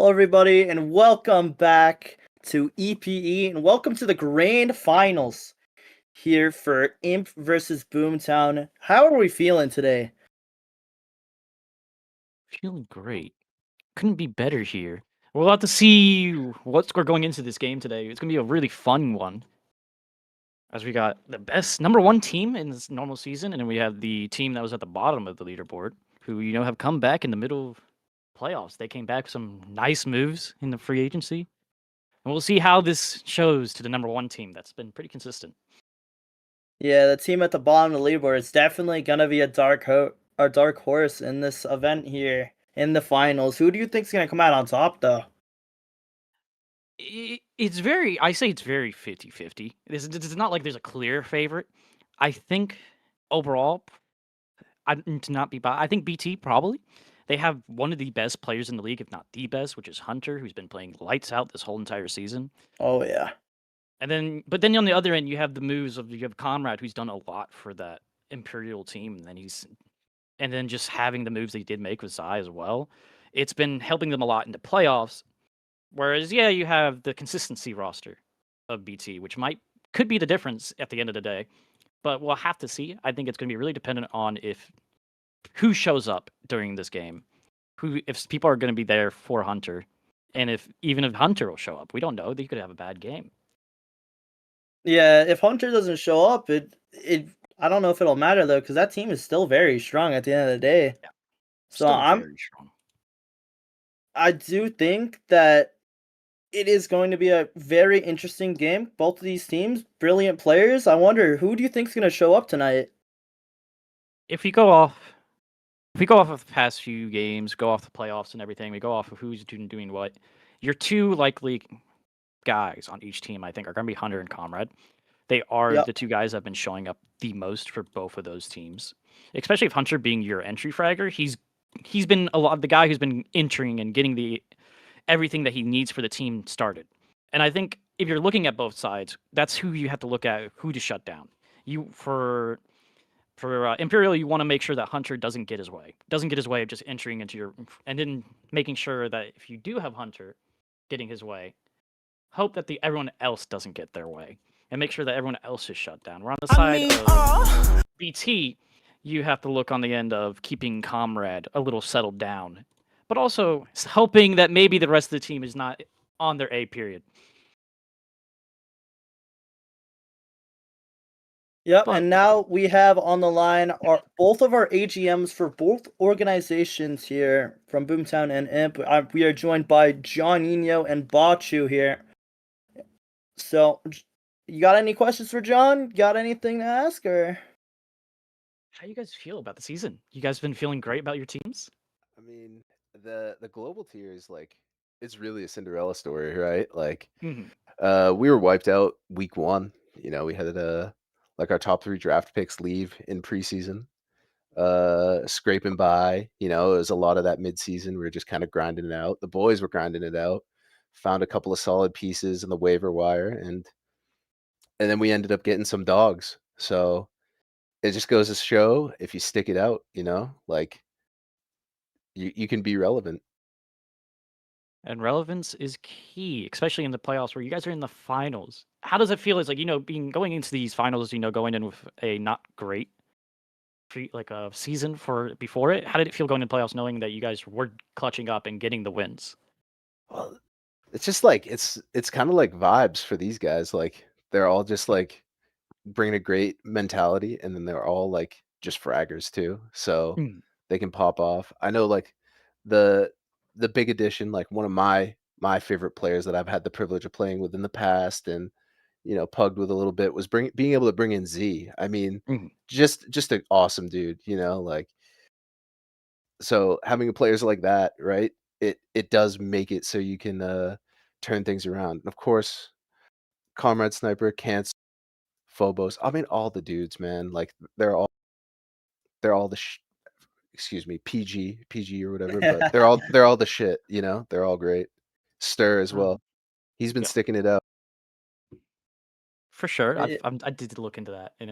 Hello, everybody, and welcome back to EPE, and welcome to the grand finals here for IMP versus Boomtown. How are we feeling today? Feeling great. Couldn't be better here. We'll have to see what's we're going into this game today. It's gonna be a really fun one. As we got the best number one team in this normal season, and then we have the team that was at the bottom of the leaderboard, who have come back in the middle of playoffs. They came back with some nice moves in the free agency, and we'll see how this shows to the number one team that's been pretty consistent. Yeah, the team at the bottom of the leaderboard is definitely gonna be a dark horse in this event here in the finals. Who do you think's gonna come out on top, though? It's very, I say it's very 50-50. It's not like there's a clear favorite. I think overall, to not be biased, I think BT probably. They have one of the best players in the league, if not the best, which is Hunter, who's been playing lights out this whole entire season. Oh yeah, But then on the other end, you have the moves of you have Conrad, who's done a lot for that Imperial team, and then just having the moves they did make with Zai as well. It's been helping them a lot into playoffs. Whereas, yeah, you have the consistency roster of BT, which could be the difference at the end of the day. But we'll have to see. I think it's going to be really dependent on if who shows up during this game, who if people are going to be there for Hunter, and if Hunter will show up. We don't know. They could have a bad game. yeah. If Hunter doesn't show up, it I don't know if it'll matter though, because that team is still very strong at the end of the day. Yeah, So still very strong. I do think that it is going to be a very interesting game. Both of these teams, brilliant players. I wonder who do you think's going to show up tonight? If we go off, if we go off of the past few games, go off the playoffs and everything, we go off of who's doing what. Your two likely guys on each team, I think, are going to be Hunter and Comrade. They are Yep. the two guys that have been showing up the most for both of those teams. Especially if Hunter being your entry fragger, he's been a lot the guy who's been entering and getting the everything that he needs for the team started. And I think if you're looking at both sides, that's who you have to look at who to shut down. You for Imperial, you want to make sure that Hunter doesn't get his way of just entering into your, and then making sure that if you do have Hunter getting his way, hope that everyone else doesn't get their way, and make sure that everyone else is shut down. We're on the side of BT. You have to look on the end of keeping Comrade a little settled down, but also hoping that maybe the rest of the team is not on their A period. Yep, But and now we have on the line our both of our AGMs for both organizations here from Boomtown and Imp. We are joined by John Nino and Bachu here. So, you got any questions for John? Got anything to ask or? how you guys feel about the season? You guys been feeling great about your teams? I mean, the global tier is it's really a Cinderella story, right? Mm-hmm. We were wiped out week one. We had like our top three draft picks leave in preseason. Scraping by. It was a lot of that midseason. We were just kind of grinding it out. The boys were grinding it out. Found a couple of solid pieces in the waiver wire, and then we ended up getting some dogs. So it just goes to show if you stick it out, like you can be relevant. And relevance is key, especially in the playoffs where you guys are in the finals. How does it feel? It's like, being going into these finals, going in with a not great like a season for before it. How did it feel going into playoffs knowing that you guys were clutching up and getting the wins? Well, it's just like it's kind of like vibes for these guys. Like they're all just like bringing a great mentality, and then they're all like just fraggers too, so Mm. they can pop off. I know like the the big addition, like one of my favorite players that I've had the privilege of playing with in the past, and pugged with a little bit was being able to bring in Z. I mean, Mm. just an awesome dude, like so having players like that, right? It does make it so you can turn things around. And of course, Comrade Sniper, Cancer, Phobos. I mean, all the dudes, man. Like they're all excuse me, PG or whatever. But they're all the shit. They're all great. Stir as well. He's been Yeah, sticking it out. for sure. Yeah. I did look into that, and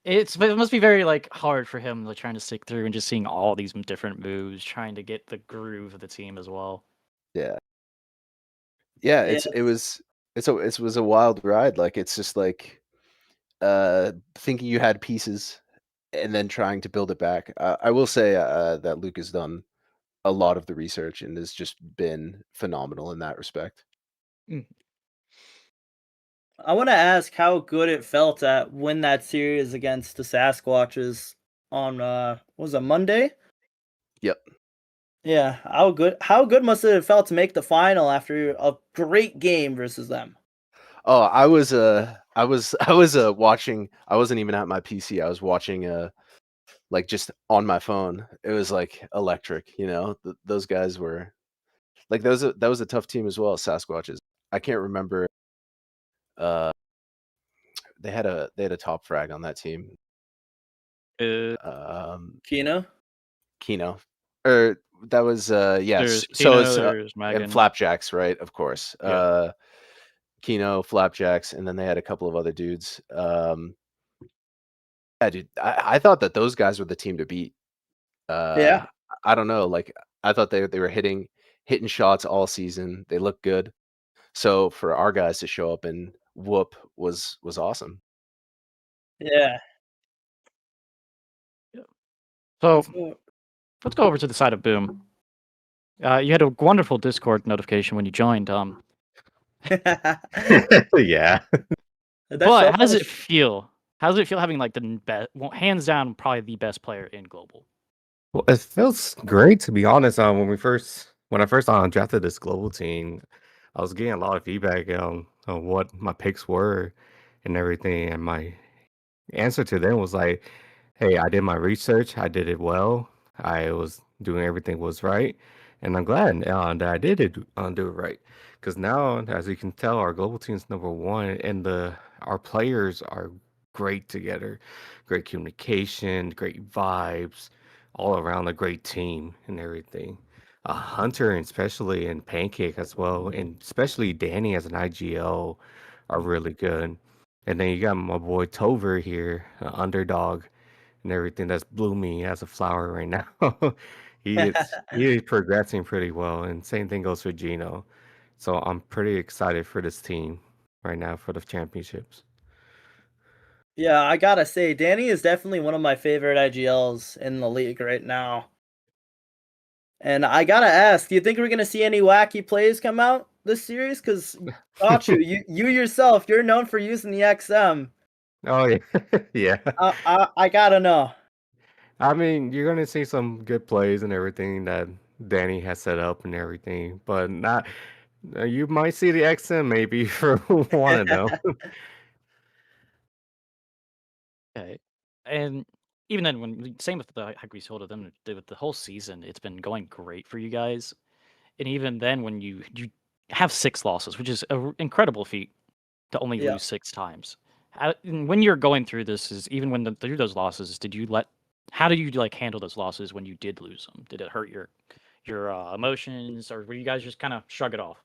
it must be very like hard for him like trying to stick through and just seeing all these different moves, trying to get the groove of the team as well. Yeah. Yeah, Yeah. it was a wild ride. Like it's just like thinking you had pieces and then trying to build it back. I will say that Luke has done a lot of the research and has just been phenomenal in that respect. I want to ask how good it felt at win that series against the Sasquatches on what was it, Monday? Yep. Yeah, how good must it have felt to make the final after a great game versus them? Oh, I was watching. I wasn't even at my PC. I was watching like just on my phone. It was like electric. You know, those guys were like that was a tough team as well. Sasquatches. I can't remember. Uh, they had a top frag on that team. Uh, Kino? Kino, or that was yes. there's So Kino, it's there's and Megan. Flapjacks, right? Of course. Yeah. Kino, Flapjacks, and then they had a couple of other dudes. Yeah, dude, I thought that those guys were the team to beat. Yeah. I don't know, like I thought they were hitting shots all season. They looked good. So for our guys to show up and whoop was awesome. Yeah. So So- let's go over to the side of Boom. You had a wonderful Discord notification when you joined. Yeah. That But shows how how does it much feel? How does it feel having like the best, well, hands down, probably the best player in global? Well, it feels great to be honest. When I first drafted this global team, I was getting a lot of feedback on what my picks were and everything, and my answer to them was like, "Hey, I did my research. I did it well. I was doing everything was right, and I'm glad that I did do it right. Because now, as you can tell, our global team's number one, and the our players are great together, great communication, great vibes, all around a great team and everything. Hunter, and especially and Pancake as well, and especially Danny as an IGL are really good. And then you got my boy Tover here, underdog and everything that's blooming as a flower right now. He is progressing pretty well, and same thing goes for Gino. So I'm pretty excited for this team right now for the championships. Yeah, I gotta say, Danny is definitely one of my favorite IGLs in the league right now. And I gotta ask, do you think we're gonna see any wacky plays come out this series? Because Gachu, you yourself, you're known for using the XM. Oh yeah, yeah. I gotta know. I mean, you're gonna see some good plays and everything that Danny has set up and everything, but not. You might see the XM maybe for one of them. Okay. And even then, when same with the Hungry Soda, them with the whole season, it's been going great for you guys. And even then, when you have 6 losses, which is an incredible feat to only Yeah. lose 6 times. And when you're going through this, is even when through those losses, how did you like handle those losses when you did lose them? Did it hurt your emotions, or were you guys just kind of shrug it off?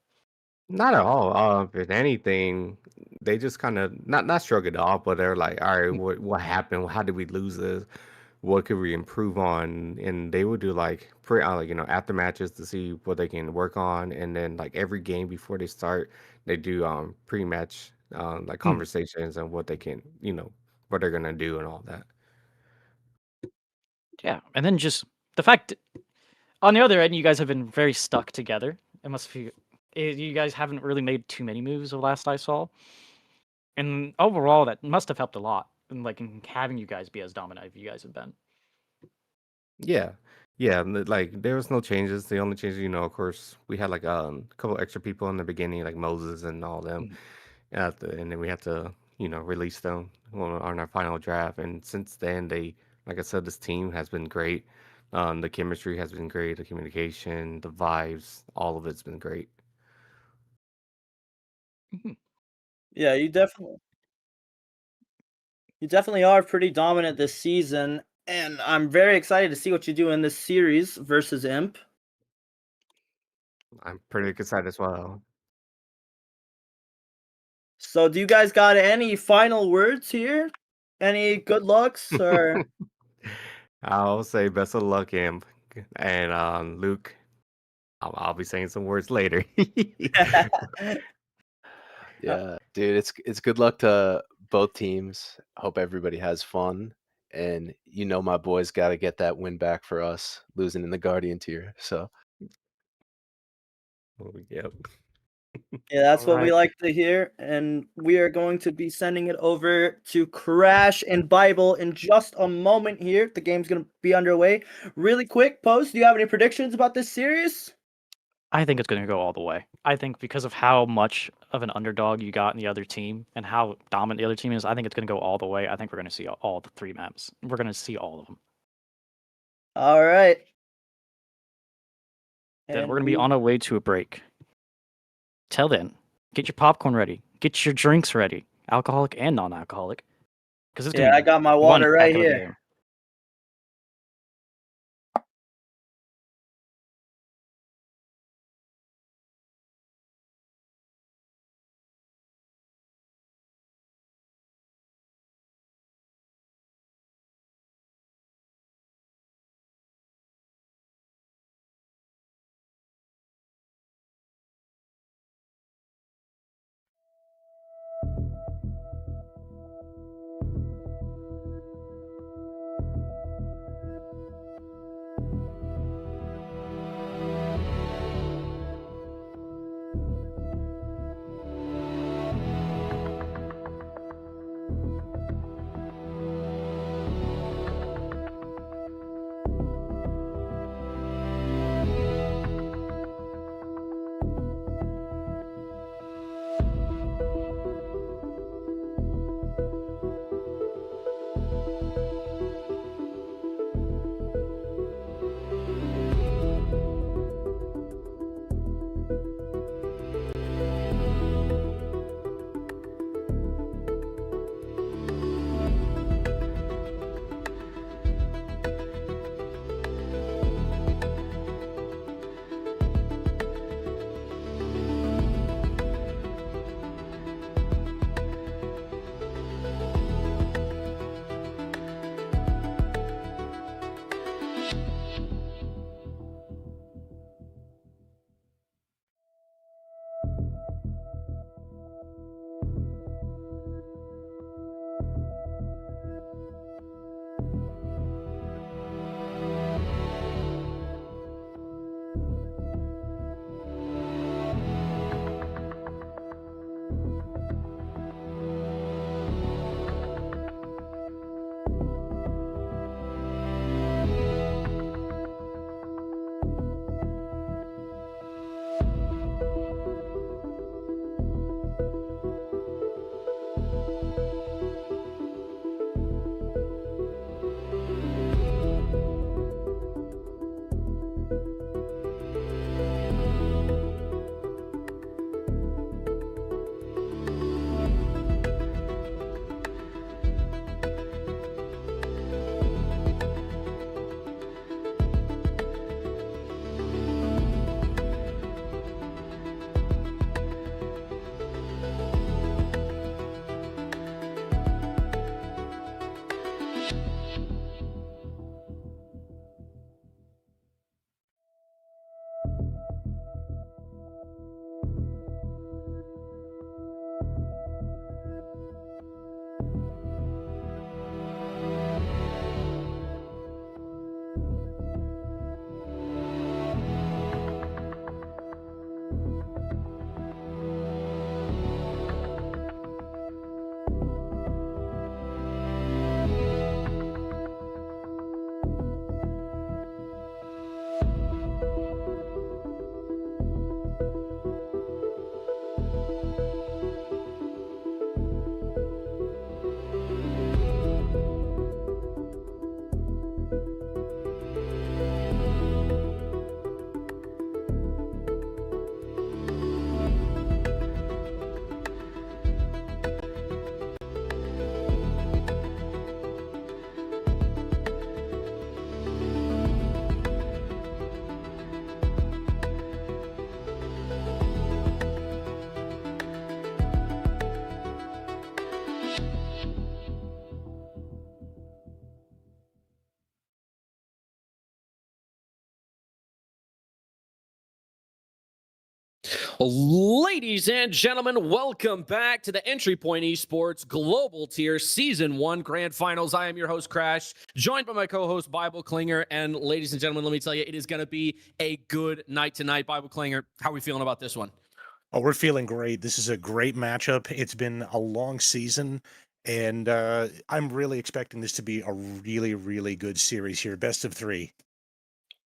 Not at all. If anything, they just kind of not shrug it off, but they're like, "All right, what happened? How did we lose this? What could we improve on?" And they would do like like after matches to see what they can work on, and then like every game before they start, they do pre-match like conversations and what they can what they're gonna do and all that. Yeah, and then just the fact on the other end, you guys have been very stuck together. It must feel you guys haven't really made too many moves the last I saw, and overall, that must have helped a lot. In like in having you guys be as dominant as you guys have been. Yeah. Yeah, like there was no changes. The only changes, of course, we had like a couple extra people in the beginning, like Moses and all them. And then we had to, release them on our final draft. And since then, like I said, this team has been great. The chemistry has been great. The communication, the vibes, all of it's been great. Mhm. Yeah, you definitely are pretty dominant this season, and I'm very excited to see what you do in this series versus Imp. I'm pretty excited as well. So, do you guys got any final words here? Any good lucks or? I'll say best of luck, Imp, and Luke. I'll be saying some words later. Yeah, dude, it's good luck to both teams. Hope everybody has fun. And my boys got to get that win back for us, losing in the Guardian tier. So, Yep. Yeah, that's what we Alright. like to hear. And we are going to be sending it over to Crash and Bible in just a moment here. The game's going to be underway. Really quick, Post, do you have any predictions about this series? I think it's going to go all the way. I think because of how much of an underdog you got in the other team and how dominant the other team is, I think it's going to go all the way. I think we're going to see all the 3 maps. We're going to see all of them. All right. Then And we're going to be on our way to a break. Till then, get your popcorn ready. Get your drinks ready, alcoholic and non-alcoholic, because it's going yeah, to I be got my one water right heck of a here. game. Ladies and gentlemen, welcome back to the Entry Point Esports Global Tier Season 1 Grand Finals. I am your host, Crash, joined by my co-host, Bible Klinger. And ladies and gentlemen, let me tell you, it is going to be a good night tonight. Bible Klinger, how are we feeling about this one? Oh, we're feeling great. This is a great matchup. It's been a long season, and I'm really expecting this to be a really, really good series here. Best of three.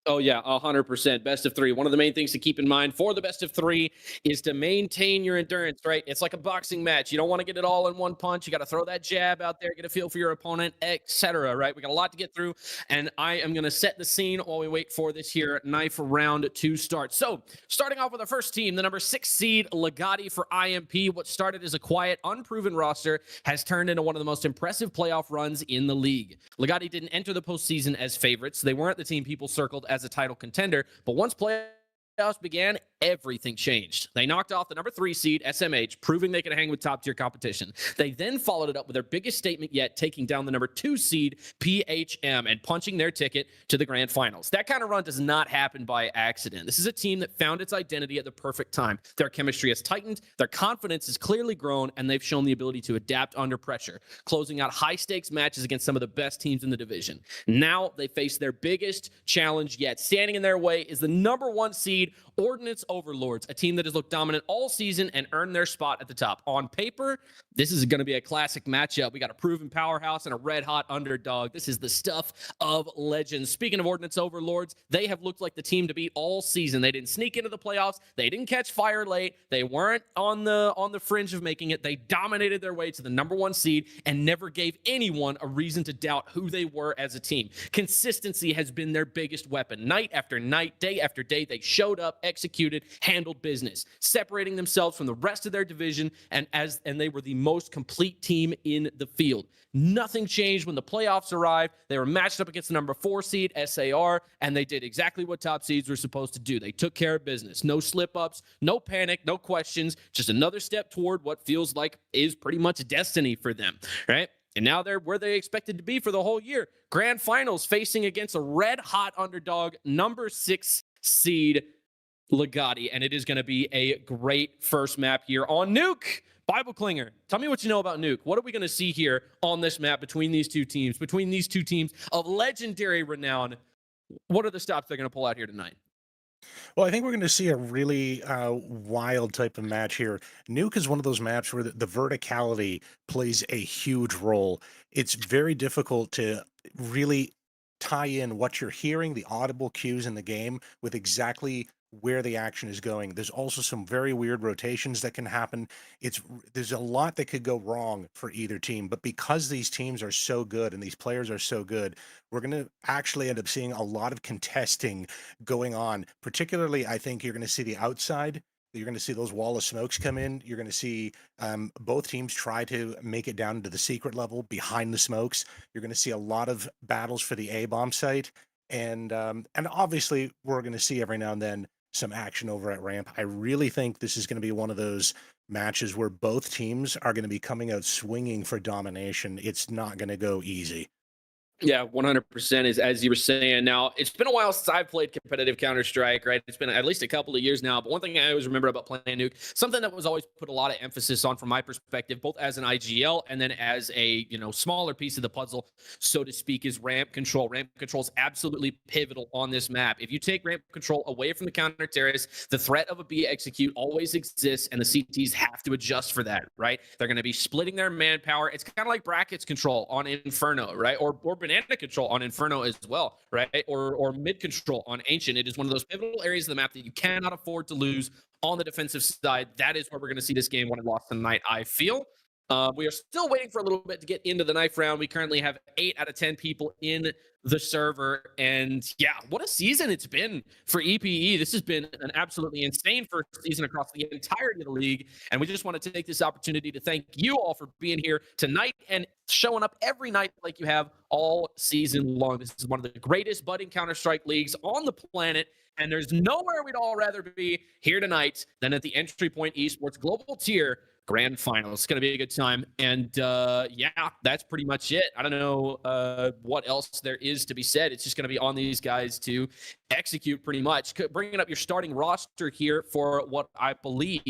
Oh, yeah, 100%. Best of three. One of the main things to keep in mind for the best of three is to maintain your endurance, right? It's like a boxing match. You don't want to get it all in one punch. You got to throw that jab out there, get a feel for your opponent, etc., right? We got a lot to get through, and I am going to set the scene while we wait for this here knife round to start. So, starting off with our first team, the number 6 seed, Legati for IMP. What started as a quiet, unproven roster has turned into one of the most impressive playoff runs in the league. Legati didn't enter the postseason as favorites. They weren't the team people circled as a title contender, but once playoffs began, everything changed. They knocked off the number 3 seed, SMH, proving they could hang with top-tier competition. They then followed it up with their biggest statement yet, taking down the number 2 seed, PHM, and punching their ticket to the grand finals. That kind of run does not happen by accident. This is a team that found its identity at the perfect time. Their chemistry has tightened, their confidence has clearly grown, and they've shown the ability to adapt under pressure, closing out high-stakes matches against some of the best teams in the division. Now they face their biggest challenge yet. Standing in their way is the number 1 seed, Ordnance Overlords, a team that has looked dominant all season and earned their spot at the top. On paper, this is going to be a classic matchup. We got a proven powerhouse and a red-hot underdog. This is the stuff of legends. Speaking of Ordnance Overlords, they have looked like the team to beat all season. They didn't sneak into the playoffs. They didn't catch fire late. They weren't on the fringe of making it. They dominated their way to the number 1 seed and never gave anyone a reason to doubt who they were as a team. Consistency has been their biggest weapon. Night after night, day after day, they showed up, executed, handled business, separating themselves from the rest of their division, and they were the most complete team in the field. Nothing changed when the playoffs arrived. They were matched up against the number 4 seed, SAR, and they did exactly what top seeds were supposed to do. They took care of business. No slip-ups, no panic, no questions, just another step toward what feels like is pretty much destiny for them, right? And now they're where they expected to be for the whole year. Grand finals facing against a red-hot underdog, number 6 seed, Legati, and it is going to be a great first map here on Nuke. Bible Klinger, tell me what you know about Nuke. What are we going to see here on this map between these two teams of legendary renown? What are the stops they're going to pull out here tonight? Well, I think we're going to see a really wild type of match here. Nuke is one of those maps where the verticality plays a huge role. It's very difficult to really tie in what you're hearing, the audible cues in the game, with exactly where the action is going. There's also some very weird rotations that can happen. There's a lot that could go wrong for either team, but because these teams are so good and these players are so good, we're going to actually end up seeing a lot of contesting going on. Particularly, I think you're going to see the outside. You're going to see those wall of smokes come in. You're going to see both teams try to make it down to the secret level behind the smokes. You're going to see a lot of battles for the A-bomb site. And obviously, we're going to see every now and then some action over at ramp. I really think this is going to be one of those matches where both teams are going to be coming out swinging for domination. It's not going to go easy. Yeah, 100% is as you were saying. Now, it's been a while since I've played competitive Counter-Strike, right? It's been at least a couple of years now. But one thing I always remember about playing Nuke, something that was always put a lot of emphasis on from my perspective, both as an IGL and then as a, smaller piece of the puzzle, so to speak, is ramp control. Ramp control is absolutely pivotal on this map. If you take ramp control away from the counter terrace, the threat of a B execute always exists, and the CTs have to adjust for that, right? They're going to be splitting their manpower. It's kind of like brackets control on Inferno, right? Or banana control on Inferno as well, right? Or mid control on Ancient. It is one of those pivotal areas of the map that you cannot afford to lose on the defensive side. That is where we're going to see this game won and lost tonight, I feel. We are still waiting for a little bit to get into the knife round. We currently have 8 out of 10 people in the server. And yeah, what a season it's been for EPE. This has been an absolutely insane first season across the entirety of the league. And we just want to take this opportunity to thank you all for being here tonight and showing up every night like you have all season long. This is one of the greatest budding Counter-Strike leagues on the planet. And there's nowhere we'd all rather be here tonight than at the Entry Point Esports Global Tier Grand Final. It's going to be a good time. And yeah, that's pretty much it. I don't know what else there is to be said. It's just going to be on these guys to execute pretty much. Bringing up your starting roster here for what I believe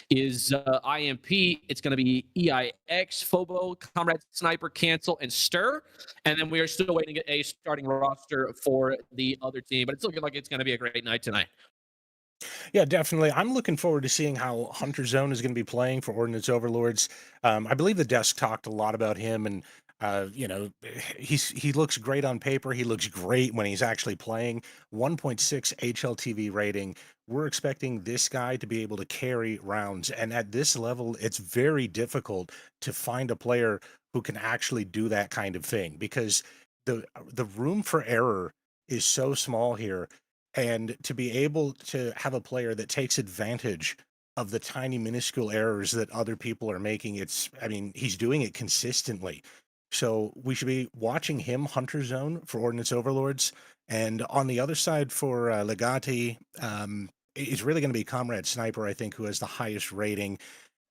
is IMP. It's going to be EIX, Phobo, Comrade Sniper, Cancel, and Stir. And then we are still waiting to get a starting roster for the other team. But it's looking like it's going to be a great night tonight. Yeah, definitely. I'm looking forward to seeing how Hunter Zone is going to be playing for Ordnance Overlords. I believe the desk talked a lot about him, and you know, he looks great on paper. He looks great when he's actually playing. 1.6 HLTV rating. We're expecting this guy to be able to carry rounds, and at this level, it's very difficult to find a player who can actually do that kind of thing because the room for error is so small here. And to be able to have a player that takes advantage of the tiny minuscule errors that other people are making, I mean, he's doing it consistently. So we should be watching him, Hunter Zone, for Ordnance Overlords. And on the other side for Legati, it's really going to be Comrade Sniper, I think, who has the highest rating.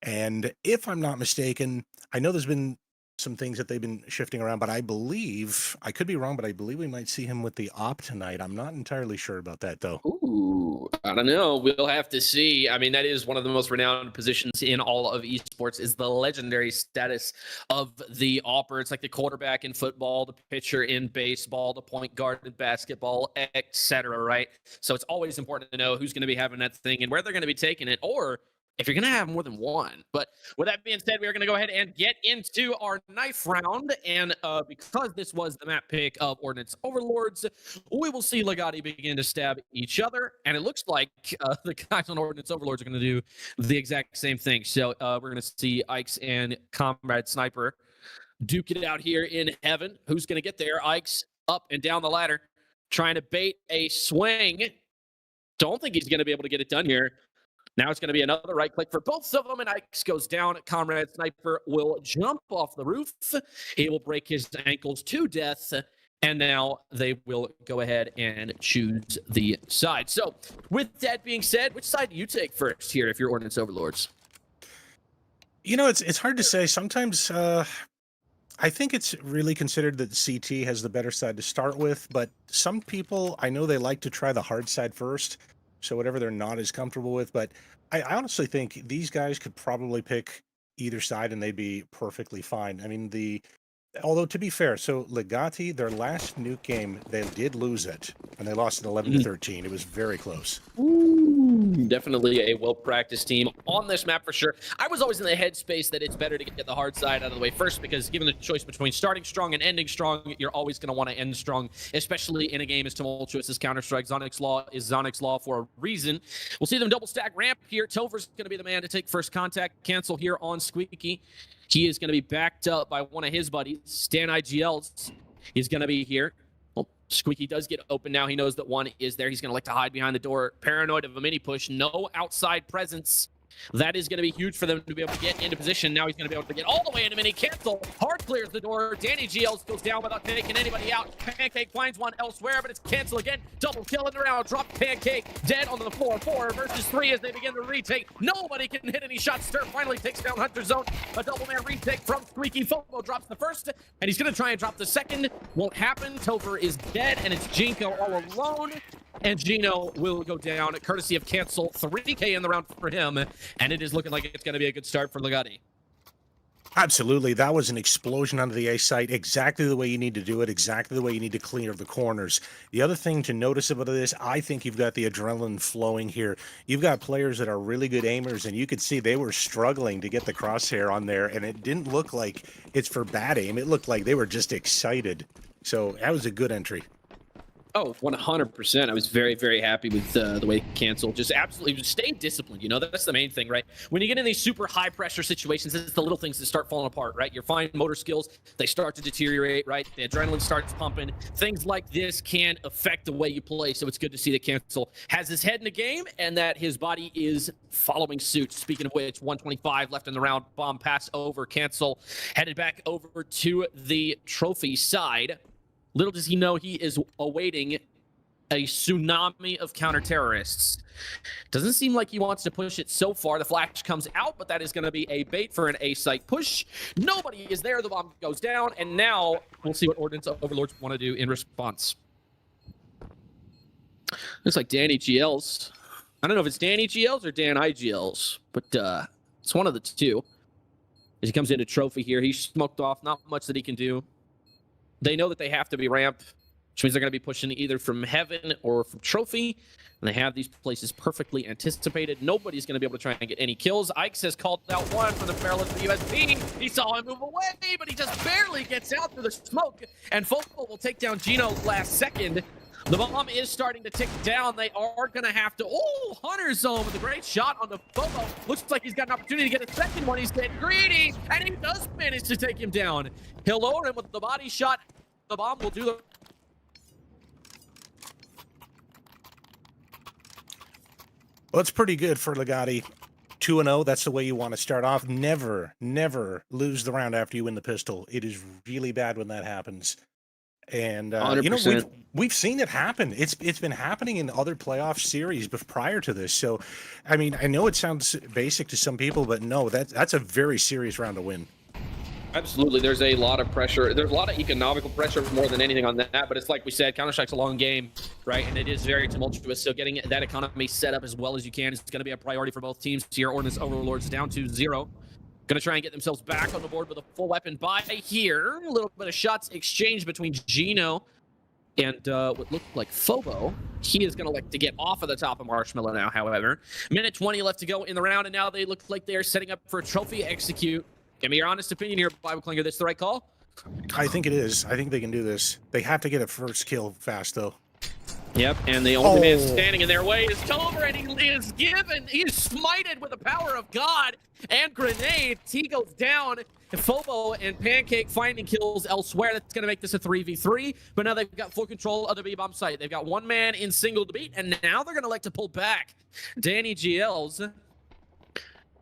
And if I'm not mistaken, I know there's been some things that they've been shifting around, but I believe, I could be wrong, but I believe we might see him with the op tonight. I'm not entirely sure about that, though. Ooh, I don't know. We'll have to see. I mean, that is one of the most renowned positions in all of esports, is the legendary status of the opper. It's like the quarterback in football, the pitcher in baseball, the point guard in basketball, etc. Right? So it's always important to know who's going to be having that thing and where they're going to be taking it, or if you're going to have more than one. But with that being said, we are going to go ahead and get into our knife round. And because this was the map pick of Ordnance Overlords, we will see Legati begin to stab each other. And it looks like the guys on Ordnance Overlords are going to do the exact same thing. So we're going to see Ikes and Comrade Sniper duke it out here in heaven. Who's going to get there? Ikes up and down the ladder, trying to bait a swing. Don't think he's going to be able to get it done here. Now it's going to be another right click for both of them, and Ikes goes down. Comrade Sniper will jump off the roof. He will break his ankles to death, and now they will go ahead and choose the side. So with that being said, which side do you take first here if you're Ordnance Overlords? You know, it's hard to say. Sometimes I think it's really considered that CT has the better side to start with, but some people, I know they like to try the hard side first. So whatever they're not as comfortable with, but I honestly think these guys could probably pick either side and they'd be perfectly fine. I mean, although to be fair, so Legati, their last nuke game, they did lose it, and they lost it 11-13. It was very close. Ooh, definitely a well-practiced team on this map for sure. I was always in the headspace that it's better to get the hard side out of the way first, because given the choice between starting strong and ending strong, you're always going to want to end strong, especially in a game as tumultuous as Counter-Strike. Zonics Law is Zonics Law for a reason. We'll see them double stack ramp here. Tover's going to be the man to take first contact. Cancel here on Squeaky. He is going to be backed up by one of his buddies. Stan IGLs is going to be here. Well, Squeaky does get open now. He knows that one is there. He's going to like to hide behind the door. Paranoid of a mini push. No outside presence. That is going to be huge for them to be able to get into position. Now he's going to be able to get all the way into mini. Cancel. Hard clears the door. Danny GLs goes down without taking anybody out. Pancake finds one elsewhere, but it's Cancel again. Double kill in the round. Drop Pancake. Dead on the floor. 4 versus 3 as they begin to retake. Nobody can hit any shots. Stir finally takes down Hunter Zone. A double man retake from Squeaky. Fomo drops the first, and he's going to try and drop the second. Won't happen. Topher is dead, and it's Jinko all alone. And Gino will go down, courtesy of Cancel. 3K in the round for him, and it is looking like it's going to be a good start for Legati. Absolutely. That was an explosion onto the A site. Exactly the way you need to do it. Exactly the way you need to clear the corners. The other thing to notice about this, I think you've got the adrenaline flowing here. You've got players that are really good aimers, and you could see they were struggling to get the crosshair on there, and it didn't look like it's for bad aim. It looked like they were just excited. So that was a good entry. Oh, 100%. I was very, very happy with the way Cancel just absolutely stay disciplined. You know, that's the main thing, right? When you get in these super high pressure situations, it's the little things that start falling apart, right? Your fine motor skills, they start to deteriorate, right? The adrenaline starts pumping. Things like this can affect the way you play. So it's good to see that Cancel has his head in the game and that his body is following suit. Speaking of which, 125 left in the round. Bomb pass over. Cancel headed back over to the trophy side. Little does he know he is awaiting a tsunami of counter-terrorists. Doesn't seem like he wants to push it so far. The flash comes out, but that is going to be a bait for an A-site push. Nobody is there. The bomb goes down, and now we'll see what Ordnance Overlords want to do in response. Looks like Danny GL's. I don't know if it's Danny GL's or Dan IGL's, but it's one of the two. As he comes into trophy here, he's smoked off. Not much that he can do. They know that they have to be ramp, which means they're going to be pushing either from heaven or from trophy. And they have these places perfectly anticipated. Nobody's going to be able to try and get any kills. Ikes has called out one from the barrel of the USP. He saw him move away, but he just barely gets out through the smoke. And Focal will take down Gino last second. The bomb is starting to tick down. They are going to have to... Oh, Hunter Zone with a great shot on the Focal. Looks like he's got an opportunity to get a second one. He's getting greedy, and he does manage to take him down. He'll lower him with the body shot. The bomb will do the... Well, it's pretty good for Legati. 2-0, that's the way you want to start off. Never, never lose the round after you win the pistol. It is really bad when that happens. And you know, we've seen it happen. It's been happening in other playoff series prior to this. So, I mean, I know it sounds basic to some people, but no, that's a very serious round to win. Absolutely. There's a lot of pressure. There's a lot of economical pressure more than anything on that. But it's like we said, Counter-Strike's a long game, right? And it is very tumultuous. So getting that economy set up as well as you can is going to be a priority for both teams here. Ordnance Overlords down to 0. Going to try and get themselves back on the board with a full weapon buy here. A little bit of shots exchanged between Gino and what looked like Phobo. He is going to like to get off of the top of Marshmallow now, however. Minute 20 left to go in the round, and now they look like they're setting up for a trophy execute. Give me your honest opinion here, Bible Clinger. This the right call? I think it is. I think they can do this. They have to get a first kill fast, though. Yep, and the only man standing in their way is Tover, and he is given. He is smited with the power of God and grenades. He goes down. Phobo and Pancake finding kills elsewhere. That's going to make this a 3v3, but now they've got full control of the B-bomb site. They've got one man in single to beat, and now they're going to like to pull back. Danny GL's.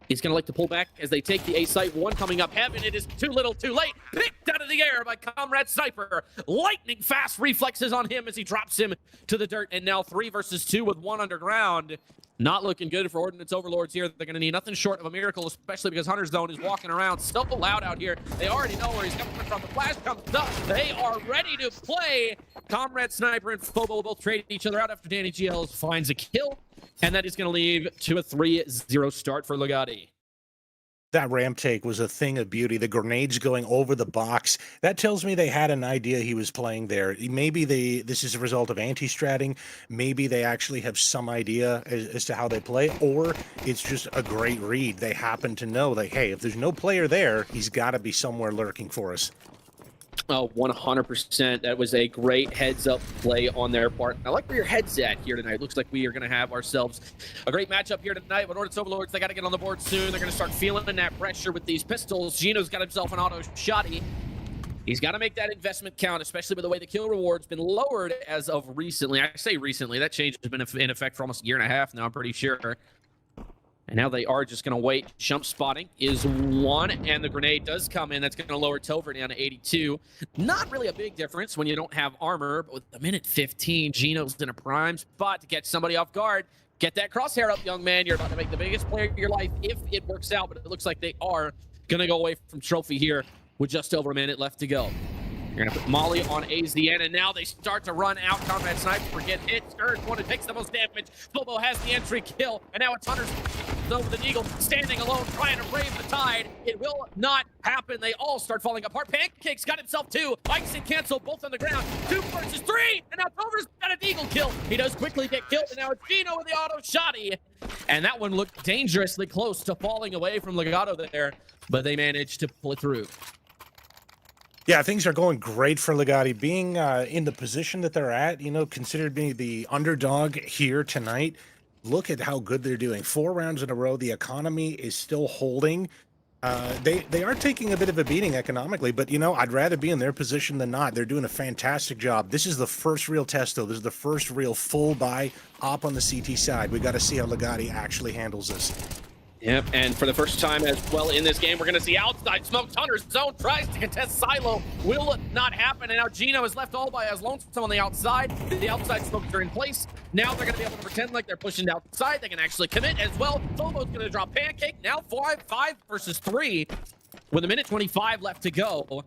He's going to like to pull back as they take the A site. One coming up heaven. It is too little, too late. Picked out of the air by Comrade Sniper. Lightning fast reflexes on him as he drops him to the dirt. And now 3 versus 2 with 1 underground. Not looking good for Ordnance Overlords here. They're going to need nothing short of a miracle, especially because Hunter Zone is walking around so loud out here. They already know where he's coming from. The flash comes up. They are ready to play. Comrade Sniper and Phobo will both trade each other out after Danny GL finds a kill. And that is going to lead to a 3-0 start for Legati. That ramp take was a thing of beauty. The grenades going over the box. That tells me they had an idea he was playing there. Maybe this is a result of anti-stratting. Maybe they actually have some idea as to how they play, or it's just a great read. They happen to know that, hey, if there's no player there, he's got to be somewhere lurking for us. Oh, 100%. That was a great heads-up play on their part. I like where your head's at here tonight. Looks like we are going to have ourselves a great matchup here tonight. But Ordnance Overlords, they got to get on the board soon. They're going to start feeling that pressure with these pistols. Gino's got himself an auto shotty. He's got to make that investment count, especially with the way the kill reward's been lowered as of recently. I say recently. That change has been in effect for almost a year and a half now, I'm pretty sure. And now they are just going to wait. Jump spotting is 1, and the grenade does come in. That's going to lower Tover down to 82. Not really a big difference when you don't have armor, but with a minute 15, Gino's in a prime spot to catch somebody off guard. Get that crosshair up, young man. You're about to make the biggest play of your life if it works out, but it looks like they are going to go away from trophy here with just over a minute left to go. You're going to put Molly on AZN, and now they start to run out. Comrade Sniper gets hit. Scourge one who takes the most damage. Bobo has the entry kill, and now it's Hunter's over the Eagle, standing alone, trying to brave the tide. It will not happen. They all start falling apart. Pancake's got himself 2. Ikes and Cancel both on the ground. 2 versus 3, and now Tover's got an Eagle kill. He does quickly get killed, and now it's Gino with the auto shotty. And that one looked dangerously close to falling away from Legato there, but they managed to pull it through. Yeah, things are going great for Legati. Being in the position that they're at, you know, considered being the underdog here tonight, look at how good they're doing. 4 rounds in a row. The economy is still holding. They are taking a bit of a beating economically, but, you know, I'd rather be in their position than not. They're doing a fantastic job. This is the first real test, though. This is the first real full buy op on the CT side. We got to see how Legati actually handles this. Yep, and for the first time as well in this game, we're going to see outside smoke. Hunter's zone tries to contest Silo. Will not happen, and now Gino is left all by his lonesome on the outside. The outside smokes are in place. Now they're going to be able to pretend like they're pushing outside. They can actually commit as well. Fobo's going to drop Pancake. Now 5 versus 3 with 1:25 left to go.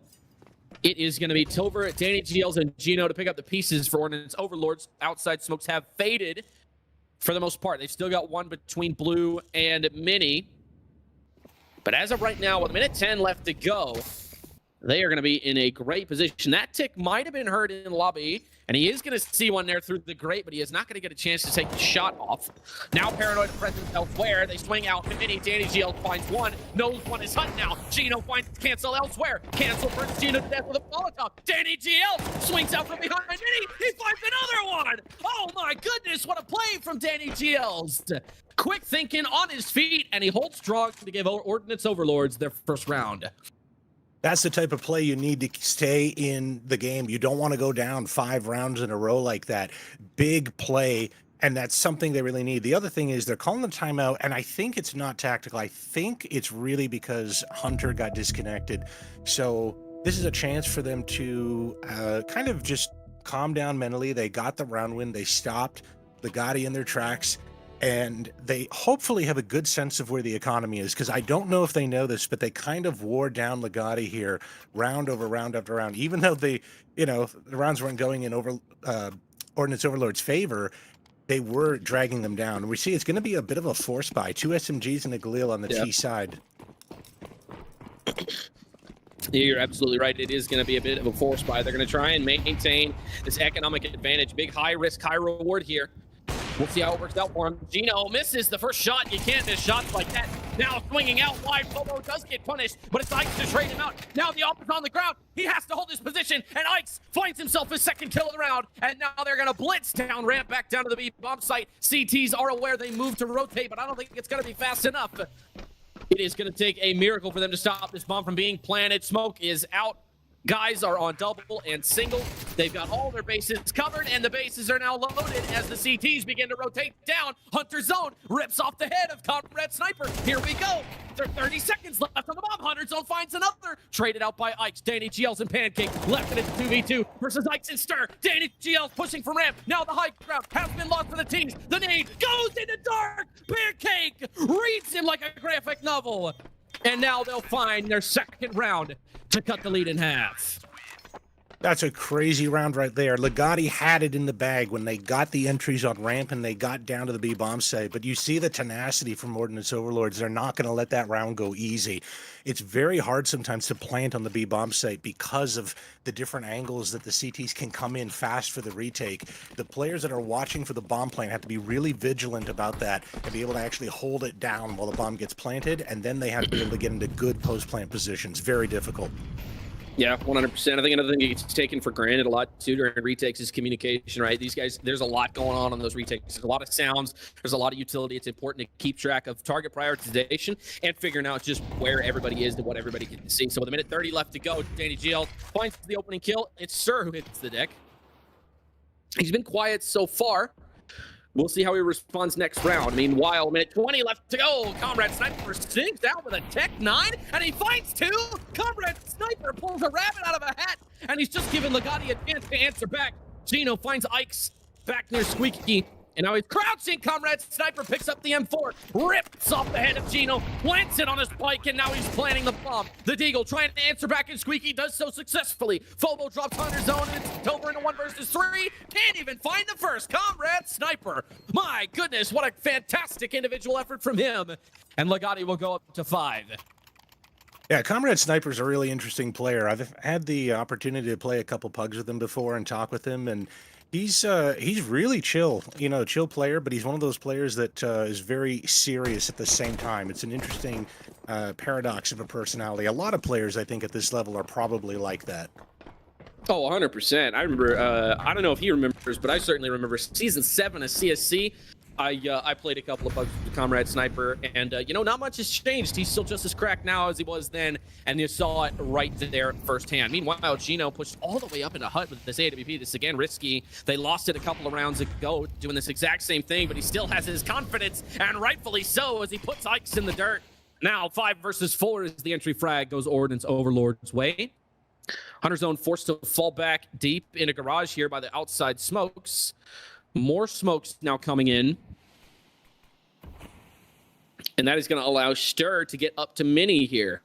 It is going to be Tover, Danny GLs, and Gino to pick up the pieces for Ordnance. Overlords. Outside smokes have faded. For the most part, they've still got one between Blue and Mini. But as of right now, with 1:10 left to go, they are going to be in a great position. That tick might have been heard in lobby, and he is going to see one there through the grate, but he is not going to get a chance to take the shot off. Now Paranoid presence elsewhere. They swing out. Mini, Danny GL finds one. Knows one is hot now. Gino finds cancel elsewhere. Cancel burns Gino to death with a Molotov. Danny GL swings out from behind Mini. He finds another one. Oh my goodness, what a play from Danny GL's. Quick thinking on his feet, and he holds strong to give Ordnance Overlords their first round. That's the type of play you need to stay in the game. You don't want to go down 5 rounds in a row like that. Big play, and that's something they really need. The other thing is they're calling the timeout, and I think it's not tactical. I think it's really because Hunter got disconnected. So this is a chance for them to kind of just calm down mentally. They got the round win. They stopped Legati in their tracks. And they hopefully have a good sense of where the economy is, because I don't know if they know this, but they kind of wore down Legati here round over round after round. Even though they, the rounds weren't going in Ordnance Overlord's favor, they were dragging them down. And we see it's going to be a bit of a force buy. 2 SMGs and a Galil on the T side. You're absolutely right. It is going to be a bit of a force buy. They're going to try and maintain this economic advantage. Big high risk, high reward here. We'll see how it works out for him. Gino misses the first shot. You can't miss shots like that. Now swinging out wide. Fobo does get punished, but it's Ikes to trade him out. Now the op is on the ground. He has to hold his position, and Ikes finds himself his second kill of the round. And now they're going to blitz down ramp back down to the B bomb site. CTs are aware they move to rotate, but I don't think it's going to be fast enough. It is going to take a miracle for them to stop this bomb from being planted. Smoke is out. Guys are on double and single. They've got all their bases covered, and the bases are now loaded as the CTs begin to rotate down. Hunter zone rips off the head of Comrade Sniper. Here we go. There are 30 seconds left on the bomb. Hunter zone finds another. Traded out by Ikes. Danny GL's and Pancake left it at 2v2 versus Ikes and Stir. Danny GL's pushing for ramp. Now the high ground has been lost for the teams. The nade goes into dark. Pancake reads him like a graphic novel. And now they'll find their second round to cut the lead in half. That's a crazy round right there. Legati had it in the bag when they got the entries on ramp and they got down to the B bomb site. But you see the tenacity from Ordnance Overlords. They're not going to let that round go easy. It's very hard sometimes to plant on the B bomb site because of the different angles that the CTs can come in fast for the retake. The players that are watching for the bomb plant have to be really vigilant about that and be able to actually hold it down while the bomb gets planted. And then they have to be able to get into good post-plant positions. Very difficult. Yeah, 100%. I think another thing that gets taken for granted a lot too during retakes is communication, right? These guys, there's a lot going on those retakes. There's a lot of sounds. There's a lot of utility. It's important to keep track of target prioritization and figuring out just where everybody is and what everybody can see. So with 1:30 left to go, Danny GL finds the opening kill. It's Sir who hits the deck. He's been quiet so far. We'll see how he responds next round. Meanwhile, 1:20 left to go. Comrade Sniper sinks out with a Tech 9, and he finds 2. Comrade Sniper pulls a rabbit out of a hat, and he's just giving Legati a chance to answer back. Gino finds Ikes back near Squeaky, and now he's crouching. Comrade Sniper picks up the M4, rips off the head of Gino, plants it on his bike, and now he's planting the bomb. The Deagle trying to answer back, and Squeaky does so successfully. Fobo drops Hunter zone, and it's over into 1 versus 3. Can't even find the first. Comrade Sniper. My goodness, what a fantastic individual effort from him. And Legati will go up to 5. Yeah, Comrade Sniper's a really interesting player. I've had the opportunity to play a couple pugs with him before and talk with him, and he's really chill, chill player, but he's one of those players that is very serious at the same time. It's an interesting paradox of a personality. A lot of players, I think, at this level are probably like that. Oh, 100%. I remember, I don't know if he remembers, but I certainly remember Season 7 of CSC. I played a couple of bugs with Comrade Sniper, and, not much has changed. He's still just as cracked now as he was then. and you saw it right there firsthand. Meanwhile, Gino pushed all the way up into Hut with this AWP. This again risky. They lost it a couple of rounds ago, doing this exact same thing, but he still has his confidence, and rightfully so, as he puts Ikes in the dirt. Now 5 versus 4 as the entry frag goes Ordnance Overlord's way. Hunter Zone forced to fall back deep in a garage here by the outside smokes. More smokes now coming in. And that is going to allow Stir to get up to Mini here.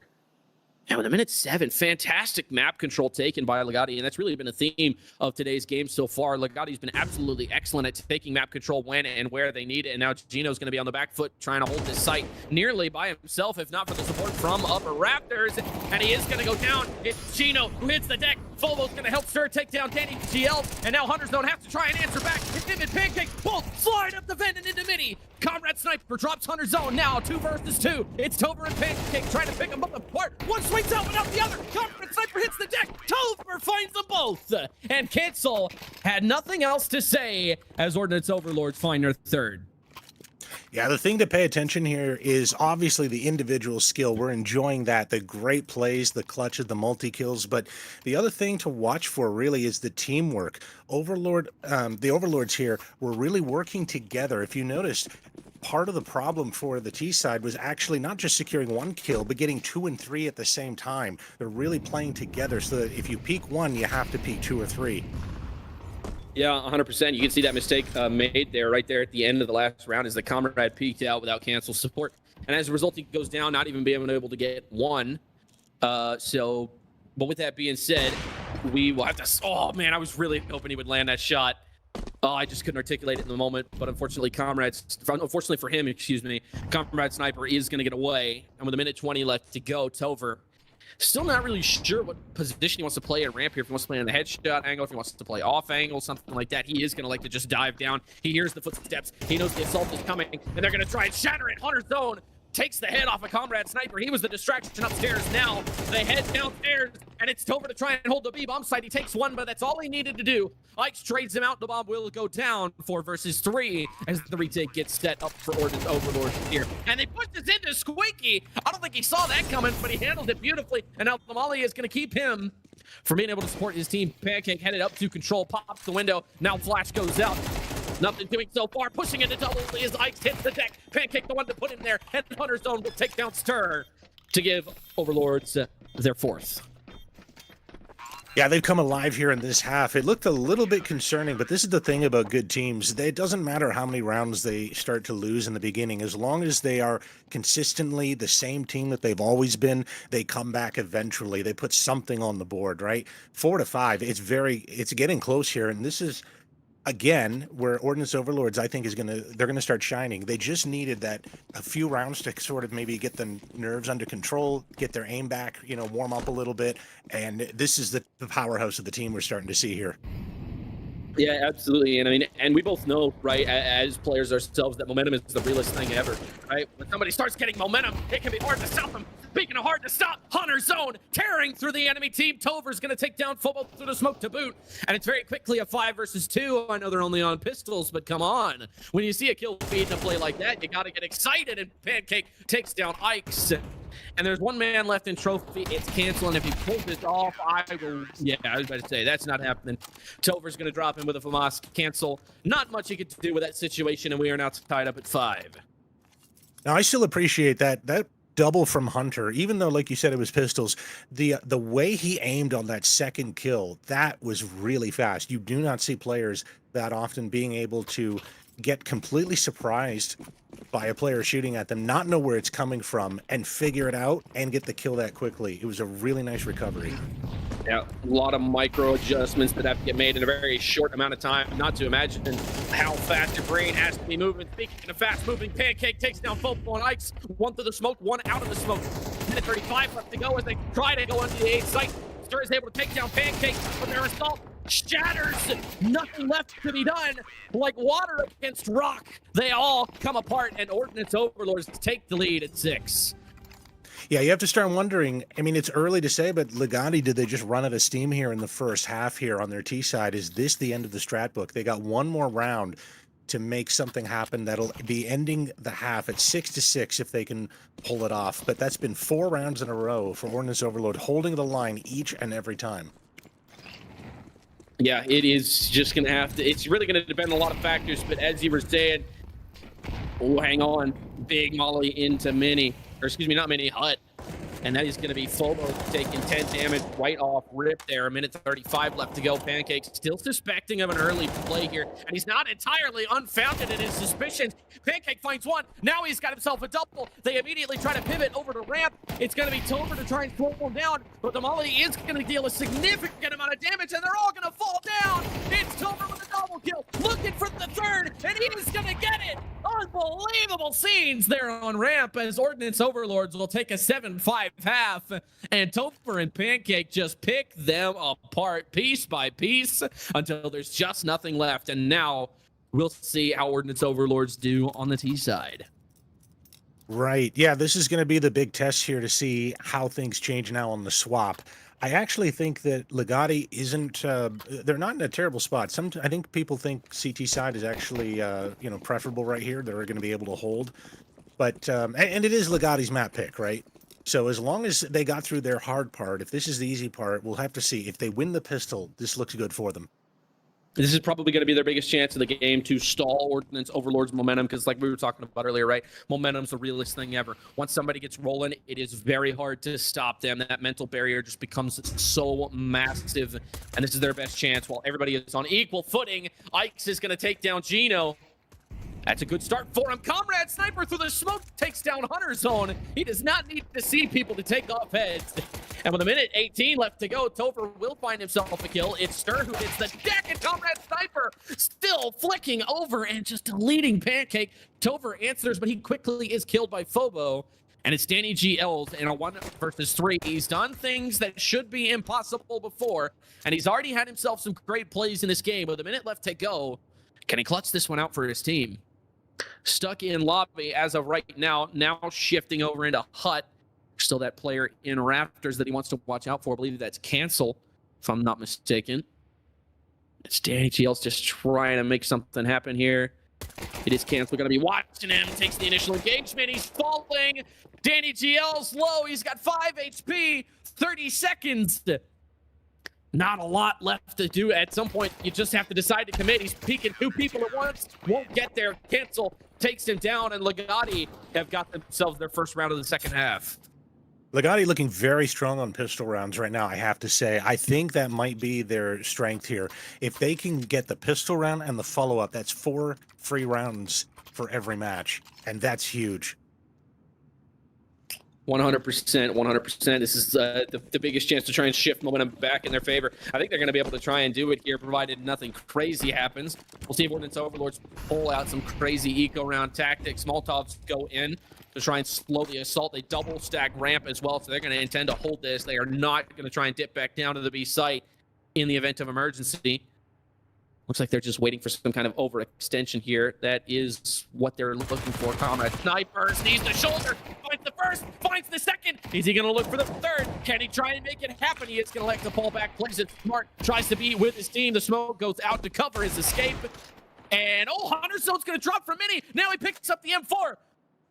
And with a minute 7, fantastic map control taken by Legati, and that's really been a theme of today's game so far. Legati's been absolutely excellent at taking map control when and where they need it, and now Gino's going to be on the back foot trying to hold this site nearly by himself, if not for the support from Upper Raptors, and he is going to go down. It's Gino who hits the deck. Fobo's going to help Stir take down Danny GL, and now Hunters don't have to try and answer back. It's him and Pancake, both slide up the vent and into Mini. Comrade Sniper drops Hunter Zone, now 2 versus 2. It's Tover and Pancake trying to pick them up apart. One swings out, but out the other. Comrade Sniper hits the deck. Tover finds them both. And Cancel had nothing else to say as Ordnance Overlords find their third. Yeah, the thing to pay attention here is obviously the individual skill. We're enjoying that, the great plays, the clutches, the multi-kills, but the other thing to watch for really is the teamwork. The Overlords here were really working together. If you noticed, part of the problem for the T side was actually not just securing 1 kill, but getting 2 and 3 at the same time. They're really playing together so that if you peek 1, you have to peek 2 or 3. Yeah, 100%. You can see that mistake made there, right there at the end of the last round, as the Comrade peeked out without cancel support. And as a result, he goes down, not even being able to get 1. But with that being said, we will have to... Oh, man, I was really hoping he would land that shot. Oh, I just couldn't articulate it in the moment. But unfortunately, unfortunately for him, Comrade Sniper is going to get away. And with a minute 20 left to go, Tover still not really sure what position he wants to play at ramp here. If he wants to play in the headshot angle, if he wants to play off angle, something like that. He is going to like to just dive down. He hears the footsteps. He knows the assault is coming, and they're going to try and shatter it. Hunter Zone takes the head off a Comrade Sniper. He was the distraction upstairs. Now they head downstairs, and it's Tover to try and hold the B bomb site. He takes 1, but that's all he needed to do. Ikes trades him out. The bomb will go down. 4 versus 3 as the retake gets set up for Ordnance Overlord here. And they push this into Squeaky. I don't think he saw that coming, but he handled it beautifully. And now Lamali is going to keep him from being able to support his team. Pancake headed up to control, pops the window. Now Flash goes out. Nothing doing so far. Pushing into double as Ikes hits the deck. Pancake the one to put him there. And Hunter Zone will take down Stir to give Overlords their 4th. Yeah, they've come alive here in this half. It looked a little bit concerning, but this is the thing about good teams. It doesn't matter how many rounds they start to lose in the beginning. As long as they are consistently the same team that they've always been, they come back eventually. They put something on the board, right? 4 to 5. It's getting close here, and this is again where Ordnance Overlords, I think, they're gonna start shining. They just needed a few rounds to sort of maybe get the nerves under control, get their aim back, warm up a little bit, and this is the powerhouse of the team we're starting to see here. Yeah, absolutely. And I mean, and we both know, right, as players ourselves, that momentum is the realest thing ever, right? When somebody starts getting momentum, it can be hard to stop them. Speaking of hard to stop, Hunter Zone tearing through the enemy team. Tover's going to take down Fobo through the smoke to boot. And it's very quickly a 5 versus 2. I know they're only on pistols, but come on. When you see a kill feed in a play like that, you got to get excited. And Pancake takes down Ikes. And there's 1 man left in trophy. It's canceling. If he pulls this off, I was about to say, that's not happening. Tover's going to drop in with a FAMAS cancel. Not much he could do with that situation, and we are now tied up at 5. Now, I still appreciate that double from Hunter, even though, like you said, it was pistols. The way he aimed on that second kill, that was really fast. You do not see players that often being able to get completely surprised by a player shooting at them, not know where it's coming from, and figure it out and get the kill that quickly. It was a really nice recovery. Yeah, a lot of micro adjustments that have to get made in a very short amount of time. Not to imagine how fast your brain has to be moving. Speaking of fast moving, Pancake takes down Fobo and Ikes. 1 through the smoke, 1 out of the smoke. Minute 35 left to go as they try to go into the A site. Stir is able to take down Pancake, but their assault shatters. Nothing left to be done. Like water against rock, they all come apart, and Ordnance Overlords take the lead at 6. Yeah, you have to start wondering. I mean, it's early to say, but Legati, did they just run out of steam here in the first half here on their T side? Is this the end of the strat book? They got 1 more round. to make something happen that'll be ending the half at 6-6 if they can pull it off. But that's been 4 rounds in a row for Ordnance Overlord, holding the line each and every time. Yeah, it is just going to have to, it's really going to depend on a lot of factors, but as you were saying, oh, hang on, big molly into Mini, or excuse me, not Mini, Hut. And that is going to be Phobo taking 10 damage right off rip there. A minute 35 left to go. Pancake still suspecting of an early play here. And he's not entirely unfounded in his suspicions. Pancake finds one. Now he's got himself a double. They immediately try to pivot over to ramp. It's going to be Tover to try and slow him down. But the molly is going to deal a significant amount of damage. And they're all going to fall down. It's Tover with a double kill. Looking for the third. And he's going to get it. Unbelievable scenes there on ramp as Ordnance Overlords will take a 7-5 half, and Topher and Pancake just pick them apart piece by piece until there's just nothing left. And now we'll see how Ordnance Overlords do on the T side. Right. Yeah, this is going to be the big test here to see how things change now on the swap. I actually think that Legati isn't, they're not in a terrible spot. I think people think CT side is actually, you know, preferable right here. They're going to be able to hold. But, and it is Legati's map pick, right? So as long as they got through their hard part, if this is the easy part, we'll have to see. If they win the pistol, this looks good for them. This is probably going to be their biggest chance of the game to stall Ordnance Overlord's momentum, because like we were talking about earlier, right? Momentum's the realest thing ever. Once somebody gets rolling, it is very hard to stop them. That mental barrier just becomes so massive, and this is their best chance while everybody is on equal footing. Ikes is going to take down Gino. That's a good start for him. Comrade Sniper through the smoke takes down Hunter Zone. He does not need to see people to take off heads. And with a minute 18 left to go, Topher will find himself a kill. It's Stir who hits the deck, and Comrade Sniper still flicking over and just deleting Pancake. Topher answers, but he quickly is killed by Phobo. And it's Danny GL's in a 1 versus 3. He's done things that should be impossible before, and he's already had himself some great plays in this game. With a minute left to go, can he clutch this one out for his team? Stuck in lobby as of right now shifting over into Hut. Still that player in Raptors that he wants to watch out for. I believe that's Cancel, if I'm not mistaken. It's Danny GL's just trying to make something happen here. It is Cancel, gonna be watching him. Takes the initial engagement. He's falling. Danny GL's low. He's got 5 HP, 30 seconds. Not a lot left to do. At some point, you just have to decide to commit. He's peeking 2 people at once. Won't get there. Cancel takes him down, and Legati have got themselves their first round of the second half. Legati looking very strong on pistol rounds right now, I have to say. I think that might be their strength here. If they can get the pistol round and the follow-up, that's 4 free rounds for every match, and that's huge. 100%, 100%. This is the biggest chance to try and shift momentum back in their favor. I think they're going to be able to try and do it here, provided nothing crazy happens. We'll see if Ordnance Overlords pull out some crazy eco-round tactics. Molotovs go in to try and slow the assault. They double stack ramp as well, so they're going to intend to hold this. They are not going to try and dip back down to the B site in the event of emergency. Looks like they're just waiting for some kind of overextension here. That is what they're looking for. Comrade Sniper sees the shoulder, finds the first, finds the second. Is he going to look for the third? Can he try and make it happen? He is going to like to pull back, plays it smart, tries to be with his team. The smoke goes out to cover his escape. And, oh, Hunter Zone's going to drop for Mini. Now he picks up the M4.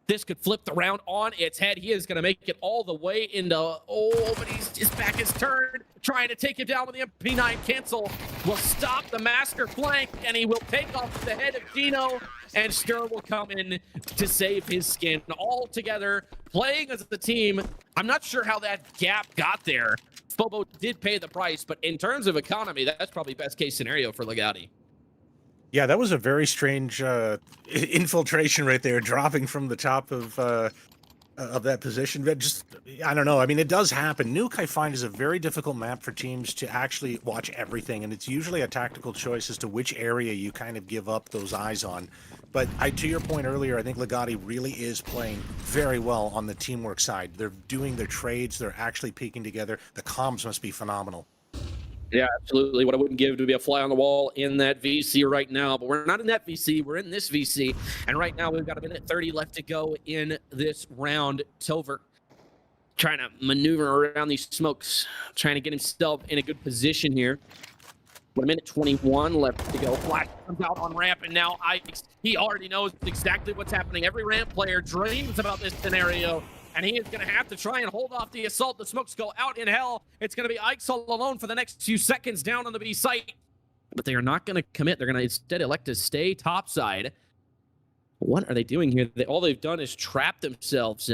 This could flip the round on its head. He is going to make it all the way into, but his back is turned, trying to take him down with the MP9. Cancel will stop the masker flank, and he will take off the head of Gino, and Stir will come in to save his skin. All together, playing as a team. I'm not sure how that gap got there. Phobo did pay the price, but in terms of economy, that's probably best case scenario for Legati. Yeah, that was a very strange infiltration right there, dropping from the top of that position. But just, I don't know. I mean, it does happen. Nuke, I find, is a very difficult map for teams to actually watch everything, and it's usually a tactical choice as to which area you kind of give up those eyes on. But to your point earlier, I think Legati really is playing very well on the teamwork side. They're doing their trades. They're actually peeking together. The comms must be phenomenal. Yeah, absolutely. What I wouldn't give to be a fly on the wall in that VC right now, but we're not in that VC. We're in this VC, and right now we've got a minute 30 left to go in this round. Tover trying to maneuver around these smokes, trying to get himself in a good position here. 1 minute 21 left to go. Flash comes out on ramp, and now Ike, he already knows exactly what's happening. Every ramp player dreams about this scenario, and he is going to have to try and hold off the assault. The smokes go out in hell. It's going to be Ike's all alone for the next few seconds down on the B site. But they are not going to commit. They're going to instead elect to stay topside. What are they doing here? All they've done is trap themselves.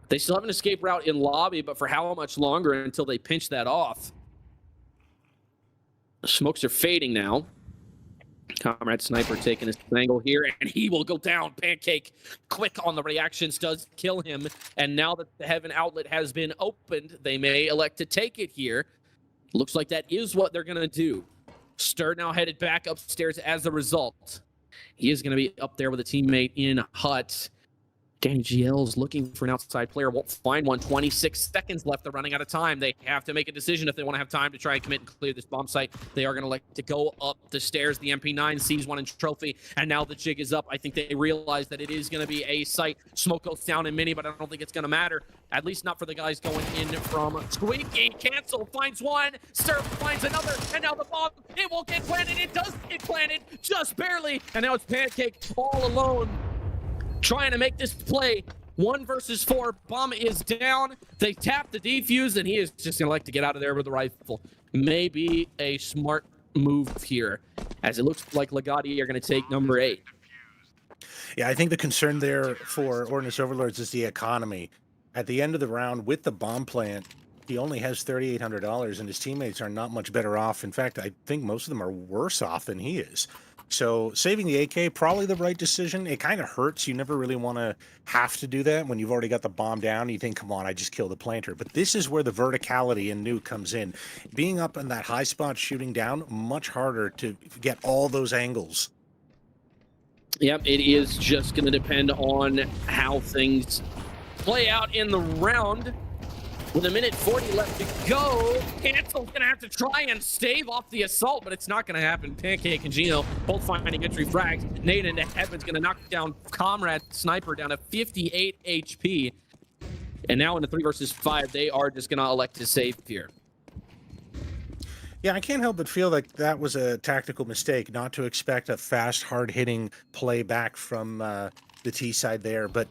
They still have an escape route in lobby, but for how much longer until they pinch that off? The smokes are fading now. Comrade Sniper taking his angle here, and he will go down. Pancake, quick on the reactions, does kill him. And now that the Heaven outlet has been opened, they may elect to take it here. Looks like that is what they're going to do. Stir now headed back upstairs as a result. He is going to be up there with a teammate in Hut. Danny GL's looking for an outside player, won't find one. 26 seconds left. They're running out of time. They have to make a decision if they want to have time to try and commit and clear this bomb site. They are going to like to go up the stairs. The MP9 sees one in trophy, and now the jig is up. I think they realize that it is going to be a site. Smoke goes down in mini, but I don't think it's going to matter. At least not for the guys going in from Squeaky. Cancel, finds one. Stir finds another, and now the bomb, it won't get planted. It does get planted, just barely, and now it's Pancake all alone, trying to make this play. 1 versus 4. Bomb is down. They tap the defuse, and he is just going to like to get out of there with the rifle. Maybe a smart move here, as it looks like Legati are going to take number 8. Yeah, I think the concern there for Ordnance Overlords is the economy. At the end of the round, with the bomb plant, he only has $3,800, and his teammates are not much better off. In fact, I think most of them are worse off than he is. So saving the AK, probably the right decision. It kind of hurts. You never really want to have to do that when you've already got the bomb down. You think, come on, I just killed the planter. But this is where the verticality in Nuke comes in. Being up in that high spot shooting down, much harder to get all those angles. Yep, it is just going to depend on how things play out in the round. With 1 minute 40 left to go, Cancel's going to have to try and stave off the assault, but it's not going to happen. Pancake and Gino both finding entry frags. Nate into Heaven's going to knock down Comrade Sniper down to 58 HP. And now in the 3 versus 5, they are just going to elect to save here. Yeah, I can't help but feel like that was a tactical mistake, not to expect a fast, hard-hitting play back from the T side there, but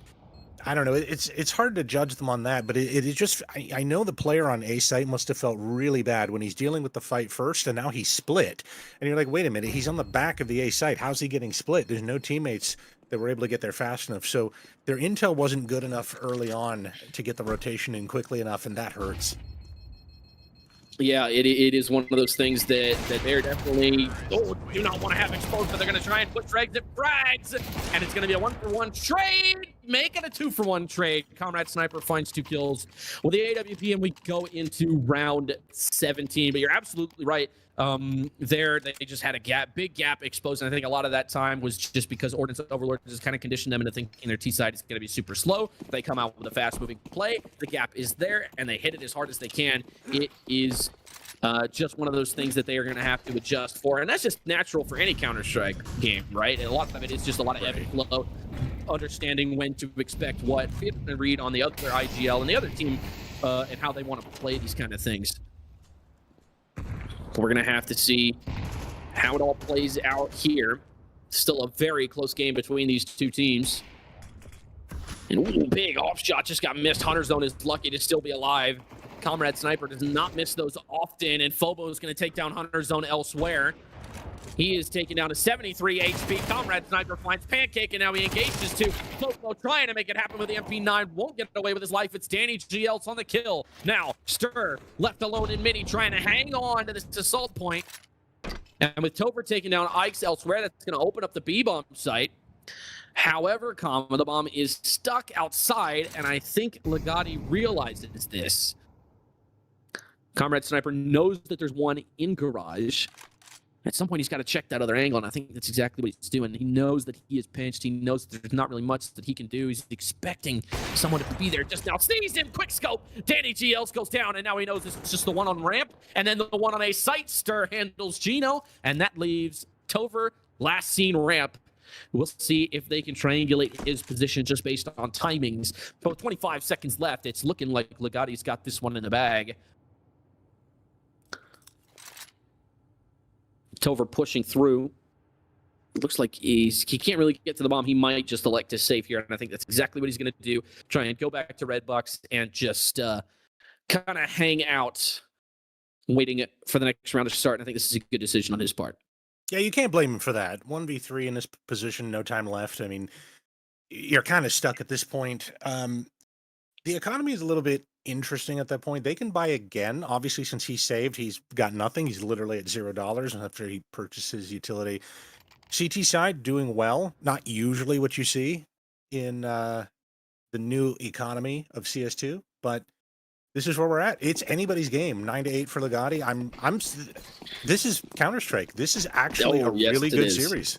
I don't know. It's hard to judge them on that, but it is just, I know the player on A site must have felt really bad when he's dealing with the fight first, and now he's split. And you're like, wait a minute, he's on the back of the A site. How's he getting split? There's no teammates that were able to get there fast enough. So their intel wasn't good enough early on to get the rotation in quickly enough, and that hurts. Yeah, it is one of those things that they're definitely do not want to have exposed, but they're going to try and put frags at frags, and it's going to be a 1-for-1 trade. Make it a 2-for-1 trade. Comrade Sniper finds 2 kills with the AWP, and we go into round 17. But you're absolutely right. They just had a big gap exposed, and I think a lot of that time was just because Ordnance Overlords just kind of conditioned them into thinking their T side is going to be super slow. They come out with a fast-moving play. The gap is there, and they hit it as hard as they can. It is just one of those things that they are going to have to adjust for, and that's just natural for any Counter-Strike game, right? And a lot of it is just a lot of ebb and flow, understanding when to expect what, and read on the other IGL and the other team, and how they want to play these kind of things. We're going to have to see how it all plays out here. Still a very close game between these two teams. And ooh, big off shot just got missed. Hunter Zone is lucky to still be alive. Comrade Sniper does not miss those often, and Phobo is going to take down Hunter Zone elsewhere. He is taken down to 73 HP. Comrade Sniper finds Pancake, and now he engages to Phobo, trying to make it happen with the MP9. Won't get away with his life. It's Danny GL's on the kill. Now, Stir left alone in mini, trying to hang on to this assault point. And with Topher taking down Ike's elsewhere, that's going to open up the B-bomb site. However, the bomb is stuck outside, and I think Legati realizes this. Comrade Sniper knows that there's one in garage. At some point, he's got to check that other angle, and I think that's exactly what he's doing. He knows that he is pinched. He knows that there's not really much that he can do. He's expecting someone to be there just now. Sees him, quick scope. Danny GL's goes down, and now he knows it's just the one on ramp, and then the one on A site. Stir handles Gino, and that leaves Topher, last seen ramp. We'll see if they can triangulate his position just based on timings. But with 25 seconds left, it's looking like Legati's got this one in the bag. Tover pushing through. It looks like he can't really get to the bomb. He might just elect to save here, and I think that's exactly what he's going to do. Try and go back to Red Bucks and just kind of hang out, waiting for the next round to start. And I think this is a good decision on his part. Yeah, you can't blame him for that. 1v3 in this position, no time left. I mean, you're kind of stuck at this point. The economy is a little bit interesting at that point. They can buy again. Obviously, since he saved, he's got nothing. He's literally at $0 after he purchases utility. CT side doing well. Not usually what you see in the new economy of CS2, but this is where we're at. It's anybody's game. 9-8 for Legati. This is Counter-Strike. This is actually a really good series.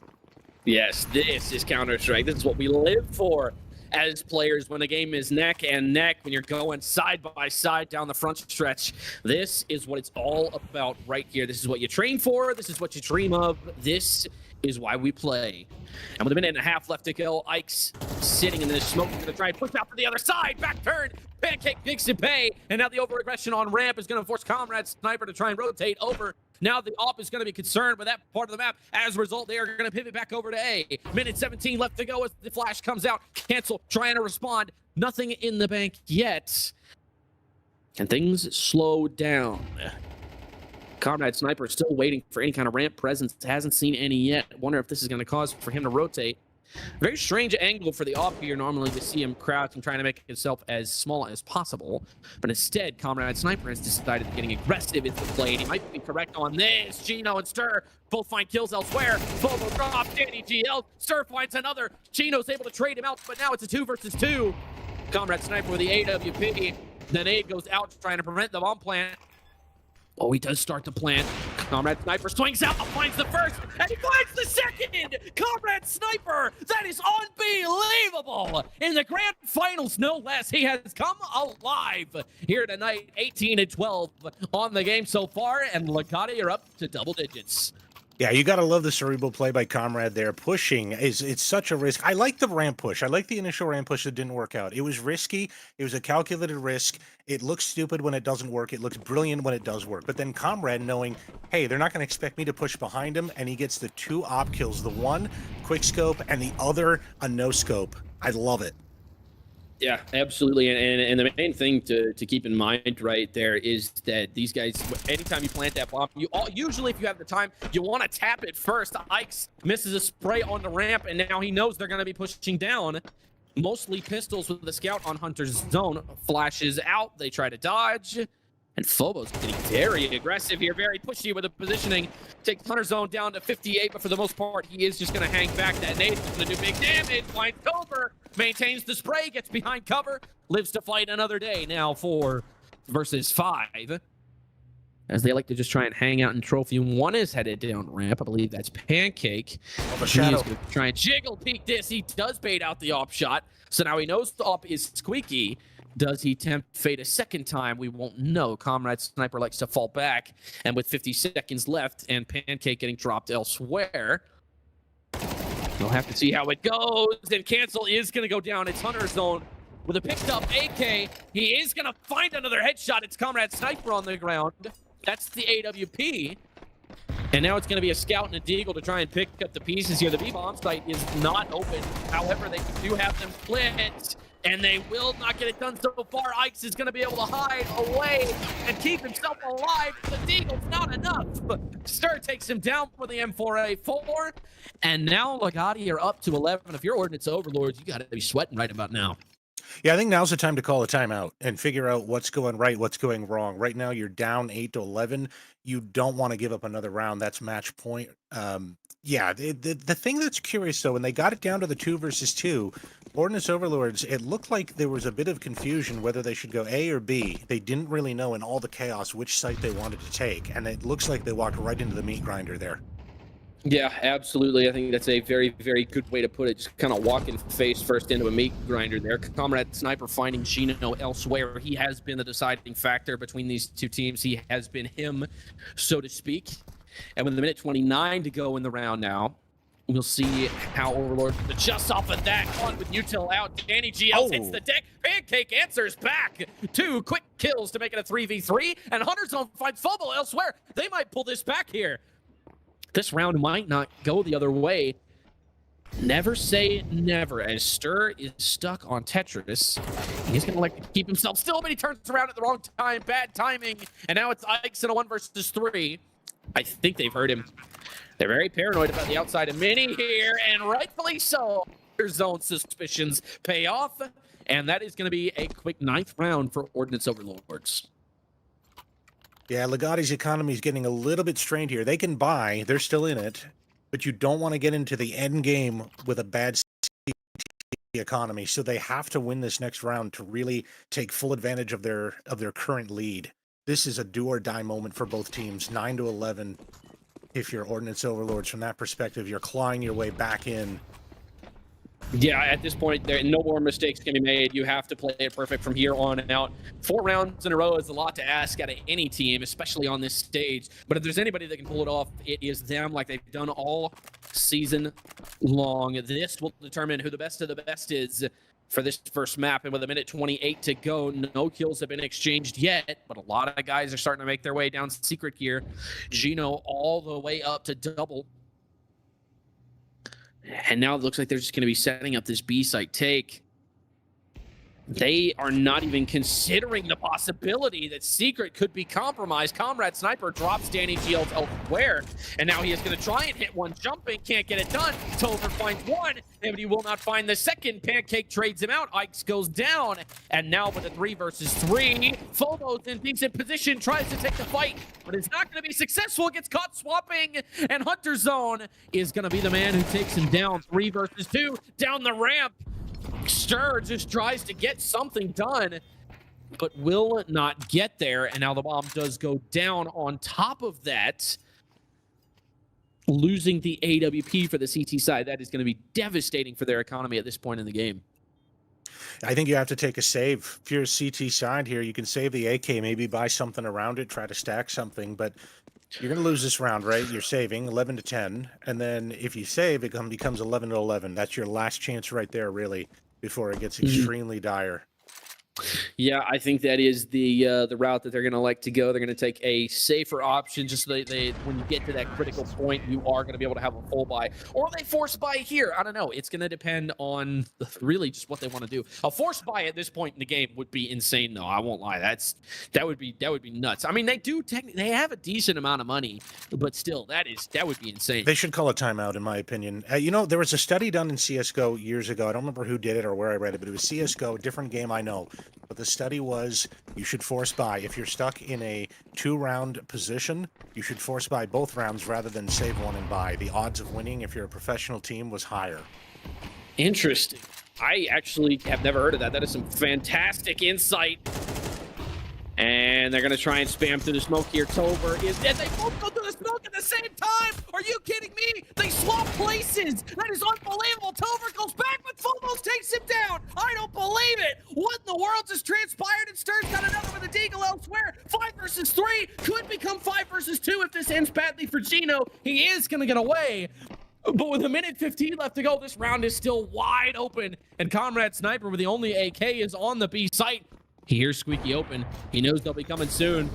Yes, this is Counter-Strike. This is what we live for as players when the game is neck and neck, when you're going side by side down the front stretch. This is what it's all about right here. This is what you train for. This is what you dream of. This is why we play. And with a minute and a half left to go, Ike's sitting in this smoke. He's going to try and push out to the other side. Back turn. Pancake makes it pay. And now the over-aggression on ramp is going to force Comrade Sniper to try and rotate over. Now the op is going to be concerned with that part of the map. As a result, they are going to pivot back over to A. Minute 17 left to go as the flash comes out. Cancel, trying to respond. Nothing in the bank yet. And things slow down. Comrade Sniper is still waiting for any kind of ramp presence. Hasn't seen any yet. Wonder if this is going to cause for him to rotate. Very strange angle for the op here. Normally we see him crouch and trying to make himself as small as possible. But instead, Comrade Sniper has decided to getting aggressive into the play. And he might be correct on this. Gino and Stir both find kills elsewhere. Bobo drops Danny GL. Stir finds another. Gino's able to trade him out, but now it's a 2 versus 2. Comrade Sniper with the AWP. Then Abe goes out trying to prevent the bomb plant. Oh, he does start to plant. Comrade Sniper swings out, finds the first, and he finds the second! Comrade Sniper! That is unbelievable! In the grand finals, no less, he has come alive here tonight. 18-12 on the game so far, and Legati are up to double digits. Yeah, you got to love the cerebral play by Comrade there. Pushing it's such a risk. I like the ramp push. I like the initial ramp push that didn't work out. It was risky. It was a calculated risk. It looks stupid when it doesn't work. It looks brilliant when it does work. But then Comrade knowing, hey, they're not going to expect me to push behind him, and he gets the 2 op kills. The one, quick scope, and the other, a no scope. I love it. Yeah, absolutely. And the main thing to keep in mind right there is that these guys, anytime you plant that bomb, usually if you have the time, you want to tap it first. Ike's misses a spray on the ramp, and now he knows they're going to be pushing down. Mostly pistols with the scout on Hunter's zone. Flashes out. They try to dodge. And Phobos getting very aggressive here, very pushy with the positioning. Takes Hunter's zone down to 58, but for the most part, he is just going to hang back. That nade is going to do big damage. Finds cover, maintains the spray, gets behind cover, lives to fight another day. Now 4 versus 5. As they like to just try and hang out in trophy. One is headed down ramp. I believe that's Pancake. The shadow. He's going to try and jiggle peek this. He does bait out the op shot. So now he knows the op is squeaky. Does he tempt fate a second time? We won't know. Comrade Sniper likes to fall back. And with 50 seconds left and Pancake getting dropped elsewhere, we'll have to see how it goes. And Cancel is going to go down. It's Hunter's zone with a picked up AK. He is going to find another headshot. It's Comrade Sniper on the ground. That's the AWP. And now it's going to be a scout and a deagle to try and pick up the pieces here. The B-bomb site is not open. However, they do have them split. And they will not get it done so far. Ike's is going to be able to hide away and keep himself alive. The Deagle's not enough. Stir takes him down for the M4A4. And now Legati are up to 11. If you're Ordnance Overlords, you got to be sweating right about now. Yeah, I think now's the time to call a timeout and figure out what's going right, what's going wrong. Right now, you're down 8-11. You don't want to give up another round. That's match point. Yeah, the thing that's curious, though, when they got it down to the 2 versus 2, Ordnance Overlords, it looked like there was a bit of confusion whether they should go A or B. They didn't really know in all the chaos which site they wanted to take, and it looks like they walked right into the meat grinder there. Yeah, absolutely. I think that's a very, very good way to put it. Just kind of walking face first into a meat grinder there. Comrade Sniper finding Gino elsewhere. He has been the deciding factor between these two teams. He has been him, so to speak. And with a minute 29 to go in the round now, we'll see how Overlord adjusts off of that one with Util out. Danny GL hits the deck. Pancake answers back. 2 quick kills to make it a 3v3. And Hunter's Zone finds Fobo elsewhere. They might pull this back here. This round might not go the other way. Never say never, as Stir is stuck on Tetris. He's going to like to keep himself still, but he turns around at the wrong time. Bad timing. And now it's Ike's in a 1 versus 3. I think they've heard him. They're very paranoid about the outside of Mini here, and rightfully so. Their zone suspicions pay off, and that is going to be a quick 9th round for Ordnance Overlords. Yeah, Legati's economy is getting a little bit strained here. They can buy, they're still in it, but you don't want to get into the end game with a bad economy. So they have to win this next round to really take full advantage of their current lead. This is a do or die moment for both teams. 9-11. If you're Ordnance Overlords, from that perspective, you're clawing your way back in. Yeah, at this point, there no more mistakes can be made. You have to play it perfect from here on out. 4 rounds in a row is a lot to ask out of any team, especially on this stage. But if there's anybody that can pull it off, it is them, like they've done all season long. This will determine who the best of the best is for this first map. And with 1:28 to go, no kills have been exchanged yet, but a lot of guys are starting to make their way down secret here. Gino all the way up to double. And now it looks like they're just going to be setting up this B site take. They are not even considering the possibility that Secret could be compromised. Comrade Sniper drops Danny GL elsewhere, and now he is going to try and hit one jumping. Can't get it done. Tover finds one, but he will not find the second. Pancake trades him out. Ikes goes down, and now with a 3 versus 3, FOMO's in decent position, tries to take the fight, but it's not going to be successful. Gets caught swapping, and Hunter Zone is going to be the man who takes him down. 3 versus 2 down the ramp. Stir just tries to get something done, but will not get there. And now the bomb does go down. On top of that, losing the AWP for the CT side, that is going to be devastating for their economy at this point in the game. I think you have to take a save. If you're a CT side here, you can save the AK, maybe buy something around it, try to stack something, but you're going to lose this round, right? You're saving 11-10, and then if you save, it becomes 11-11. That's your last chance right there, really, before it gets extremely dire. Yeah, I think that is the route that they're going to like to go. They're going to take a safer option, just so they when you get to that critical point, you are going to be able to have a full buy, or they force buy here. I don't know. It's going to depend on really just what they want to do. A force buy at this point in the game would be insane, though. I won't lie. That would be nuts. I mean, they have a decent amount of money, but still, that would be insane. They should call a timeout, in my opinion. You know, there was a study done in CS:GO years ago. I don't remember who did it or where I read it, but it was CS:GO, a different game, I know. But the study was you should force buy. If you're stuck in a 2-round position, you should force buy both rounds rather than save one and buy. The odds of winning, if you're a professional team, was higher. Interesting. I actually have never heard of that. That is some fantastic insight. And they're going to try and spam through the smoke here. Tover is dead. They both go through the smoke at the same time. Are you kidding me? They swap places. That is unbelievable. Tover goes back, but Phobos takes him down. I don't believe it. What in the world just transpired? And Stern's got another with a deagle elsewhere. 5 versus 3 could become 5 versus 2 if this ends badly for Gino. He is going to get away. But with 1:15 left to go, this round is still wide open. And Comrade Sniper, with the only AK, is on the B site. He hears Squeaky open. He knows they'll be coming soon.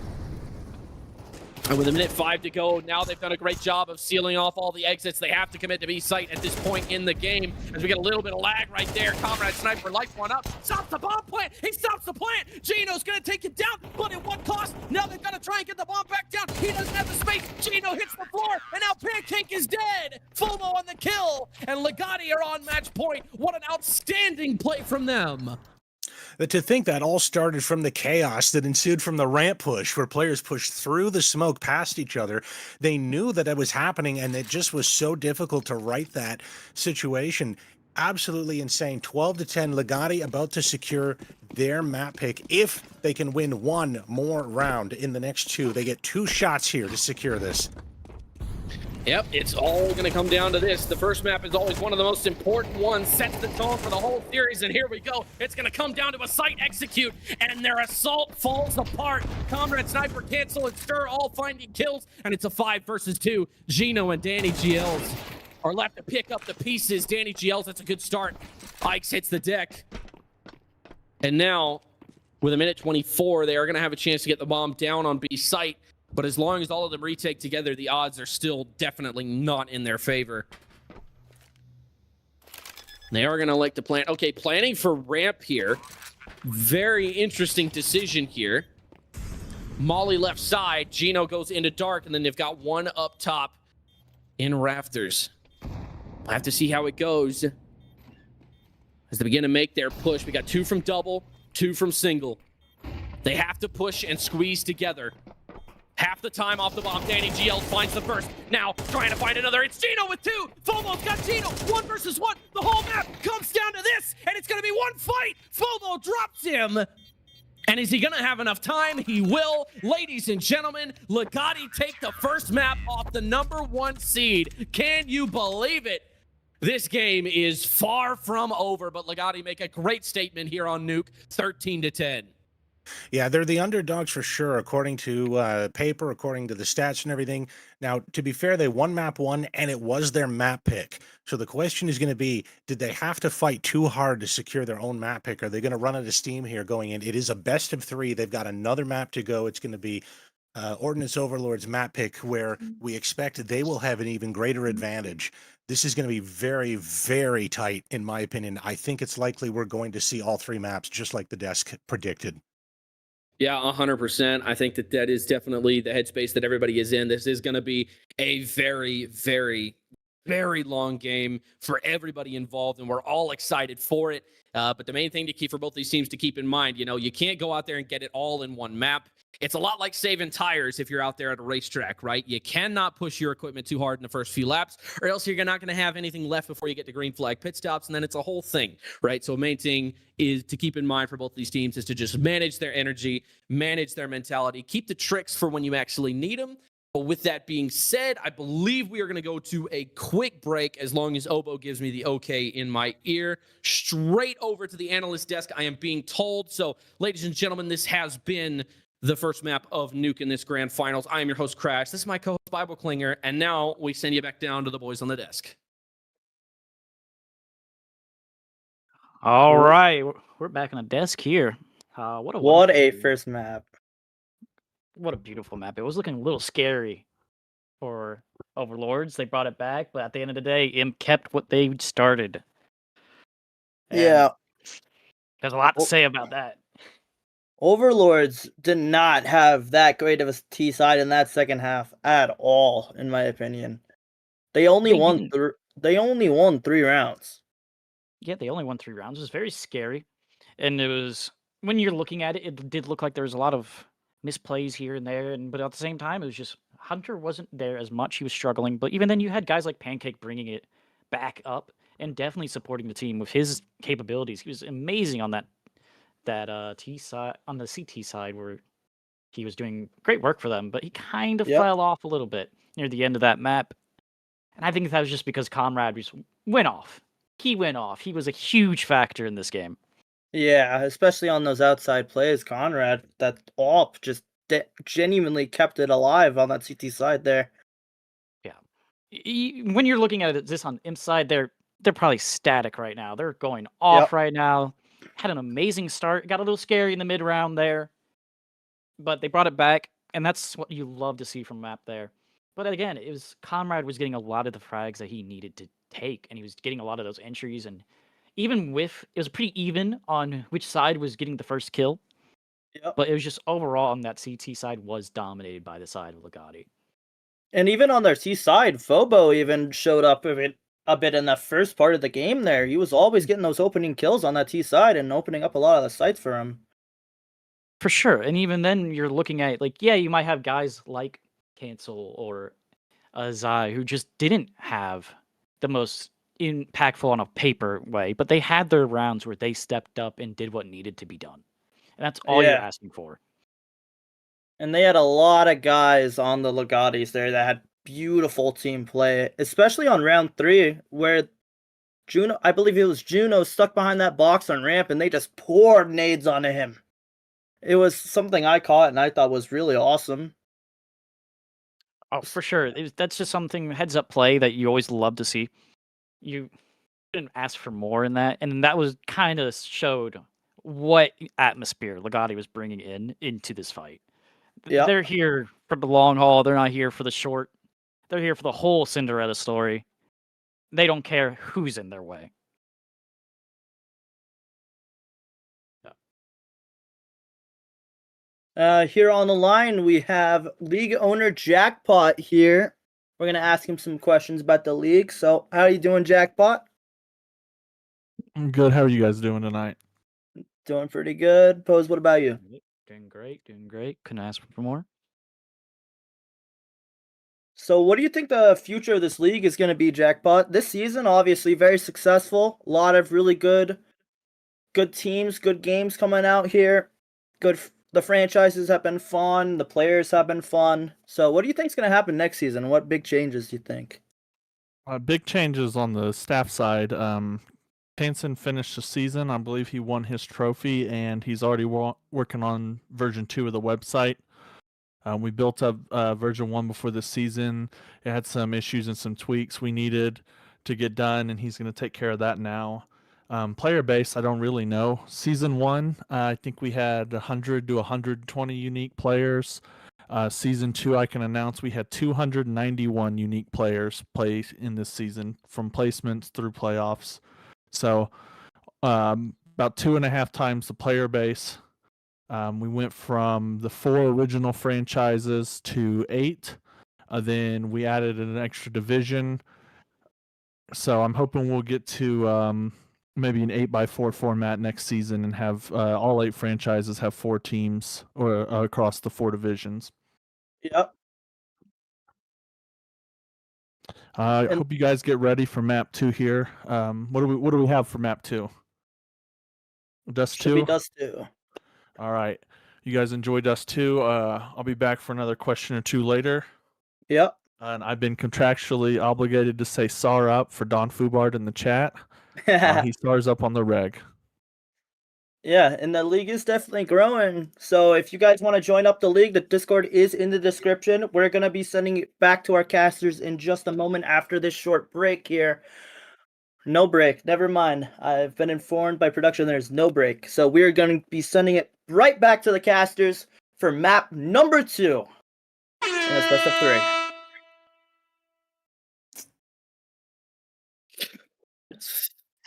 And with 1:05 to go, now they've done a great job of sealing off all the exits. They have to commit to B site at this point in the game, as we get a little bit of lag right there. Comrade Sniper lights one up, stops the bomb plant. He stops the plant. Gino's gonna take it down, but at what cost? Now they've got to try and get the bomb back down. He doesn't have the space. Gino hits the floor, and now Pancake is dead. FOMO on the kill, and Legati are on match point. What an outstanding play from them. To think that all started from the chaos that ensued from the ramp push, where players pushed through the smoke past each other. They knew that it was happening, and it just was so difficult to right that situation. Absolutely insane. 12-10, Legati about to secure their map pick. If they can win one more round in the next 2, they get 2 shots here to secure this. Yep, it's all going to come down to this. The first map is always one of the most important ones, sets the tone for the whole series, and here we go. It's going to come down to a site execute, and their assault falls apart. Comrade Sniper, Cancel, and Stir all finding kills, and it's a 5 versus 2. Gino and Danny GLs are left to pick up the pieces. Danny GLs, that's a good start. Ikes hits the deck. And now, with 1:24, they are going to have a chance to get the bomb down on B site. But as long as all of them retake together, the odds are still definitely not in their favor. They are going to like to plant. Okay, planning for ramp here. Very interesting decision here. Molly left side. Gino goes into dark, and then they've got one up top in rafters. We'll have to see how it goes as they begin to make their push. We got 2 from double, 2 from single. They have to push and squeeze together. Half the time off the bomb, Danny GL finds the first. Now trying to find another. It's Gino with 2. Fobo's got Gino. 1 versus 1. The whole map comes down to this, and it's going to be one fight. Fobo drops him. And is he going to have enough time? He will. Ladies and gentlemen, Legati take the first map off the #1 seed. Can you believe it? This game is far from over, but Legati make a great statement here on Nuke, 13-10. Yeah, they're the underdogs for sure, according to paper, according to the stats and everything. Now, to be fair, they won map 1, and it was their map pick. So the question is going to be, did they have to fight too hard to secure their own map pick? Are they going to run out of steam here going in? It is a best of 3. They've got another map to go. It's going to be Ordnance Overlords map pick, where we expect they will have an even greater advantage. This is going to be very, very tight, in my opinion. I think it's likely we're going to see all 3 maps, just like the desk predicted. Yeah, 100%. I think that is definitely the headspace that everybody is in. This is going to be a very, very, very long game for everybody involved, and we're all excited for it. But the main thing to keep for both these teams to keep in mind, you can't go out there and get it all in one map. It's a lot like saving tires if you're out there at a racetrack, right? You cannot push your equipment too hard in the first few laps, or else you're not going to have anything left before you get to green flag pit stops, and then it's a whole thing, right? So main thing is to keep in mind for both these teams is to just manage their energy, manage their mentality, keep the tricks for when you actually need them. But with that being said, I believe we are going to go to a quick break as long as Obo gives me the okay in my ear. Straight over to the analyst desk, I am being told. So, ladies and gentlemen, this has been the first map of Nuke in this grand finals. I am your host, Crash. This is my co-host, Bible Klinger. And now we send you back down to the boys on the desk. All right, we're back on the desk here. What a first map. What a beautiful map. It was looking a little scary for Overlords. They brought it back, but at the end of the day, IMP kept what they started. And Yeah. there's a lot to say about that. Overlords did not have that great of a T side in that second half at all, in my opinion. They only won 3 rounds. Yeah, they only won 3 rounds. It was very scary. And it was, when you're looking at it, it did look like there was a lot of misplays here and there. But at the same time, it was just, Hunter wasn't there as much. He was struggling. But even then, you had guys like Pancake bringing it back up and definitely supporting the team with his capabilities. He was amazing on that T side, on the CT side, where he was doing great work for them, but he kind of fell off a little bit near the end of that map. And I think that was just because Conrad just went off. He went off. He was a huge factor in this game. Yeah, especially on those outside plays. Conrad, that AWP just genuinely kept it alive on that CT side there. Yeah. When you're looking at it, this on inside, they're probably static right now. They're going off right now. Had an amazing start. Got a little scary in the mid round there, but they brought it back, and that's what you love to see from map there. But again, it was Conrad was getting a lot of the frags that he needed to take, and he was getting a lot of those entries. And even with, it was pretty even on which side was getting the first kill. But it was just overall on that CT side was dominated by the side of Legati. And even on their C side, Fobo even showed up a bit in the first part of the game there. He was always getting those opening kills on that T side and opening up a lot of the sites for him. For sure. And even then, you're looking at, like, yeah, you might have guys like Cancel or Zai who just didn't have the most impactful on a paper way, but they had their rounds where they stepped up and did what needed to be done. And that's all you're asking for. And they had a lot of guys on the Legatis there that had beautiful team play, especially on round 3, where Juno, I believe it was Juno, stuck behind that box on ramp, and they just poured nades onto him. It was something I caught and I thought was really awesome. Oh, for sure. That's just something, heads up play that you always love to see. You didn't ask for more in that, and that was kind of showed what atmosphere Legati was bringing into this fight. Yeah. They're here for the long haul. They're not here for the short. They're here for the whole Cinderella story. They don't care who's in their way. Here on the line, we have league owner Jackpot here. We're gonna ask him some questions about the league. So, how are you doing, Jackpot? I'm good. How are you guys doing tonight? Doing pretty good. Pose, what about you? Doing great, doing great. Couldn't ask for more. So, what do you think the future of this league is going to be, Jackpot? This season, obviously, very successful. A lot of really good teams, good games coming out here. The franchises have been fun. The players have been fun. So, what do you think is going to happen next season? What big changes do you think? Big changes on the staff side. Hansen finished the season. I believe he won his trophy, and he's already working on version 2 of the website. We built up version 1 before this season. It had some issues and some tweaks we needed to get done, and he's going to take care of that now. Player base, I don't really know. Season 1, I think we had 100 to 120 unique players. Season 2, I can announce we had 291 unique players play in this season, from placements through playoffs. So about 2.5 times the player base. We went from the 4 original franchises to 8. Then we added an extra division. So I'm hoping we'll get to maybe an 8x4 format next season and have all 8 franchises have 4 teams or across the 4 divisions. Yep. I hope you guys get ready for map 2 here. What do we have for map 2? Dust 2? Should be Dust 2. All right. You guys enjoy Dust 2. I'll be back for another question or 2 later. Yep. And I've been contractually obligated to say SAR up for Don Fubard in the chat. He SARs up on the reg. Yeah, and the league is definitely growing. So if you guys want to join up the league, the Discord is in the description. We're going to be sending it back to our casters in just a moment after this short break here. No break. Never mind. I've been informed by production there's no break. So we're going to be sending it right back to the casters for map number 2. And it's best of 3.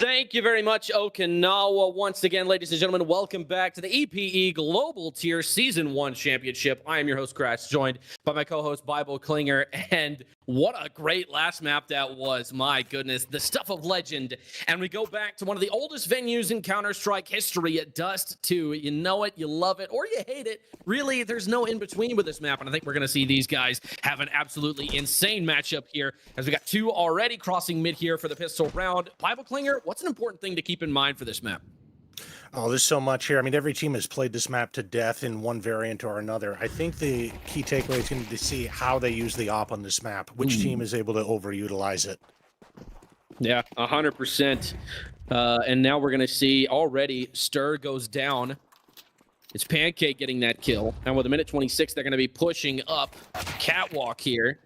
Thank you very much, Okinawa. Once again, ladies and gentlemen, welcome back to the EPE Global Tier Season 1 Championship. I am your host, Crash, joined by my co-host, Bible Klinger, and what a great last map that was. My goodness, the stuff of legend. And we go back to one of the oldest venues in Counter-Strike history at Dust 2. You know it, you love it, or you hate it. Really, there's no in-between with this map, and I think we're going to see these guys have an absolutely insane matchup here, as we got 2 already crossing mid here for the pistol round. Bible Klinger, what's an important thing to keep in mind for this map? Oh, there's so much here. I mean, every team has played this map to death in one variant or another. I think the key takeaway is going to be to see how they use the op on this map. Which team is able to overutilize it? Yeah, 100%. And now we're going to see already Stir goes down. It's Pancake getting that kill. And with a minute 26, they're going to be pushing up Catwalk here.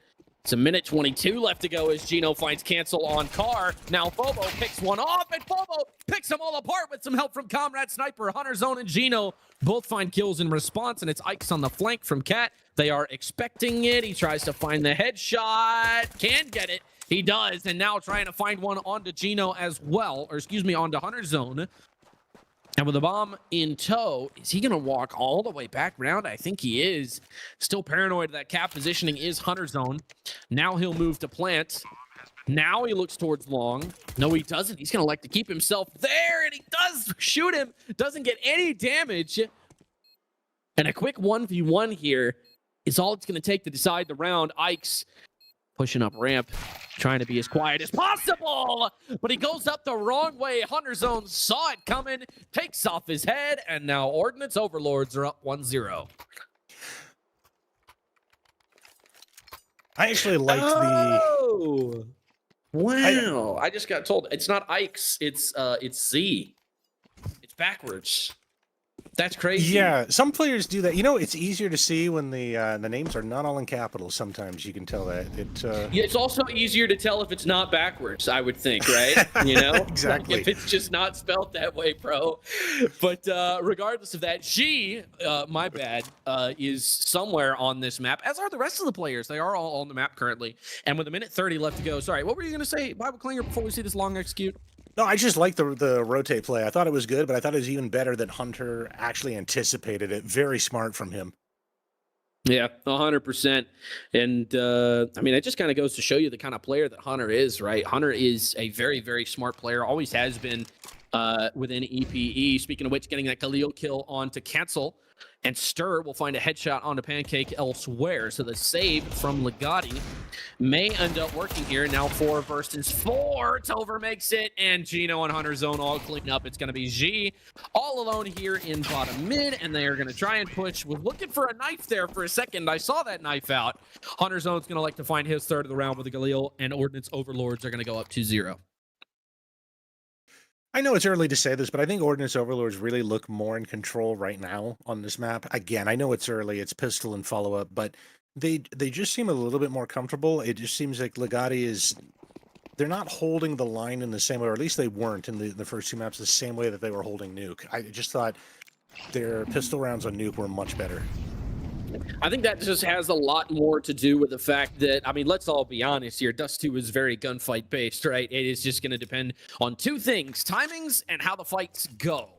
It's a minute 22 left to go as Gino finds cancel on Carr. Now Fobo picks one off, and Fobo picks them all apart with some help from Comrade Sniper. Hunter Zone and Gino both find kills in response, and it's Ike's on the flank from Cat. They are expecting it. He tries to find the headshot. Can get it. He does, and now trying to find one onto Gino as well, or excuse me, onto Hunter Zone. And with the bomb in tow, is he going to walk all the way back round? I think he is. Still paranoid that cap positioning is Hunter Zone. Now he'll move to plant. Now he looks towards long. No, he doesn't. He's going to like to keep himself there, and he does shoot him. Doesn't get any damage. And a quick 1v1 here is all it's going to take to decide the round. Ike's pushing up ramp, trying to be as quiet as possible, but he goes up the wrong way. Hunter Zone saw it coming, takes off his head, and now Ordnance Overlords are up 1-0. I actually liked Oh! Wow. I just got told it's not Ike's, it's Z. It's backwards. That's crazy. Yeah, some players do that. You know, it's easier to see when the names are not all in capitals. Sometimes you can tell that. Yeah, it's also easier to tell if it's not backwards, I would think, right? You know? Exactly. Like if it's just not spelled that way, bro. But regardless of that, G, my bad, is somewhere on this map, as are the rest of the players. They are all on the map currently. And with a minute 30 left to go, sorry, what were you going to say, Bible Clinger, before we see this long execute? No, I just like the rotate play. I thought it was good, but I thought it was even better that Hunter actually anticipated it. Very smart from him. Yeah, 100%. And I mean, it just kind of goes to show you the kind of player that Hunter is, right? Hunter is a very, very smart player, always has been within EPE. Speaking of which, getting that Khalil kill on to cancel. And Stir will find a headshot on the Pancake elsewhere. So the save from Legati may end up working here. Now 4 versus 4. Tover makes it. And Gino and Hunter Zone all clean up. It's going to be G all alone here in bottom mid. And they are going to try and push. Was looking for a knife there for a second. I saw that knife out. Hunter Zone's going to like to find his third of the round with the Galil. And Ordnance Overlords are going to go up 2-0. I know it's early to say this, but I think Ordnance Overlords really look more in control right now on this map. Again, I know it's early, it's pistol and follow-up, but they just seem a little bit more comfortable. It just seems like Legati is... They're not holding the line in the same way, or at least they weren't in the first 2 maps the same way that they were holding Nuke. I just thought their pistol rounds on Nuke were much better. I think that just has a lot more to do with the fact that, I mean, let's all be honest here. Dust 2 is very gunfight based, right? It is just going to depend on 2 things, timings and how the fights go.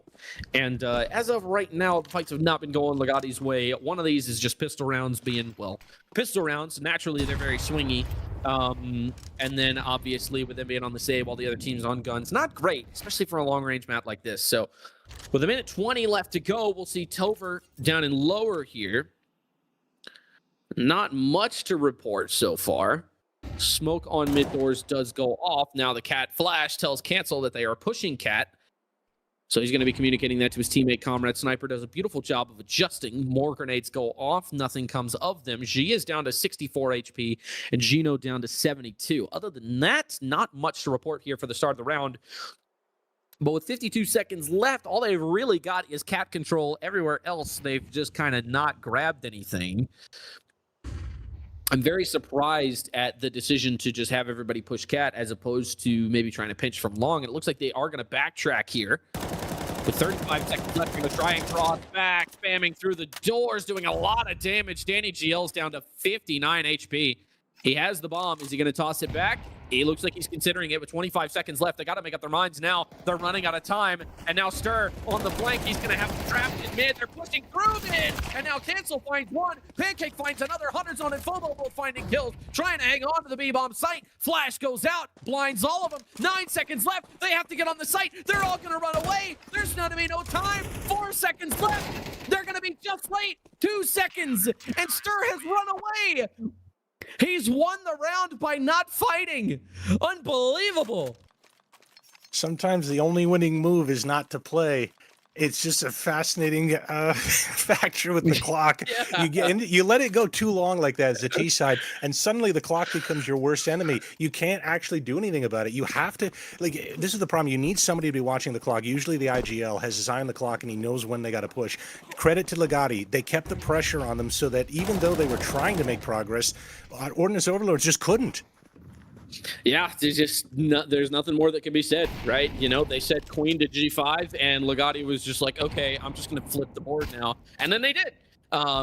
And as of right now, the fights have not been going Legati's way. One of these is just pistol rounds being, well, pistol rounds. Naturally, they're very swingy. And then, obviously, with them being on the save while the other team's on guns, not great, especially for a long-range map like this. So, with a minute 20 left to go, we'll see Tover down in lower here. Not much to report so far. Smoke on mid doors does go off. Now the Cat flash tells Cancel that they are pushing Cat. So he's going to be communicating that to his teammate Comrade. Sniper does a beautiful job of adjusting. More grenades go off. Nothing comes of them. G is down to 64 HP and Gino down to 72. Other than that, not much to report here for the start of the round. But with 52 seconds left, all they've really got is Cat control. Everywhere else, they've just kind of not grabbed anything. I'm very surprised at the decision to just have everybody push Cat as opposed to maybe trying to pinch from long. And it looks like they are going to backtrack here. With 35 seconds left, they're going to try and cross back, spamming through the doors, doing a lot of damage. Danny GL's down to 59 HP. He has the bomb. Is he going to toss it back? He looks like he's considering it with 25 seconds left. They got to make up their minds now. They're running out of time. And now Stir on the flank. He's going to have them trapped in mid. They're pushing through mid. And now Cancel finds one. Pancake finds another. Hunter Zone and FOMO both finding kills. Trying to hang on to the B-bomb site. Flash goes out. Blinds all of them. 9 seconds left. They have to get on the site. They're all going to run away. There's going to be no time. 4 seconds left. They're going to be just late. 2 seconds. And Stir has run away. He's won the round by not fighting. Unbelievable. Sometimes the only winning move is not to play. It's just a fascinating factor with the clock. Yeah. You let it go too long like that as the T side, and suddenly the clock becomes your worst enemy. You can't actually do anything about it. You have to, like, this is the problem. You need somebody to be watching the clock. Usually the IGL has designed the clock and he knows when they got to push. Credit to Legati. They kept the pressure on them so that even though they were trying to make progress, Ordnance Overlords just couldn't. Yeah, there's nothing more that can be said, right? You know, they said queen to G5, and Legati was just like, okay, I'm just going to flip the board now. And then they did.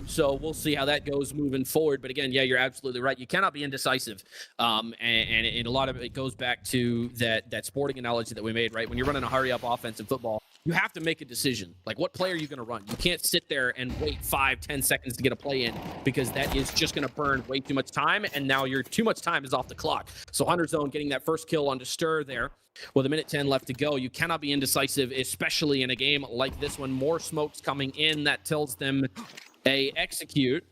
So we'll see how that goes moving forward. But again, yeah, you're absolutely right. You cannot be indecisive. And a lot of it goes back to that sporting analogy that we made, right? When you're running a hurry-up offense in football, you have to make a decision. Like, what play are you going to run? You can't sit there and wait 5-10 seconds to get a play in, because that is just going to burn way too much time, and now your too much time is off the clock. So Hunter Zone getting that first kill on Stir there with a minute 10 left to go. You cannot be indecisive, especially in a game like this one. More smokes coming in. That tells them a execute.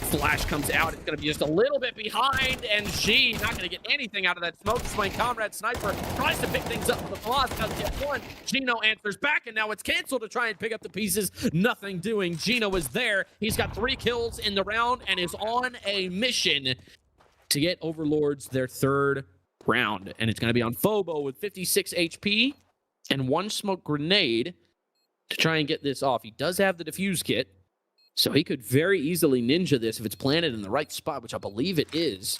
Flash comes out. It's going to be just a little bit behind, and G not going to get anything out of that smoke. Swing Comrade Sniper tries to pick things up with the Floss. Does get one. Gino answers back, and now it's canceled to try and pick up the pieces. Nothing doing. Gino is there. He's got 3 kills in the round and is on a mission to get Overlords their 3rd round. And it's going to be on Phobo with 56 HP and 1 smoke grenade. to try and get this off. He does have the defuse kit, so he could very easily ninja this if it's planted in the right spot, which I believe it is.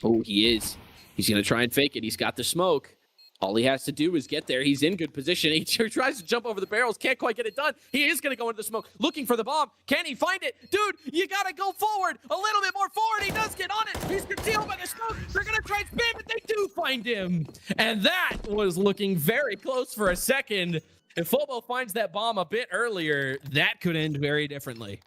Oh, he is. He's going to try and fake it. He's got the smoke. All he has to do is get there. He's in good position. He tries to jump over the barrels. Can't quite get it done. He is going to go into the smoke, looking for the bomb. Can he find it? Dude, you got to go forward. A little bit more forward. He does get on it. He's concealed by the smoke. They're going to try and spam, but they do find him. And that was looking very close for a second. If Fobo finds that bomb a bit earlier, that could end very differently.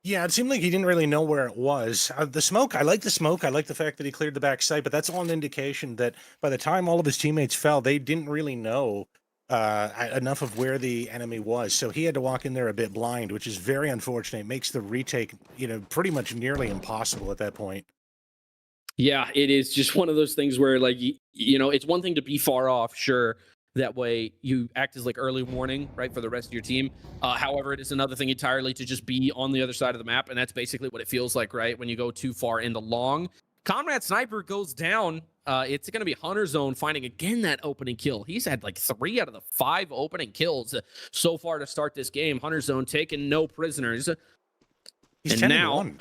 Yeah, it seemed like he didn't really know where it was. The smoke, I like the smoke. I like the fact that he cleared the back side, but that's all an indication that by the time all of his teammates fell, they didn't really know enough of where the enemy was. So he had to walk in there a bit blind, which is very unfortunate. It makes the retake, pretty much nearly impossible at that point. Yeah, it is just one of those things where, like, it's one thing to be far off, sure. That way you act as like early warning, right, for the rest of your team. However, it is another thing entirely to just be on the other side of the map, and that's basically what it feels like, right, when you go too far into long. Comrade Sniper goes down. It's going to be Hunter Zone finding, again, that opening kill. He's had like 3 out of the 5 opening kills so far to start this game. Hunter Zone taking no prisoners. He's and now, 1.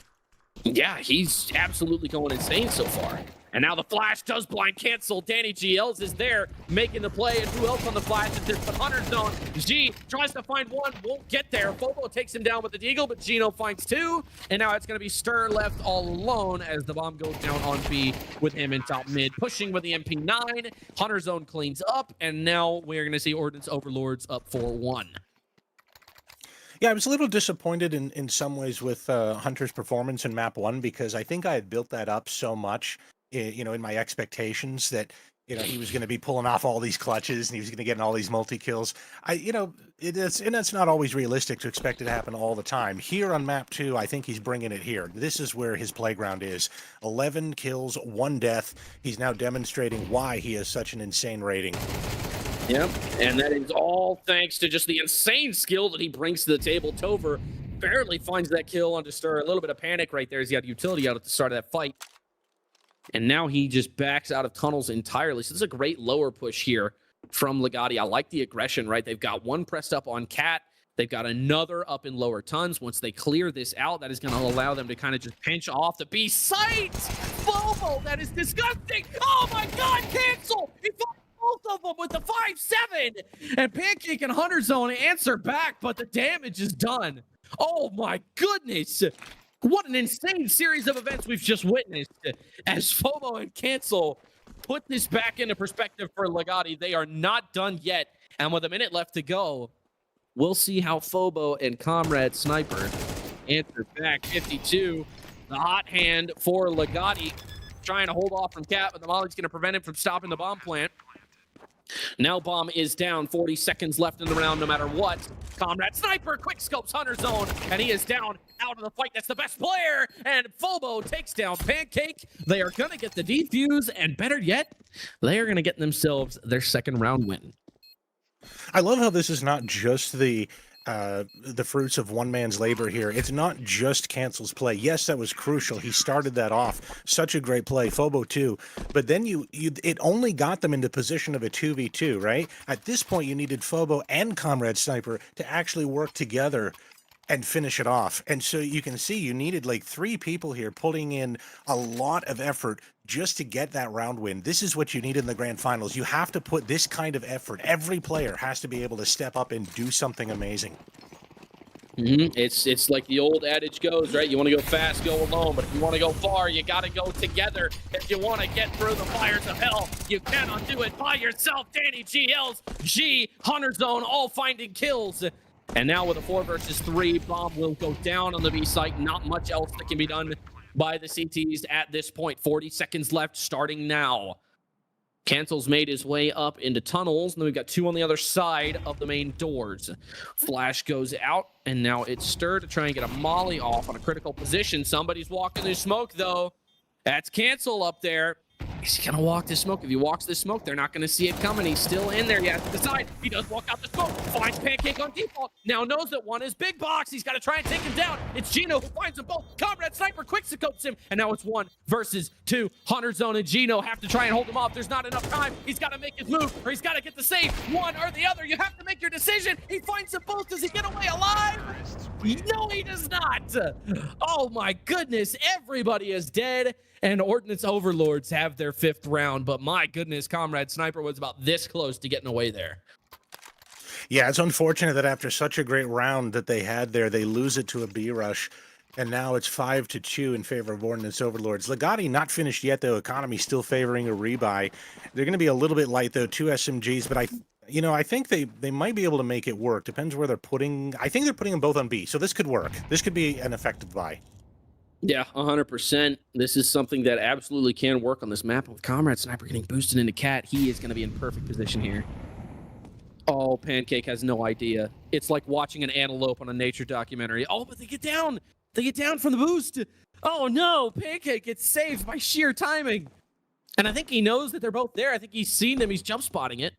Yeah, he's absolutely going insane so far. And now the flash does blind cancel. Danny GLs is there making the play. And who else on the flash is this but Hunter Zone? G tries to find one, won't get there. Fobo takes him down with the deagle, but Gino finds 2. And now it's going to be Stir left all alone as the bomb goes down on B with him in top mid. Pushing with the MP9. Hunter Zone cleans up. And now we're going to see Ordnance Overlords up 4-1. Yeah, I was a little disappointed in some ways with Hunter's performance in map 1 because I think I had built that up so much, in my expectations that, he was going to be pulling off all these clutches and he was going to get all these multi-kills. It's not always realistic to expect it to happen all the time. Here on map 2, I think he's bringing it here. This is where his playground is. 11 kills, 1 death. He's now demonstrating why he has such an insane rating. Yep, and that is all thanks to just the insane skill that he brings to the table. Tover barely finds that kill on Stir. A little bit of panic right there as he had utility out at the start of that fight. And now he just backs out of tunnels entirely. So this is a great lower push here from Legati. I like the aggression, right? They've got 1 pressed up on Cat. They've got another up in lower tons. Once they clear this out, that is going to allow them to kind of just pinch off the B site. Bobo, that is disgusting. Oh my God, cancel. He both of them with the 5-7. And Pancake and Hunter Zone answer back, but the damage is done. Oh my goodness. What an insane series of events we've just witnessed as FOMO and Cancel put this back into perspective for Legati. They are not done yet. And with a minute left to go, we'll see how Fobo and Comrade Sniper answer back. 52, the hot hand for Legati, trying to hold off from Cat, but the Molly's going to prevent him from stopping the bomb plant. Now bomb is down, 40 seconds left in the round no matter what. Comrade Sniper quick scopes Hunter Zone, and he is down out of the fight. That's the best player, and Fobo takes down Pancake. They are going to get the defuse, and better yet, they are going to get themselves their second round win. I love how this is not just the fruits of one man's labor here. It's not just Cancel's play. Yes, that was crucial. He started that off. Such a great play. Fobo too. But then it only got them into position of a 2v2, right? At this point, you needed Fobo and Comrade Sniper to actually work together and finish it off. And so you can see you needed like 3 people here putting in a lot of effort just to get that round win. This is what you need in the grand finals. You have to put this kind of effort. Every player has to be able to step up and do something amazing. It's like the old adage goes, right? You want to go fast, go alone. But if you want to go far, you got to go together. If you want to get through the fires of hell, you cannot do it by yourself. Danny GLs, G, Hunter Zone, all finding kills. And now with a 4 versus 3, bomb will go down on the B site. Not much else that can be done by the CTs at this point. 40 seconds left, starting now. Cancel's made his way up into tunnels, and then we've got 2 on the other side of the main doors. Flash goes out, and now it's Stir to try and get a molly off on a critical position. Somebody's walking through smoke, though. That's Cancel up there. Is he gonna walk this smoke? If he walks this smoke, they're not gonna see it coming. He's still in there. He has to decide. He does walk out the smoke. Finds Pancake on default. Now knows that one is big box. He's got to try and take him down. It's Gino who finds them both. Comrade Sniper quick scopes him. And now it's 1 versus 2. Hunter Zone and Gino have to try and hold him off. There's not enough time. He's got to make his move, or he's got to get the save. One or the other. You have to make your decision. He finds them both. Does he get away alive? No, he does not. Oh my goodness. Everybody is dead. And Ordnance Overlords have their 5th round. But my goodness, Comrade Sniper was about this close to getting away there. Yeah, it's unfortunate that after such a great round that they had there, they lose it to a B rush. And now it's 5-2 in favor of Ordnance Overlords. Legati not finished yet, though. Economy still favoring a rebuy. They're going to be a little bit light, though. 2 SMGs, but I think they might be able to make it work. Depends where they're putting. I think they're putting them both on B, so this could work. This could be an effective buy. Yeah, 100%. This is something that absolutely can work on this map. With Comrade Sniper getting boosted into Cat, he is going to be in perfect position here. Oh, Pancake has no idea. It's like watching an antelope on a nature documentary. Oh, but they get down. They get down from the boost. Oh, no. Pancake gets saved by sheer timing. And I think he knows that they're both there. I think he's seen them. He's jump spotting it.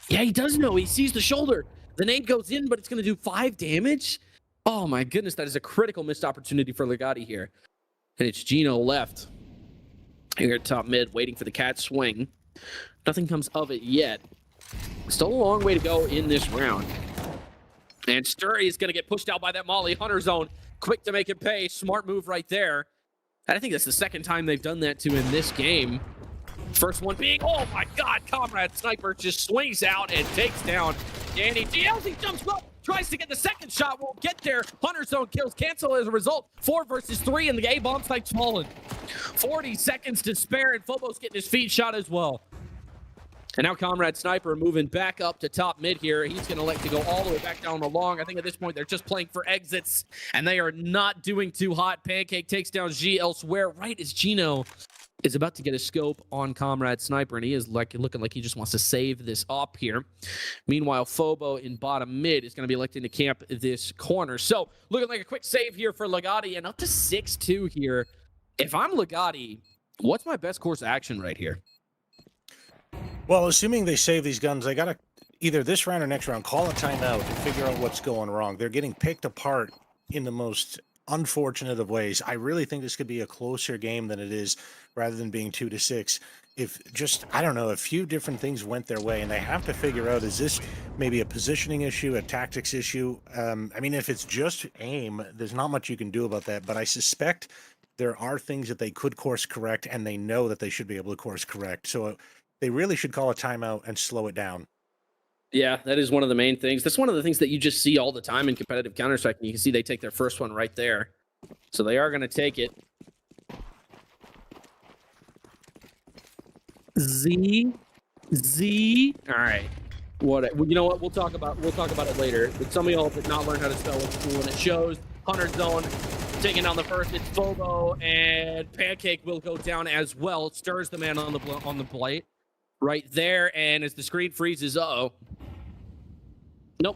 Yeah, he does know. He sees the shoulder. The nade goes in, but it's going to do 5 damage. Oh my goodness, that is a critical missed opportunity for Legati here. And it's Gino left here at top mid, waiting for the Cat swing. Nothing comes of it yet. Still a long way to go in this round. And Sturry is going to get pushed out by that Molly. Hunter Zone, quick to make it pay. Smart move right there. And I think that's the 2nd time they've done that to in this game. First one being, oh my God, Comrade Sniper just swings out and takes down Danny DLs. He jumps up, tries to get the 2nd shot, won't get there. Hunter Zone kills cancel as a result. 4 versus 3, and the A-bomb site's fallen. 40 seconds to spare, and Phobos getting his feet shot as well. And now Comrade Sniper moving back up to top mid here. He's going to like to go all the way back down the long. I think at this point they're just playing for exits, and they are not doing too hot. Pancake takes down G elsewhere right as Gino is about to get a scope on Comrade Sniper, and he is looking like he just wants to save this up here. Meanwhile, Phobo in bottom mid is going to be electing to camp this corner. So looking like a quick save here for Legati, and up to 6-2 here. If I'm Legati, what's my best course of action right here? Well, assuming they save these guns, they got to either this round or next round call a timeout and figure out what's going wrong. They're getting picked apart in the most unfortunate of ways. I really think this could be a closer game than it is, rather than being 2-6. If just, I don't know, a few different things went their way, and they have to figure out, is this maybe a positioning issue, a tactics issue? I mean, if it's just aim, there's not much you can do about that, but I suspect there are things that they could course correct, and they know that they should be able to course correct. So they really should call a timeout and slow it down. Yeah, that is one of the main things. That's one of the things that you just see all the time in competitive Counter-Strike, and you can see they take their first one right there. So they are going to take it. Z. All right. You know what? We'll talk about it later. But some of y'all did not learn how to spell at school, and it shows. Hunter Zone taking down the first. It's Phobo, and Pancake will go down as well. Stirs the man on the plate right there, and as the screen freezes, nope,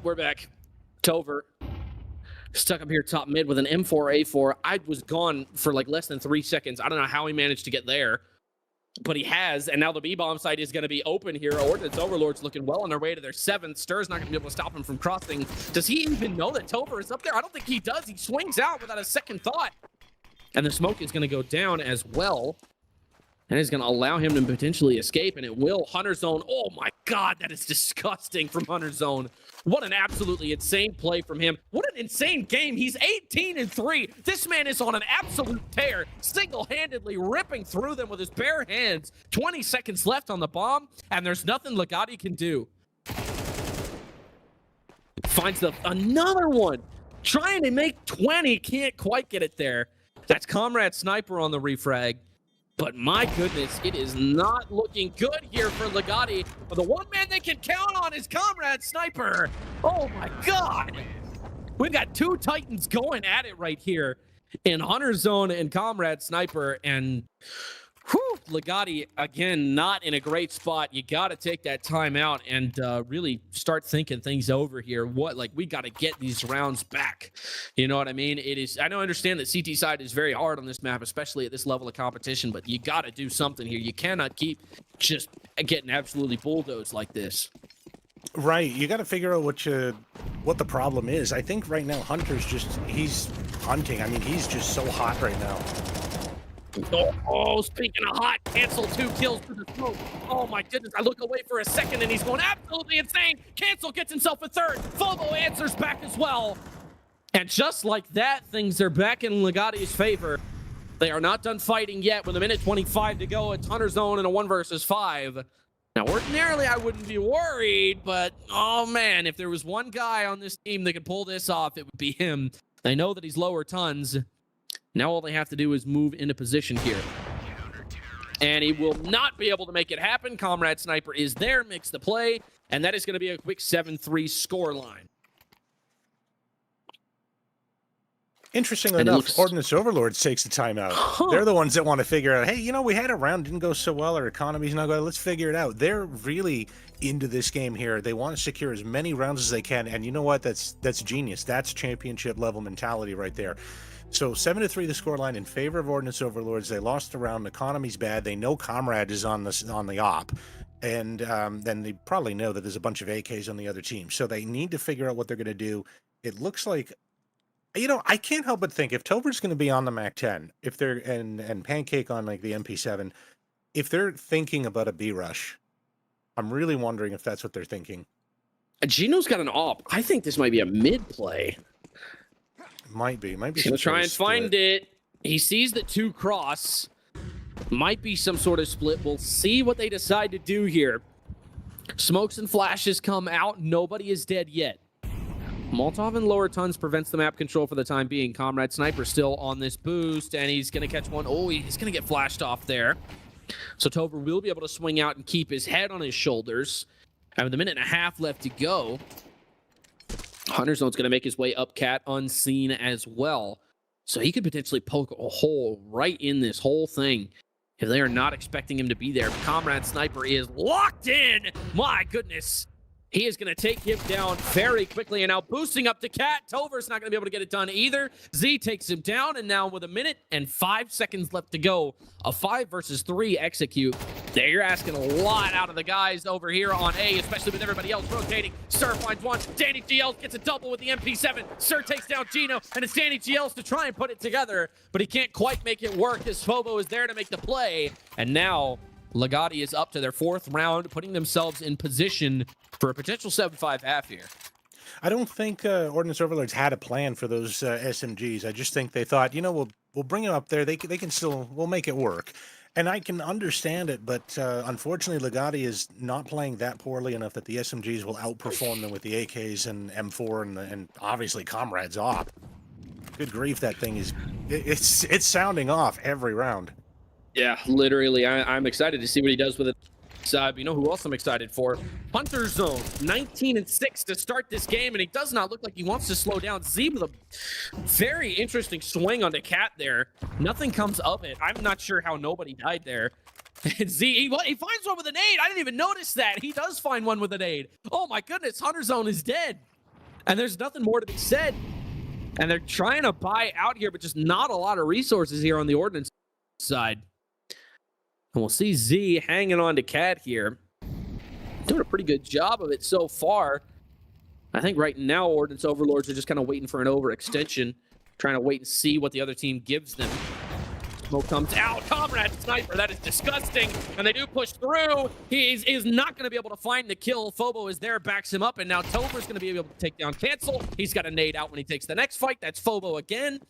we're back. Tover stuck up here top mid with an M4A4. I was gone for like less than 3 seconds. I don't know how he managed to get there, but he has, and now the B-bomb site is going to be open here. Ordnance Overlords looking well on their way to their 7th. Stir's not going to be able to stop him from crossing. Does he even know that Tover is up there? I don't think he does. He swings out without a second thought. And the smoke is going to go down as well. And it's going to allow him to potentially escape, and it will. Hunter Zone. Oh my God, that is disgusting from Hunter Zone. What an absolutely insane play from him. What an insane game. He's 18-3. This man is on an absolute tear, single-handedly ripping through them with his bare hands. 20 seconds left on the bomb, and there's nothing Legati can do. Finds another one. Trying to make 20, can't quite get it there. That's Comrade Sniper on the refrag. But my goodness, it is not looking good here for Legati. But the one man they can count on is Comrade Sniper. Oh my God. We've got 2 Titans going at it right here in Hunter Zone and Comrade Sniper. And Whew, Legati, again, not in a great spot. You got to take that time out and really start thinking things over here. We got to get these rounds back. You know what I mean? I understand that CT side is very hard on this map, especially at this level of competition, but you got to do something here. You cannot keep just getting absolutely bulldozed like this. Right. You got to figure out what the problem is. I think right now Hunter's he's hunting. I mean, he's just so hot right now. Oh, speaking of hot, Cancel 2 kills to the smoke. Oh my goodness, I look away for a second and he's going absolutely insane. Cancel gets himself a third. Fobo answers back as well. And just like that, things are back in Legati's favor. They are not done fighting yet with a minute 25 to go. It's Hunter Zone in a 1 versus 5. Now, ordinarily, I wouldn't be worried, but oh man, if there was one guy on this team that could pull this off, it would be him. They know that he's lower tons. Now all they have to do is move into position here. And he will not be able to make it happen. Comrade Sniper is there, makes the play, and that is going to be a quick 7-3 score line. Interestingly enough, Ordnance Overlords takes the timeout. They're the ones that want to figure out, hey, we had a round, didn't go so well, our economy's not going, let's figure it out. They're really into this game here. They want to secure as many rounds as they can, and you know what? That's genius. That's championship level mentality right there. So 7-3 the scoreline in favor of Ordnance Overlords. They lost the round. The economy's bad. They know Comrade is on the op, and then they probably know that there's a bunch of AKs on the other team. So they need to figure out what they're going to do. It looks like, I can't help but think if Tober's going to be on the MAC-10, if they're and Pancake on like the MP7, if they're thinking about a B rush, I'm really wondering if that's what they're thinking. Gino's got an op. I think this might be a mid play. Might be. He'll try and find it. He sees the 2 cross. Might be some sort of split. We'll see what they decide to do here. Smokes and flashes come out. Nobody is dead yet. Molotov and lower tons prevents the map control for the time being. Comrade Sniper still on this boost, and he's going to catch one. Oh, he's going to get flashed off there. So Tober will be able to swing out and keep his head on his shoulders. And with a minute and a half left to go, Hunter Zone's going to make his way up Cat unseen as well. So he could potentially poke a hole right in this whole thing if they are not expecting him to be there. Comrade Sniper is locked in. My goodness. He is going to take him down very quickly. And now boosting up to Cat. Tover's not going to be able to get it done either. Z takes him down. And now with a minute and 5 seconds left to go, a 5 versus 3 execute. There, you're asking a lot out of the guys over here on A, especially with everybody else rotating. Sir finds one. Danny GL gets a double with the MP7. Sir takes down Gino. And it's Danny GL's to try and put it together. But he can't quite make it work as Fobo is there to make the play. And now Legati is up to their 4th round, putting themselves in position for a potential 7-5 half here. I don't think Ordnance Overlords had a plan for those SMGs. I just think they thought, we'll bring them up there. They can still, we'll make it work. And I can understand it, but unfortunately, Legati is not playing that poorly enough that the SMGs will outperform them with the AKs and M4 and obviously Comrade's op. Good grief, that thing is, it's sounding off every round. Yeah, literally. I'm excited to see what he does with it. You know who else I'm excited for? Hunter Zone, 19-6 to start this game, and he does not look like he wants to slow down. Z with a very interesting swing on the Cat there. Nothing comes of it. I'm not sure how nobody died there. Z, he finds one with a nade. I didn't even notice that. He does find one with a nade. Oh my goodness, Hunter Zone is dead. And there's nothing more to be said. And they're trying to buy out here, but just not a lot of resources here on the Ordnance side. And we'll see Z hanging on to Cat here. Doing a pretty good job of it so far. I think right now Ordnance Overlords are just kind of waiting for an overextension. Trying to wait and see what the other team gives them. Smoke comes out. Comrade Sniper, that is disgusting. And they do push through. He is not going to be able to find the kill. Fobo is there, backs him up. And now Tover's going to be able to take down Cancel. He's got a nade out when he takes the next fight. That's Fobo again.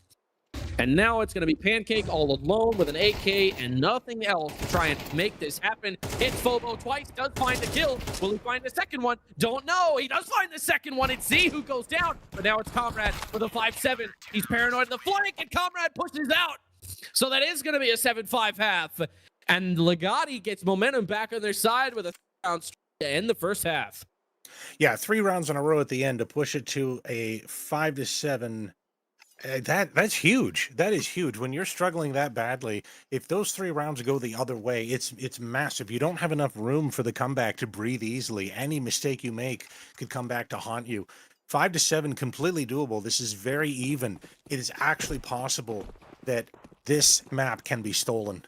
And now it's going to be Pancake all alone with an AK and nothing else to try and make this happen. Hits Fobo twice, does find the kill. Will he find the second one? Don't know. He does find the second one. It's Z who goes down, but now it's Comrade with a 5-7. He's paranoid in the flank, and Comrade pushes out. So that is going to be a 7-5 half. And Legati gets momentum back on their side with a round to end the first half. Yeah, 3 rounds in a row at the end to push it to a 5-7. That's huge. That is huge. When you're struggling that badly, if those 3 rounds go the other way, it's massive. You don't have enough room for the comeback to breathe easily. Any mistake you make could come back to haunt you. 5 to 7, completely doable. This is very even. It is actually possible that this map can be stolen.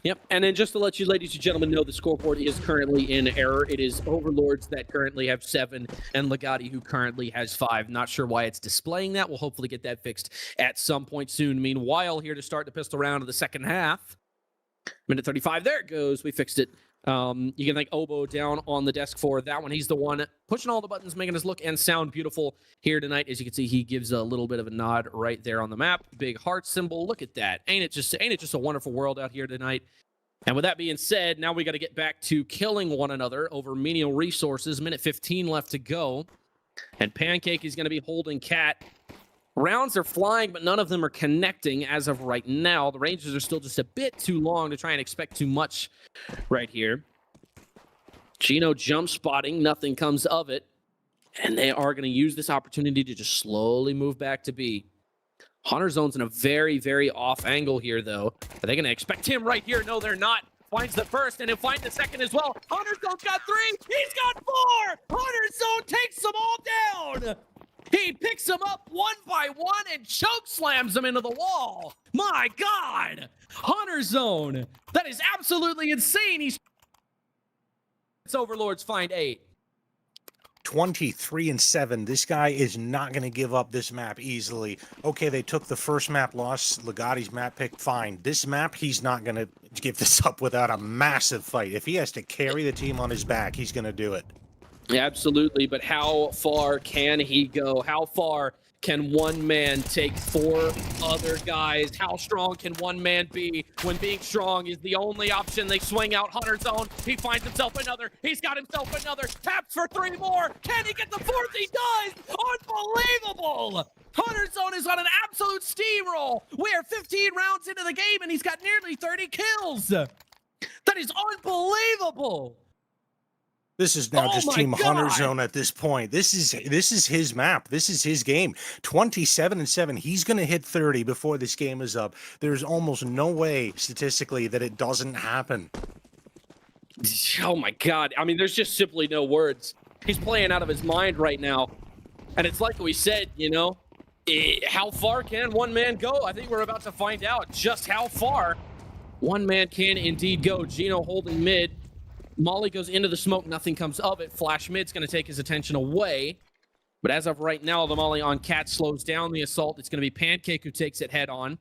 Yep, and then just to let you ladies and gentlemen know, the scoreboard is currently in error. It is Overlords that currently have 7 and Legati who currently has 5. Not sure why it's displaying that. We'll hopefully get that fixed at some point soon. Meanwhile, here to start the pistol round of the second half. Minute 35, there it goes. We fixed it. You can thank Obo down on the desk for that one. He's the one pushing all the buttons, making us look and sound beautiful here tonight. As you can see, he gives a little bit of a nod right there on the map. Big heart symbol. Look at that. Ain't it just a wonderful world out here tonight? And with that being said, now we got to get back to killing one another over menial resources. Minute 15 left to go. And Pancake is going to be holding Cat. Rounds are flying, but none of them are connecting as of right now. The ranges are still just a bit too long to try and expect too much right here. Gino jump spotting. Nothing comes of it. And they are going to use this opportunity to just slowly move back to B. Hunter Zone's in a very, very off angle here, though. Are they going to expect him right here? No, they're not. Finds the first, and he'll find the second as well. Hunter Zone's got 3. He's got 4. Hunter Zone takes them all down. He picks them up one by one and choke slams them into the wall. My God. Hunter Zone. That is absolutely insane. It's Overlords find 8. 23 and 7. This guy is not going to give up this map easily. Okay, they took the first map loss, Legati's map pick, fine. This map, he's not going to give this up without a massive fight. If he has to carry the team on his back, he's going to do it. Absolutely, but how far can he go? How far can one man take 4 other guys? How strong can one man be when being strong is the only option? They swing out Hunter Zone. He finds himself another. He's got himself another. Taps for 3 more. Can he get the 4th? He does! Unbelievable! Hunter Zone is on an absolute steamroll. We are 15 rounds into the game, and he's got nearly 30 kills. That is unbelievable! This is now just Team God. Hunter Zone at this point. This is his map. This is his game. 27 and 7. He's going to hit 30 before this game is up. There's almost no way statistically that it doesn't happen. Oh my God. I mean, there's just simply no words. He's playing out of his mind right now. And it's like we said, you know, how far can one man go? I think we're about to find out just how far one man can indeed go. Gino holding mid. Molly goes into the smoke. Nothing comes of it. Flash mid's going to take his attention away. But as of right now, the Molly on Cat slows down the assault. It's going to be Pancake who takes it head on.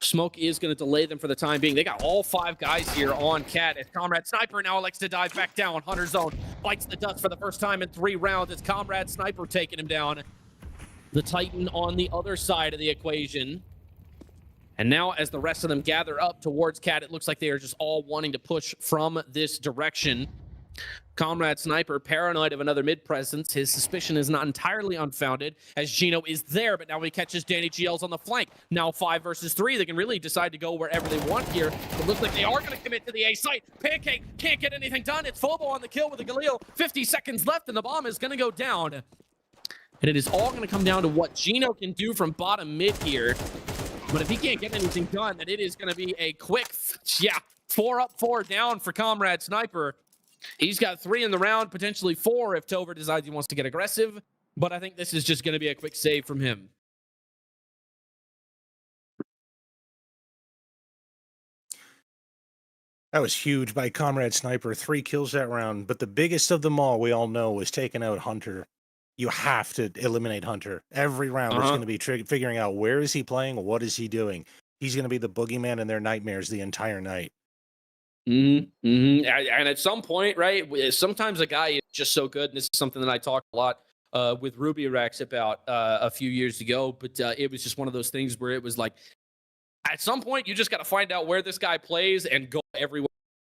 Smoke is going to delay them for the time being. They got all 5 guys here on Cat. As Comrade Sniper now elects to dive back down. Hunter Zone bites the dust for the first time in 3 rounds. It's Comrade Sniper taking him down. The Titan on the other side of the equation. And now as the rest of them gather up towards Cat, it looks like they are just all wanting to push from this direction. Comrade Sniper, paranoid of another mid presence. His suspicion is not entirely unfounded as Gino is there, but now he catches Danny GL's on the flank. Now 5 versus 3. They can really decide to go wherever they want here. It looks like they are going to commit to the A site. Pancake can't get anything done. It's Fobo on the kill with the Galil. 50 seconds left and the bomb is going to go down. And it is all going to come down to what Gino can do from bottom mid here. But if he can't get anything done, then it is going to be a quick, 4 up, 4 down for Comrade Sniper. He's got 3 in the round, potentially 4 if Tover decides he wants to get aggressive. But I think this is just going to be a quick save from him. That was huge by Comrade Sniper. 3 kills that round. But the biggest of them all, we all know, was taking out Hunter. You have to eliminate Hunter. Every round is going to be figuring out where is he playing, what is he doing. He's going to be the boogeyman in their nightmares the entire night. And at some point, right, sometimes a guy is just so good, and this is something that I talked a lot with Ruby Rex about a few years ago, but it was just one of those things where it was like, at some point, you just got to find out where this guy plays and go everywhere.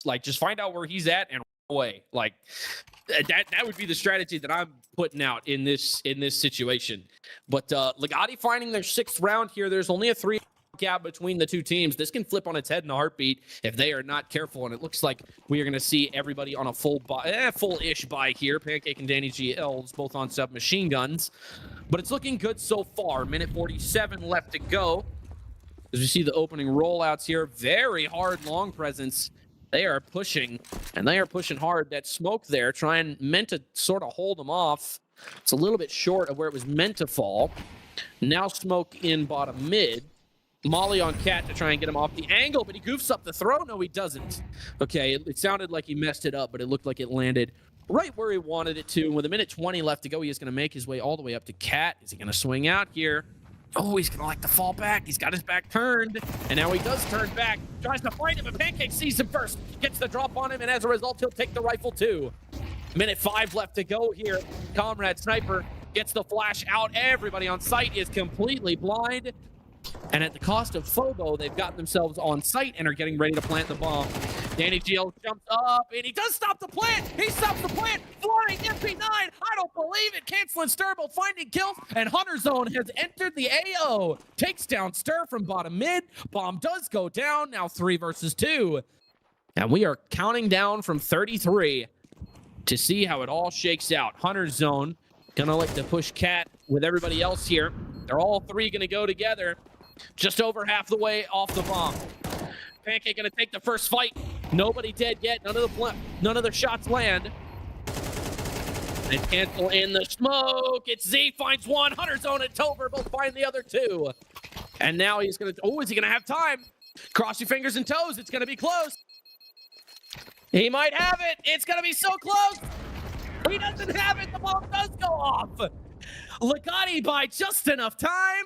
Like, just find out where he's at and run away. Like, that would be the strategy that I'm putting out in this situation. But Legati finding their 6th round here. There's only a 3 gap between the two teams. This can flip on its head in a heartbeat if they are not careful, and it looks like we are going to see everybody on a full-ish buy here. Pancake and Danny GLs both on submachine guns, but it's looking good so far. Minute 47 left to go. As we see the opening rollouts here, very hard long presence. They are pushing, and they are pushing hard. That smoke there, meant to sort of hold them off. It's a little bit short of where it was meant to fall. Now smoke in bottom mid. Molly on Cat to try and get him off the angle, but he goofs up the throw. No, he doesn't. Okay, it sounded like he messed it up, but it looked like it landed right where he wanted it to. And with a minute 20 left to go, he is going to make his way all the way up to Cat. Is he going to swing out here? Oh, he's going to like to fall back. He's got his back turned, and now he does turn back. Tries to fight him, but Pancake sees him first. Gets the drop on him, and as a result, he'll take the rifle too. Minute 5 left to go here. Comrade Sniper gets the flash out. Everybody on site is completely blind. And at the cost of Phobo, they've gotten themselves on site and are getting ready to plant the bomb. Danny GL jumps up, and he does stop the plant. He stops the plant. Flying MP9. I don't believe it. Canceling Stir, both finding kills. And Hunter Zone has entered the AO. Takes down Stir from bottom mid. Bomb does go down. Now 3 versus 2. And we are counting down from 33 to see how it all shakes out. Hunter Zone gonna like to push Cat with everybody else here. They're all 3 gonna go together. Just over half the way off the bomb. Pancake gonna take the first fight. Nobody dead yet. None of the shots land. They cancel in the smoke. It's Z finds one. Hunter Zone and Tober both find the other 2. And now he's gonna. Oh, is he gonna have time? Cross your fingers and toes. It's gonna be close. He might have it. It's gonna be so close. He doesn't have it. The bomb does go off. Legati by just enough time.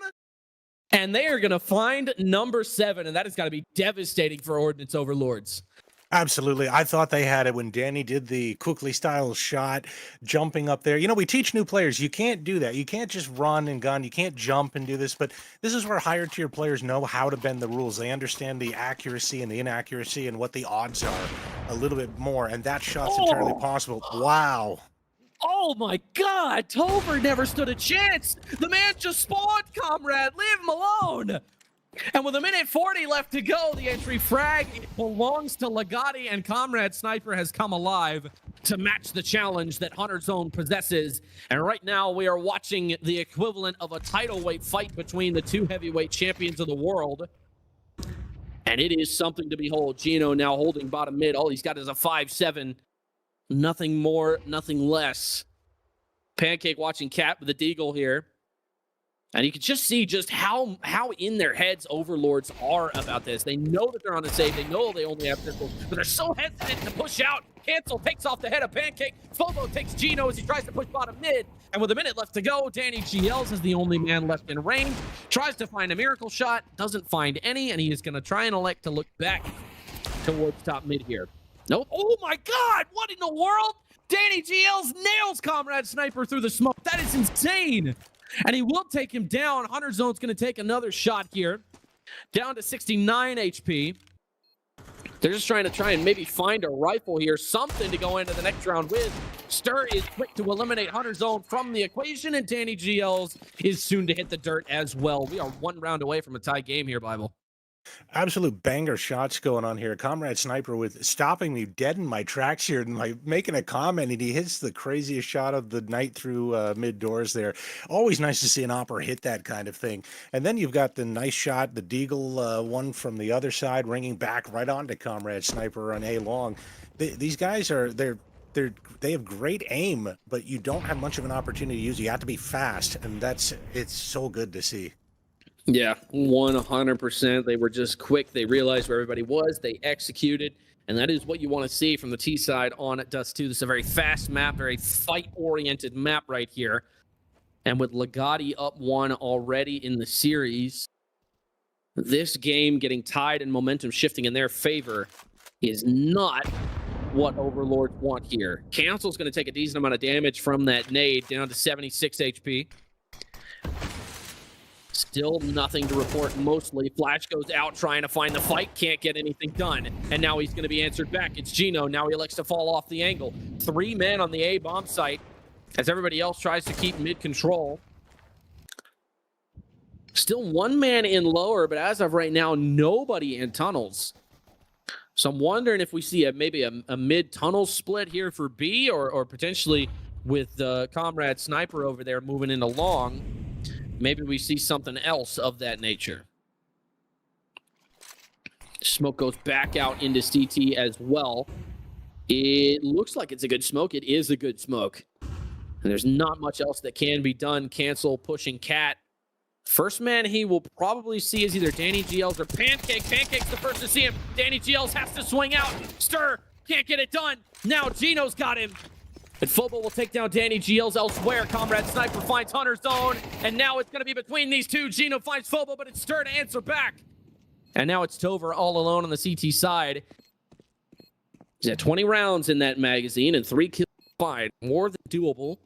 And they are going to find number 7, and that has got to be devastating for Ordnance Overlords. Absolutely. I thought they had it when Danny did the quickly style shot, jumping up there. You know, we teach new players, you can't do that. You can't just run and gun. You can't jump and do this. But this is where higher tier players know how to bend the rules. They understand the accuracy and the inaccuracy and what the odds are a little bit more. And that shot's entirely possible. Wow. Oh my God, Tober never stood a chance. The man just spawned, comrade. Leave him alone. And with a minute 40 left to go, the entry frag belongs to Legati, and Comrade Sniper has come alive to match the challenge that Hunter Zone possesses. And right now, we are watching the equivalent of a title weight fight between the 2 heavyweight champions of the world. And it is something to behold. Gino now holding bottom mid. All he's got is a 5-7. Nothing more, nothing less. Pancake watching Cat with the deagle here. And you can just see just how in their heads Overlords are about this. They know that they're on the save. They know they only have pistols, but they're so hesitant to push out. Cancel takes off the head of Pancake. Phobo takes Gino as he tries to push bottom mid. And with a minute left to go, Danny GLs is the only man left in range. Tries to find a miracle shot, doesn't find any, and he is going to try and elect to look back towards top mid here. Nope. Oh my God, what in the world? Danny GLs nails Comrade Sniper through the smoke. That is insane. And he will take him down. Hunter Zone's going to take another shot here. Down to 69 HP. They're just trying and maybe find a rifle here. Something to go into the next round with. Stir is quick to eliminate Hunter Zone from the equation. And Danny GLs is soon to hit the dirt as well. We are 1 round away from a tie game here, Bible. Absolute banger shots going on here. Comrade Sniper with stopping me dead in my tracks here and like making a comment, and he hits the craziest shot of the night through mid doors there. Always nice to see an opera hit that kind of thing. And then you've got the nice shot, the deagle one from the other side, ringing back right onto Comrade Sniper on A long. These guys are they have great aim, but you don't have much of an opportunity to use it. You have to be fast, and it's so good to see. Yeah, 100%. They were just quick. They realized where everybody was. They executed. And that is what you want to see from the T side on Dust 2. This is a very fast map, very fight-oriented map right here. And with Legati up 1 already in the series, this game getting tied and momentum shifting in their favor is not what Overlords want here. Council's going to take a decent amount of damage from that nade, down to 76 HP. Still nothing to report mostly. Flash goes out trying to find the fight. Can't get anything done. And now he's going to be answered back. It's Gino. Now he elects to fall off the angle. 3 men on the A bomb site as everybody else tries to keep mid control. Still one man in lower, but as of right now, nobody in tunnels. So I'm wondering if we see maybe a mid-tunnel split here for B, or potentially with the Comrade Sniper over there moving in along, maybe we see something else of that nature. Smoke goes back out into CT as well. It looks like it's a good smoke. It is a good smoke. And there's not much else that can be done. Cancel pushing Cat. First man he will probably see is either Danny GLs or Pancake. Pancake's the first to see him. Danny GLs has to swing out. Stir can't get it done. Now Gino's got him. And Fobo will take down Danny GLs elsewhere. Comrade Sniper finds Hunter Zone. And now it's going to be between these two. Gino finds Fobo, but it's Stir to answer back. And now it's Tover all alone on the CT side. He's at 20 rounds in that magazine and 3 kills combined. More than doable.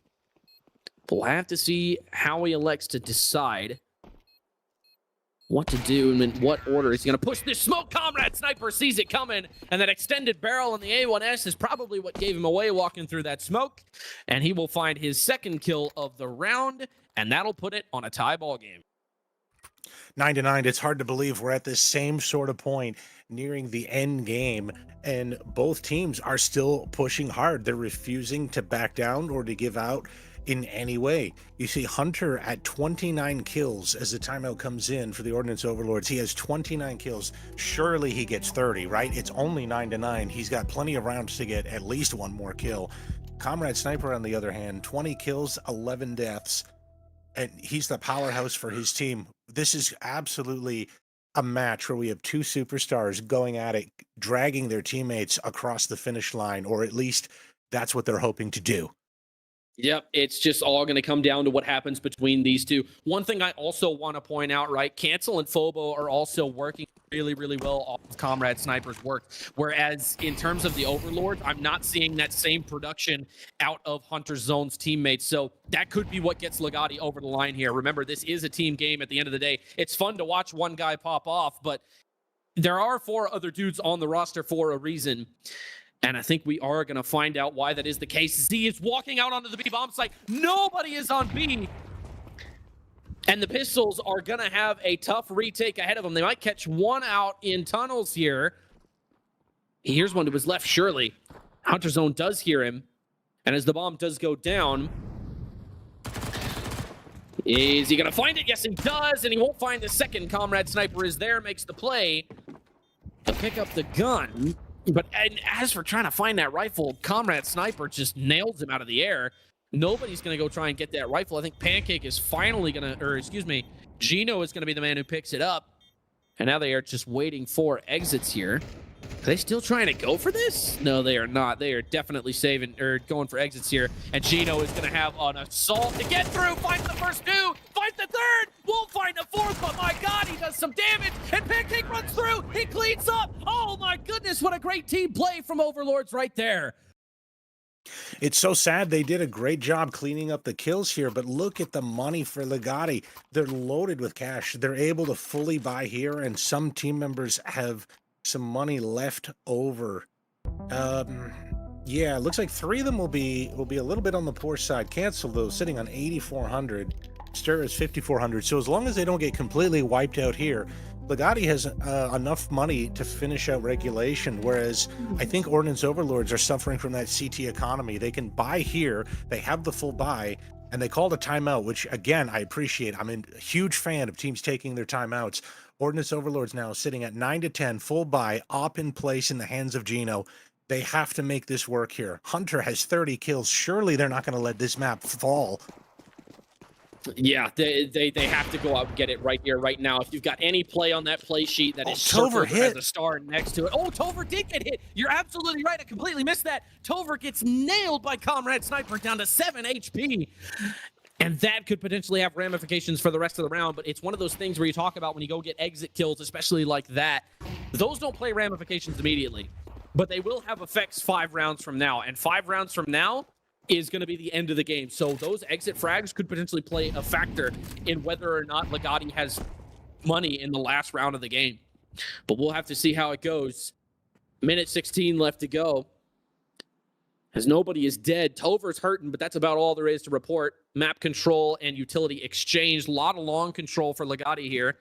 We'll have to see how he elects to decide what to do and in what order he's going to push this smoke. Comrade Sniper sees it coming, and that extended barrel on the A1S is probably what gave him away walking through that smoke, and he will find his second kill of the round, and that'll put it on a tie ball game. 9-9. It's hard to believe we're at this same sort of point nearing the end game, and both teams are still pushing hard. They're refusing to back down or to give out in any way. You see Hunter at 29 kills as the timeout comes in for the Ordnance Overlords. He has 29 kills. Surely he gets 30, right? It's only 9-9. He's got plenty of rounds to get at least one more kill. Comrade Sniper, on the other hand, 20 kills, 11 deaths, and he's the powerhouse for his team. This is absolutely a match where we have two superstars going at it, dragging their teammates across the finish line, or at least that's what they're hoping to do. Yep, it's just all going to come down to what happens between these two. One thing I also want to point out, right, Cancel and Fobo are also working really, really well off of Comrade Sniper's work, whereas in terms of the Overlord, I'm not seeing that same production out of Hunter Zone's teammates, so that could be what gets Legati over the line here. Remember, this is a team game at the end of the day. It's fun to watch one guy pop off, but there are 4 other dudes on the roster for a reason. And I think we are going to find out why that is the case. Z is walking out onto the B bomb site. Nobody is on B. And the Pistols are going to have a tough retake ahead of them. They might catch one out in tunnels here. He hears one to his left, surely. Hunter Zone does hear him. And as the bomb does go down, is he going to find it? Yes, he does. And he won't find the second. Comrade Sniper is there, makes the play to pick up the gun. But as for trying to find that rifle, Comrade Sniper just nails him out of the air. Nobody's going to go try and get that rifle. I think Pancake is finally going to, or excuse me, Gino is going to be the man who picks it up. And now they are just waiting for exits here. Are they still trying to go for this? No, they are not. They are definitely saving or going for exits here. And Gino is going to have an assault to get through. Finds the first 2, finds the third, won't find the fourth, but my God, he does some damage. And Pancake runs through. He cleans up. Oh my goodness, what a great team play from Overlords right there. It's so sad. They did a great job cleaning up the kills here, but look at the money for Legati. They're loaded with cash. They're able to fully buy here, and some team members have some money left over. Yeah, it looks like 3 of them will be a little bit on the poor side. Cancel, though, sitting on 8,400. Stir is 5,400. So as long as they don't get completely wiped out here, Legati has enough money to finish out regulation, whereas I think Ordnance Overlords are suffering from that CT economy. They can buy here, they have the full buy, and they called a timeout, which, again, I appreciate. I'm a huge fan of teams taking their timeouts. Ordnance Overlords now sitting at 9-10, full buy, op in place in the hands of Gino. They have to make this work here. Hunter has 30 kills. Surely they're not going to let this map fall. Yeah, they have to go out and get it right here, right now. If you've got any play on that play sheet that is Tover hit. has a star next to it. Oh, Tover did get hit. You're absolutely right. I completely missed that. Tover gets nailed by Comrade Sniper down to 7 HP. And that could potentially have ramifications for the rest of the round, but it's one of those things where you talk about when you go get exit kills, especially like that. Those don't play ramifications immediately, but they will have effects 5 rounds from now. And 5 rounds from now is going to be the end of the game. So those exit frags could potentially play a factor in whether or not Legati has money in the last round of the game. But we'll have to see how it goes. Minute 16 left to go. as nobody is dead. Tover's hurting, but that's about all there is to report. Map control and utility exchange. A lot of long control for Legati here.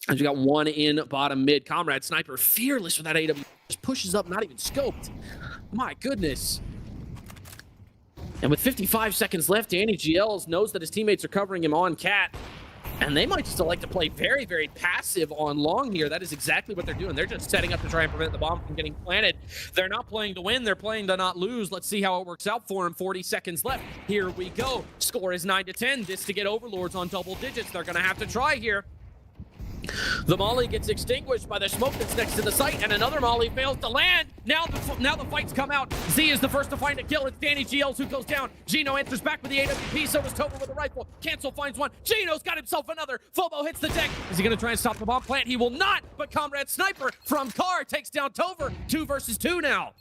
As you got one in bottom mid. Comrade Sniper fearless with that AW. Just pushes up, not even scoped. My goodness. And with 55 seconds left, Danny GLs knows that his teammates are covering him on Cat. And they might just like to play very, very passive on long here. That is exactly what they're doing. They're just setting up to try and prevent the bomb from getting planted. They're not playing to win. They're playing to not lose. Let's see how it works out for them. 40 seconds left. Here we go. Score is 9-10. This to get Overlords on double digits. They're going to have to try here. The molly gets extinguished by the smoke that's next to the site, and another molly fails to land. Now the fights come out. Z is the first to find a kill. It's Danny GLs who goes down. Gino enters back with the AWP, so does Tover with a rifle. Cancel finds one. Gino's got himself another. Fobo hits the deck. Is he going to try and stop the bomb plant? He will not, but Comrade Sniper from Car takes down Tover. 2 versus 2 now.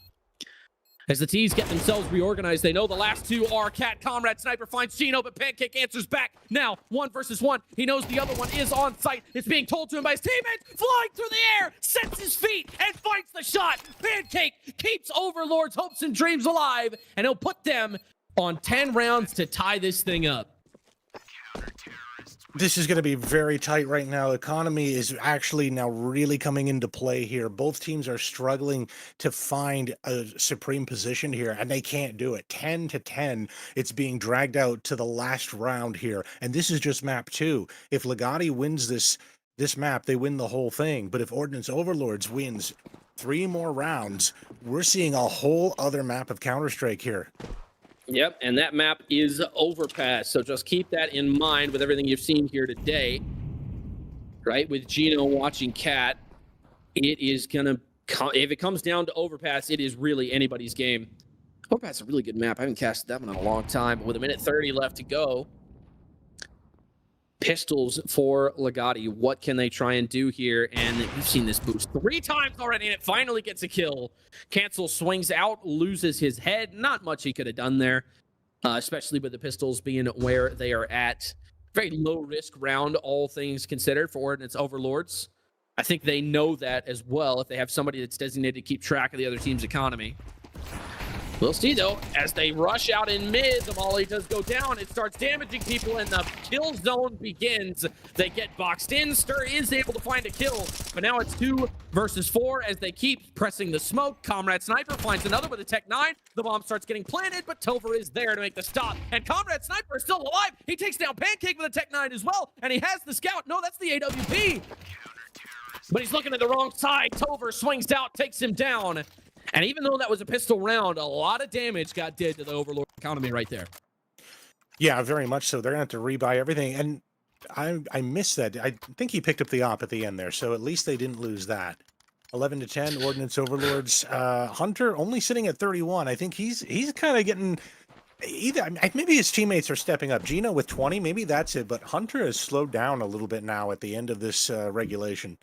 As the T's get themselves reorganized, they know the last two are Cat. Comrade Sniper finds Gino, but Pancake answers back. Now, 1 versus 1. He knows the other one is on site. It's being told to him by his teammates. Flying through the air, sets his feet, and fights the shot. Pancake keeps Overlord's hopes and dreams alive, and he'll put them on 10 rounds to tie this thing up. This is going to be very tight right now. Economy is actually now really coming into play here. Both teams are struggling to find a supreme position here, and they can't do it. 10-10, it's being dragged out to the last round here, and this is just map 2. If Legati wins this map, they win the whole thing. But if Ordnance Overlords wins 3 more rounds, we're seeing a whole other map of Counter-Strike here. Yep, and that map is Overpass, so just keep that in mind with everything you've seen here today. Right, with Gino watching Cat, it is gonna if it comes down to Overpass, it is really anybody's game. Overpass is a really good map. I haven't casted that one in a long time. With 1:30 left to go, pistols for Legati. What can they try and do here? And we've seen this boost 3 times already, and it finally gets a kill. Cancel swings out, loses his head. Not much he could have done there, especially with the pistols being where they are at. Very low risk round, all things considered, for Ordnance Overlords. I think they know that as well if they have somebody that's designated to keep track of the other team's economy. We'll see, though, as they rush out in mid, the molly does go down. It starts damaging people, and the kill zone begins. They get boxed in. Stir is able to find a kill, but now it's 2 versus 4 as they keep pressing the smoke. Comrade Sniper finds another with a Tech 9. The bomb starts getting planted, but Tover is there to make the stop, and Comrade Sniper is still alive. He takes down Pancake with a Tech 9 as well, and he has the scout. No, that's the AWP. But he's looking at the wrong side. Tover swings out, takes him down. And even though that was a pistol round, a lot of damage got did to the Overlord economy right there. Yeah, very much so. They're going to have to rebuy everything. And I missed that. I think he picked up the op at the end there, so at least they didn't lose that. 11-10, Ordnance Overlords. Hunter only sitting at 31. I think he's kind of getting... Either maybe his teammates are stepping up. Gino with 20, maybe that's it. But Hunter has slowed down a little bit now at the end of this regulation.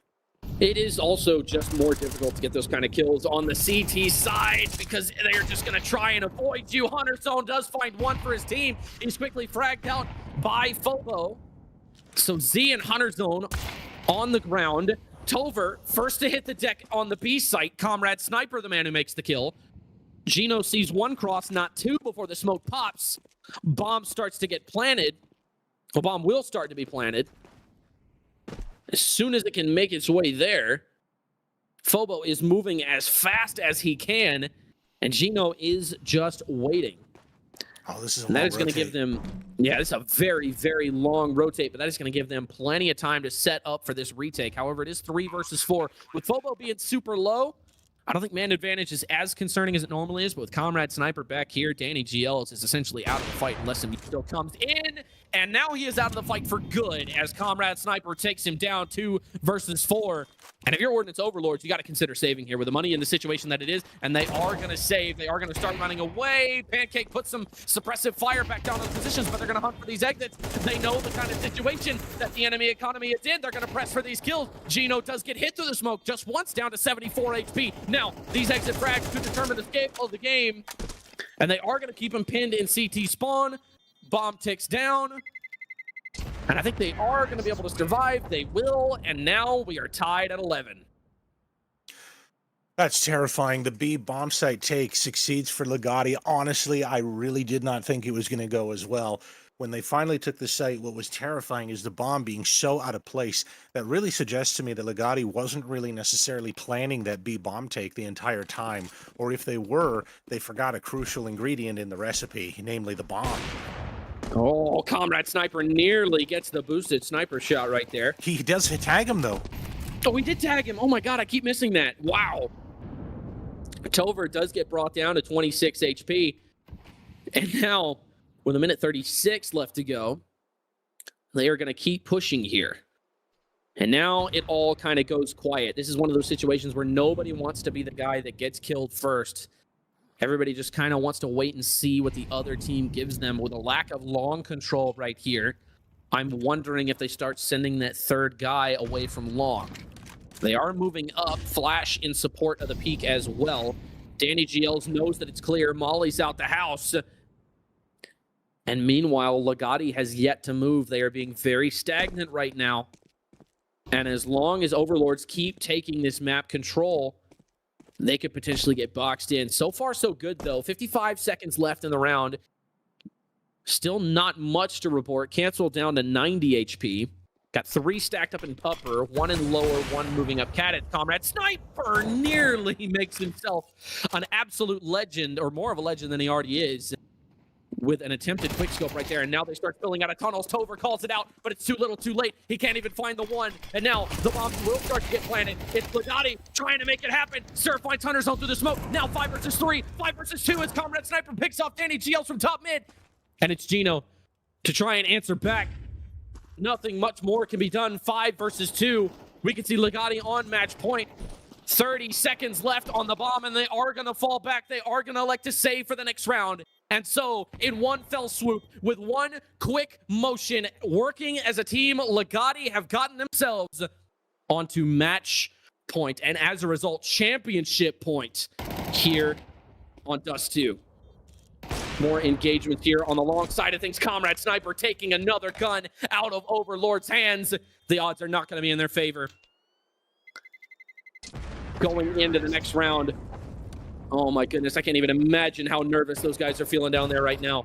It is also just more difficult to get those kind of kills on the CT side because they're just going to try and avoid you. Hunter Zone does find one for his team. He's quickly fragged out by Fobo. So Z and Hunter Zone on the ground. Tover first to hit the deck on the B site. Comrade Sniper, the man who makes the kill. Gino sees 1 cross, not 2, before the smoke pops. Bomb starts to get planted. The bomb will start to be planted. As soon as it can make its way there, Fobo is moving as fast as he can, and Gino is just waiting. Oh, this is a and that is going to give them, yeah, this is a very, very long rotate, but that is going to give them plenty of time to set up for this retake. However, it is 3 versus 4. With Fobo being super low, I don't think man advantage is as concerning as it normally is, but with Comrade Sniper back here, Danny GLs is essentially out of the fight unless he still comes in, and now he is out of the fight for good as Comrade Sniper takes him down 2 versus 4. And if you're Ordnance Overlords, you got to consider saving here with the money in the situation that it is, and they are going to save. They are going to start running away. Pancake puts some suppressive fire back down on positions, but they're going to hunt for these exits. They know the kind of situation that the enemy economy is in. They're going to press for these kills. Gino does get hit through the smoke just once, down to 74 HP. Now, these exit frags could determine the escape of the game, and they are going to keep him pinned in CT spawn. Bomb ticks down. And I think they are going to be able to survive. They will. And now we are tied at 11. That's terrifying. The B bomb site take succeeds for Legati. Honestly, I really did not think it was going to go as well. When they finally took the site, what was terrifying is the bomb being so out of place. That really suggests to me that Legati wasn't really necessarily planning that B bomb take the entire time. Or if they were, they forgot a crucial ingredient in the recipe, namely the bomb. Oh, Comrade Sniper nearly gets the boosted sniper shot right there. He does tag him, though. Oh, we did tag him. Oh my God, I keep missing that. Wow. Tover does get brought down to 26 HP. And now, with 1:36 left to go, they are going to keep pushing here. And now it all kind of goes quiet. This is one of those situations where nobody wants to be the guy that gets killed first. Everybody just kind of wants to wait and see what the other team gives them. With a lack of long control right here, I'm wondering if they start sending that third guy away from long. They are moving up. Flash in support of the peak as well. Danny GLs knows that it's clear. Molly's out the house. And meanwhile, Legati has yet to move. They are being very stagnant right now. And as long as Overlords keep taking this map control, they could potentially get boxed in. So far, so good, though. 55 seconds left in the round. Still not much to report. Cancel down to 90 HP. Got 3 stacked up in upper, 1 in lower, 1 moving up. Cat Comrade Sniper nearly makes himself an absolute legend, or more of a legend than he already is, with an attempted quickscope right there. And now they start filling out of tunnels. Tover calls it out, but it's too little, too late. He can't even find the one. And now the bombs will start to get planted. It's Legati trying to make it happen. Sir finds Hunter Zone through the smoke. Now 5 versus 3, 5 versus 2 as Comrade Sniper picks off Danny GLs from top mid. And it's Gino to try and answer back. Nothing much more can be done. 5 versus 2. We can see Legati on match point. 30 seconds left on the bomb, and they are going to fall back. They are going to elect to save for the next round. And so, in one fell swoop, with one quick motion, working as a team, Legati have gotten themselves onto match point. And as a result, championship point here on Dust 2. More engagement here on the long side of things. Comrade Sniper taking another gun out of Overlord's hands. The odds are not going to be in their favor. Going into the next round. Oh my goodness, I can't even imagine how nervous those guys are feeling down there right now.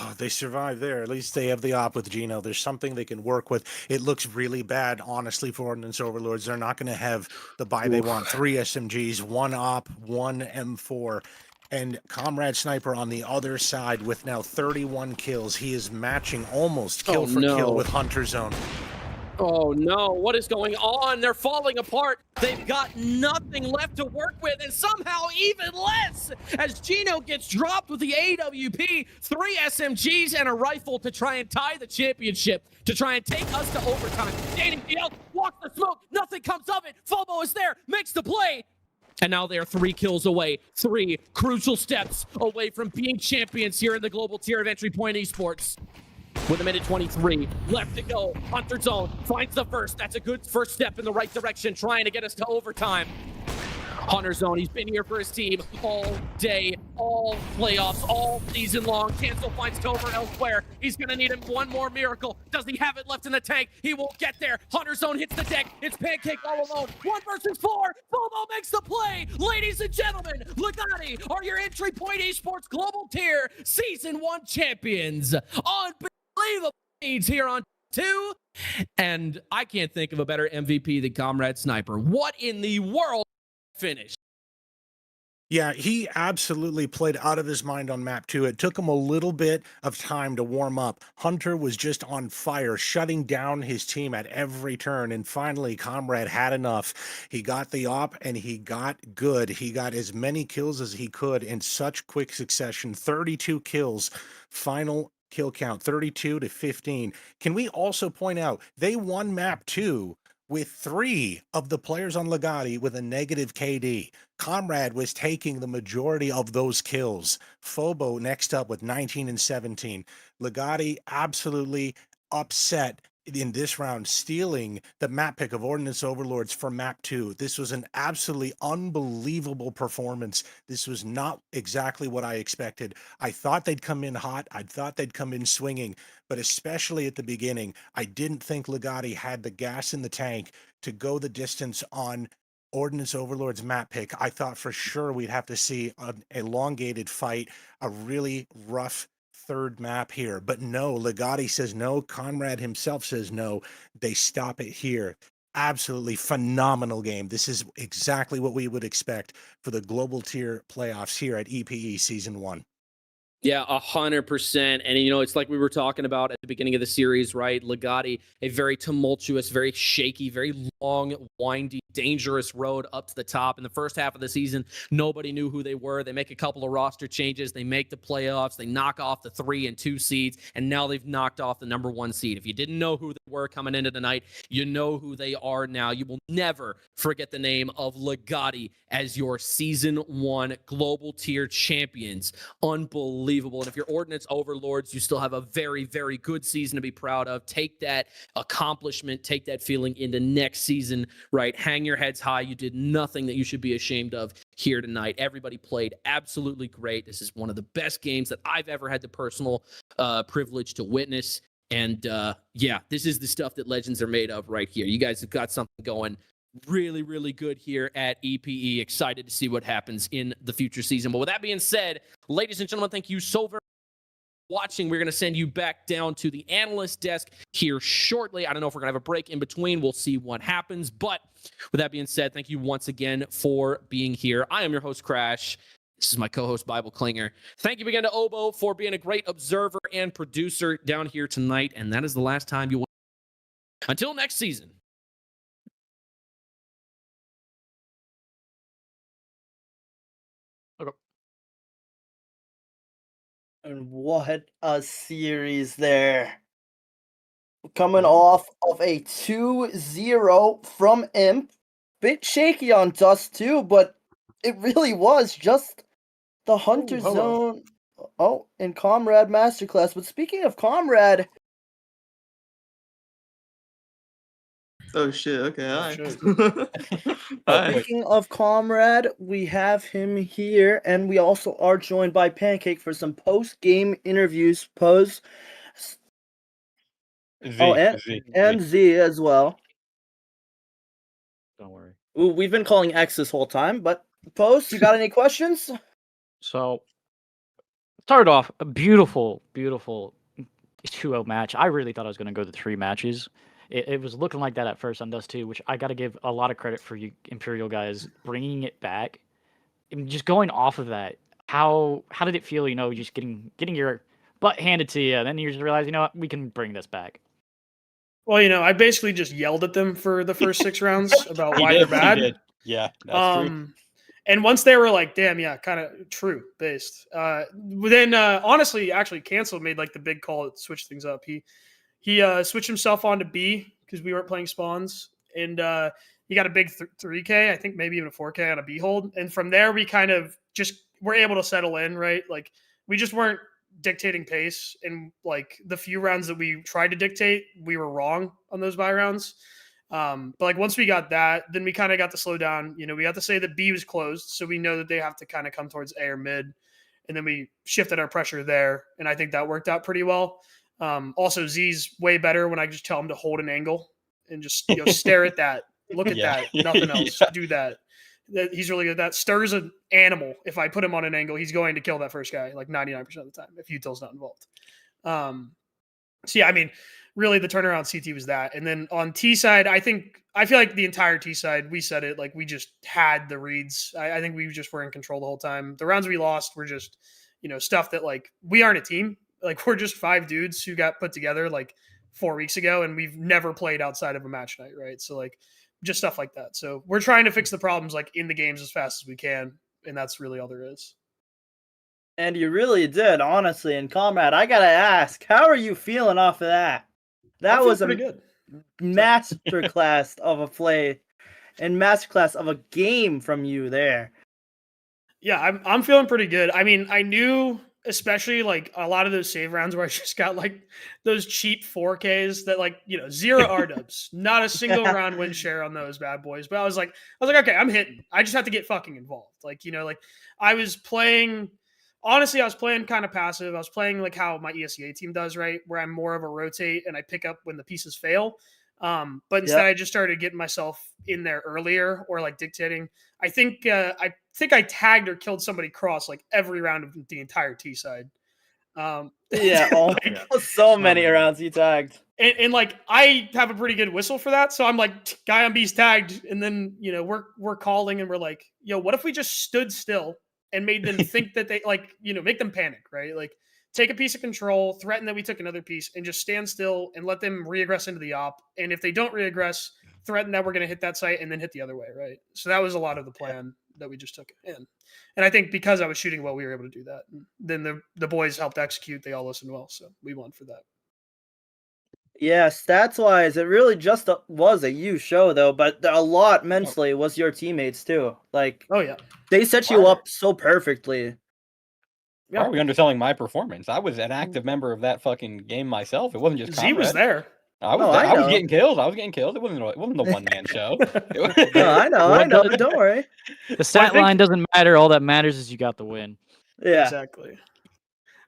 Oh, they survived there. At least they have the op with Gino. There's something they can work with. It looks really bad, honestly, for Ordnance Overlords. They're not going to have the buy they want. 3 SMGs, 1 op, 1 M4. And Comrade Sniper on the other side with now 31 kills. He is matching almost kill for kill with Hunter Zone. Oh no, what is going on? They're falling apart. They've got nothing left to work with, and somehow even less as Gino gets dropped with the AWP, 3 SMGs and a rifle to try and tie the championship, to try and take us to overtime. Danny DL walks the smoke, nothing comes of it. Fobo is there, makes the play. And now they are 3 kills away, 3 crucial steps away from being champions here in the global tier of Entry Point Esports. With 1:23 left to go, Hunter Zone finds the first. That's a good first step in the right direction, trying to get us to overtime. Hunter Zone, he's been here for his team all day, all playoffs, all season long. Cancel finds Tover elsewhere. He's going to need him one more miracle. Does he have it left in the tank? He won't get there. Hunter Zone hits the deck. It's Pancake all alone. 1 versus 4. Bobo makes the play. Ladies and gentlemen, Legati are your Entry Point Esports Global Tier Season 1 champions. Unbelievable leads here on 2. And I can't think of a better MVP than Comrade Sniper. What in the world finish? Yeah, he absolutely played out of his mind on map 2. It took him a little bit of time to warm up. Hunter was just on fire, shutting down his team at every turn. And finally, Comrade had enough. He got the op and he got good. He got as many kills as he could in such quick succession. 32 kills, final kill count, 32 to 15. Can we also point out they won map 2 with 3 of the players on Legati with a negative KD. Comrade was taking the majority of those kills. Fobo next up with 19 and 17. Legati absolutely upset in this round, stealing the map pick of Ordnance Overlords for map 2. This was an absolutely unbelievable performance. This was not exactly what I expected. I thought they'd come in hot. I thought they'd come in swinging, but especially at the beginning, I didn't think Legati had the gas in the tank to go the distance on Ordnance Overlord's map pick. I thought for sure we'd have to see an elongated fight, a really rough third map here. But no, Legati says no. Conrad himself says no. They stop it here. Absolutely phenomenal game. This is exactly what we would expect for the global tier playoffs here at EPE Season 1. Yeah, 100%. And, you know, it's like we were talking about at the beginning of the series, right? Legati, a very tumultuous, very shaky, very long, windy, dangerous road up to the top. In the first half of the season, nobody knew who they were. They make a couple of roster changes. They make the playoffs. They knock off the 3 and 2 seeds. And now they've knocked off the number 1 seed. If you didn't know who they were coming into the night, you know who they are now. You will never forget the name of Legati as your Season 1 global tier champions. Unbelievable. And if you're Ordnance Overlords, you still have a very, very good season to be proud of. Take that accomplishment, take that feeling into next season, right? Hang your heads high. You did nothing that you should be ashamed of here tonight. Everybody played absolutely great. This is one of the best games that I've ever had the personal privilege to witness. And yeah, this is the stuff that legends are made of right here. You guys have got something going really, really good here at EPE. Excited to see what happens in the future season. But with that being said, ladies and gentlemen, thank you so very much for watching. We're going to send you back down to the analyst desk here shortly. I don't know if we're going to have a break in between. We'll see what happens. But with that being said, thank you once again for being here. I am your host, Crash. This is my co-host, Bible Klinger. Thank you again to Obo for being a great observer and producer down here tonight. And that is the last time you will. Until next season. And what a series there. Coming off of a 2-0 from Imp. Bit shaky on Dust too, but it really was just the Hunter Zone. Oh, and Comrade Masterclass. But speaking of Comrade. Oh shit, okay, alright. Speaking of Comrade, we have him here, and we also are joined by Pancake for some post-game interviews. And Z as well. Don't worry. Ooh, we've been calling X this whole time, but Post, you got any questions? So, started off a beautiful, beautiful 2-0 match. I really thought I was going to go to 3 matches. It was looking like that at first on Dust 2, which I got to give a lot of credit for you Imperial guys bringing it back. And just going off of that, how did it feel, you know, just getting your butt handed to you, and then you just realize, you know what, we can bring this back? Well, you know, I basically just yelled at them for the first 6 rounds about why they're bad. Yeah, that's true. And once they were like, damn, yeah, kind of true based. Then honestly, actually, Cancel made like the big call that switched things up. He switched himself on to B because we weren't playing spawns, and he got a big 3K, I think maybe even a 4K on a B hold. And from there, we kind of just were able to settle in, right? Like we just weren't dictating pace, and like the few rounds that we tried to dictate, we were wrong on those buy rounds. But like once we got that, then we kind of got to slow down. You know, we got to say that B was closed, so we know that they have to kind of come towards A or mid, and then we shifted our pressure there, and I think that worked out pretty well. Also, Z's way better when I just tell him to hold an angle and just stare at that, look at that, nothing else, do that. He's really good at that. Stir's an animal. If I put him on an angle, he's going to kill that first guy like 99% of the time if Util's not involved. So yeah, I mean, really the turnaround CT was that. And then on T side, I feel like the entire T side, we said it, like we just had the reads. I think we just were in control the whole time. The rounds we lost were just, stuff that like we aren't a team. Like we're just 5 dudes who got put together like 4 weeks ago, and we've never played outside of a match night, right? So like just stuff like that. So we're trying to fix the problems like in the games as fast as we can, and that's really all there is. And you really did, honestly. And Comrade, I gotta ask, how are you feeling off of that? That was a good masterclass of a play and masterclass of a game from you there. Yeah, I'm feeling pretty good. I mean, I knew especially like a lot of those save rounds where I just got like those cheap 4Ks that like, 0 R-dubs, not a single round win share on those bad boys. But I was like, okay, I'm hitting. I just have to get fucking involved. Like, like I was playing, honestly, I was playing kind of passive. I was playing like how my ESEA team does, right? Where I'm more of a rotate and I pick up when the pieces fail. But instead I just started getting myself in there earlier or like dictating. I think I tagged or killed somebody cross like every round of the entire T side. Yeah, so many rounds you tagged. And like I have a pretty good whistle for that. So I'm like, guy on B's tagged, and then we're calling and we're like, yo, what if we just stood still and made them think that they like, make them panic, right? Like take a piece of control, threaten that we took another piece, and just stand still and let them reaggress into the op. And if they don't reaggress, threaten that we're going to hit that site and then hit the other way, right? So that was a lot of the plan that we just took in. And I think because I was shooting well, we were able to do that. And then the boys helped execute. They all listened well, so we won for that. Yeah, stats-wise, it really just was a you show, though, but a lot mentally was your teammates, too. Like, oh, yeah. They set you up so perfectly. Why are we underselling my performance? I was an active member of that fucking game myself. It wasn't just Z was there. I was there. I was getting kills. It wasn't the one-man show. I know. Don't worry. The stat line doesn't matter. All that matters is you got the win. Yeah. Exactly.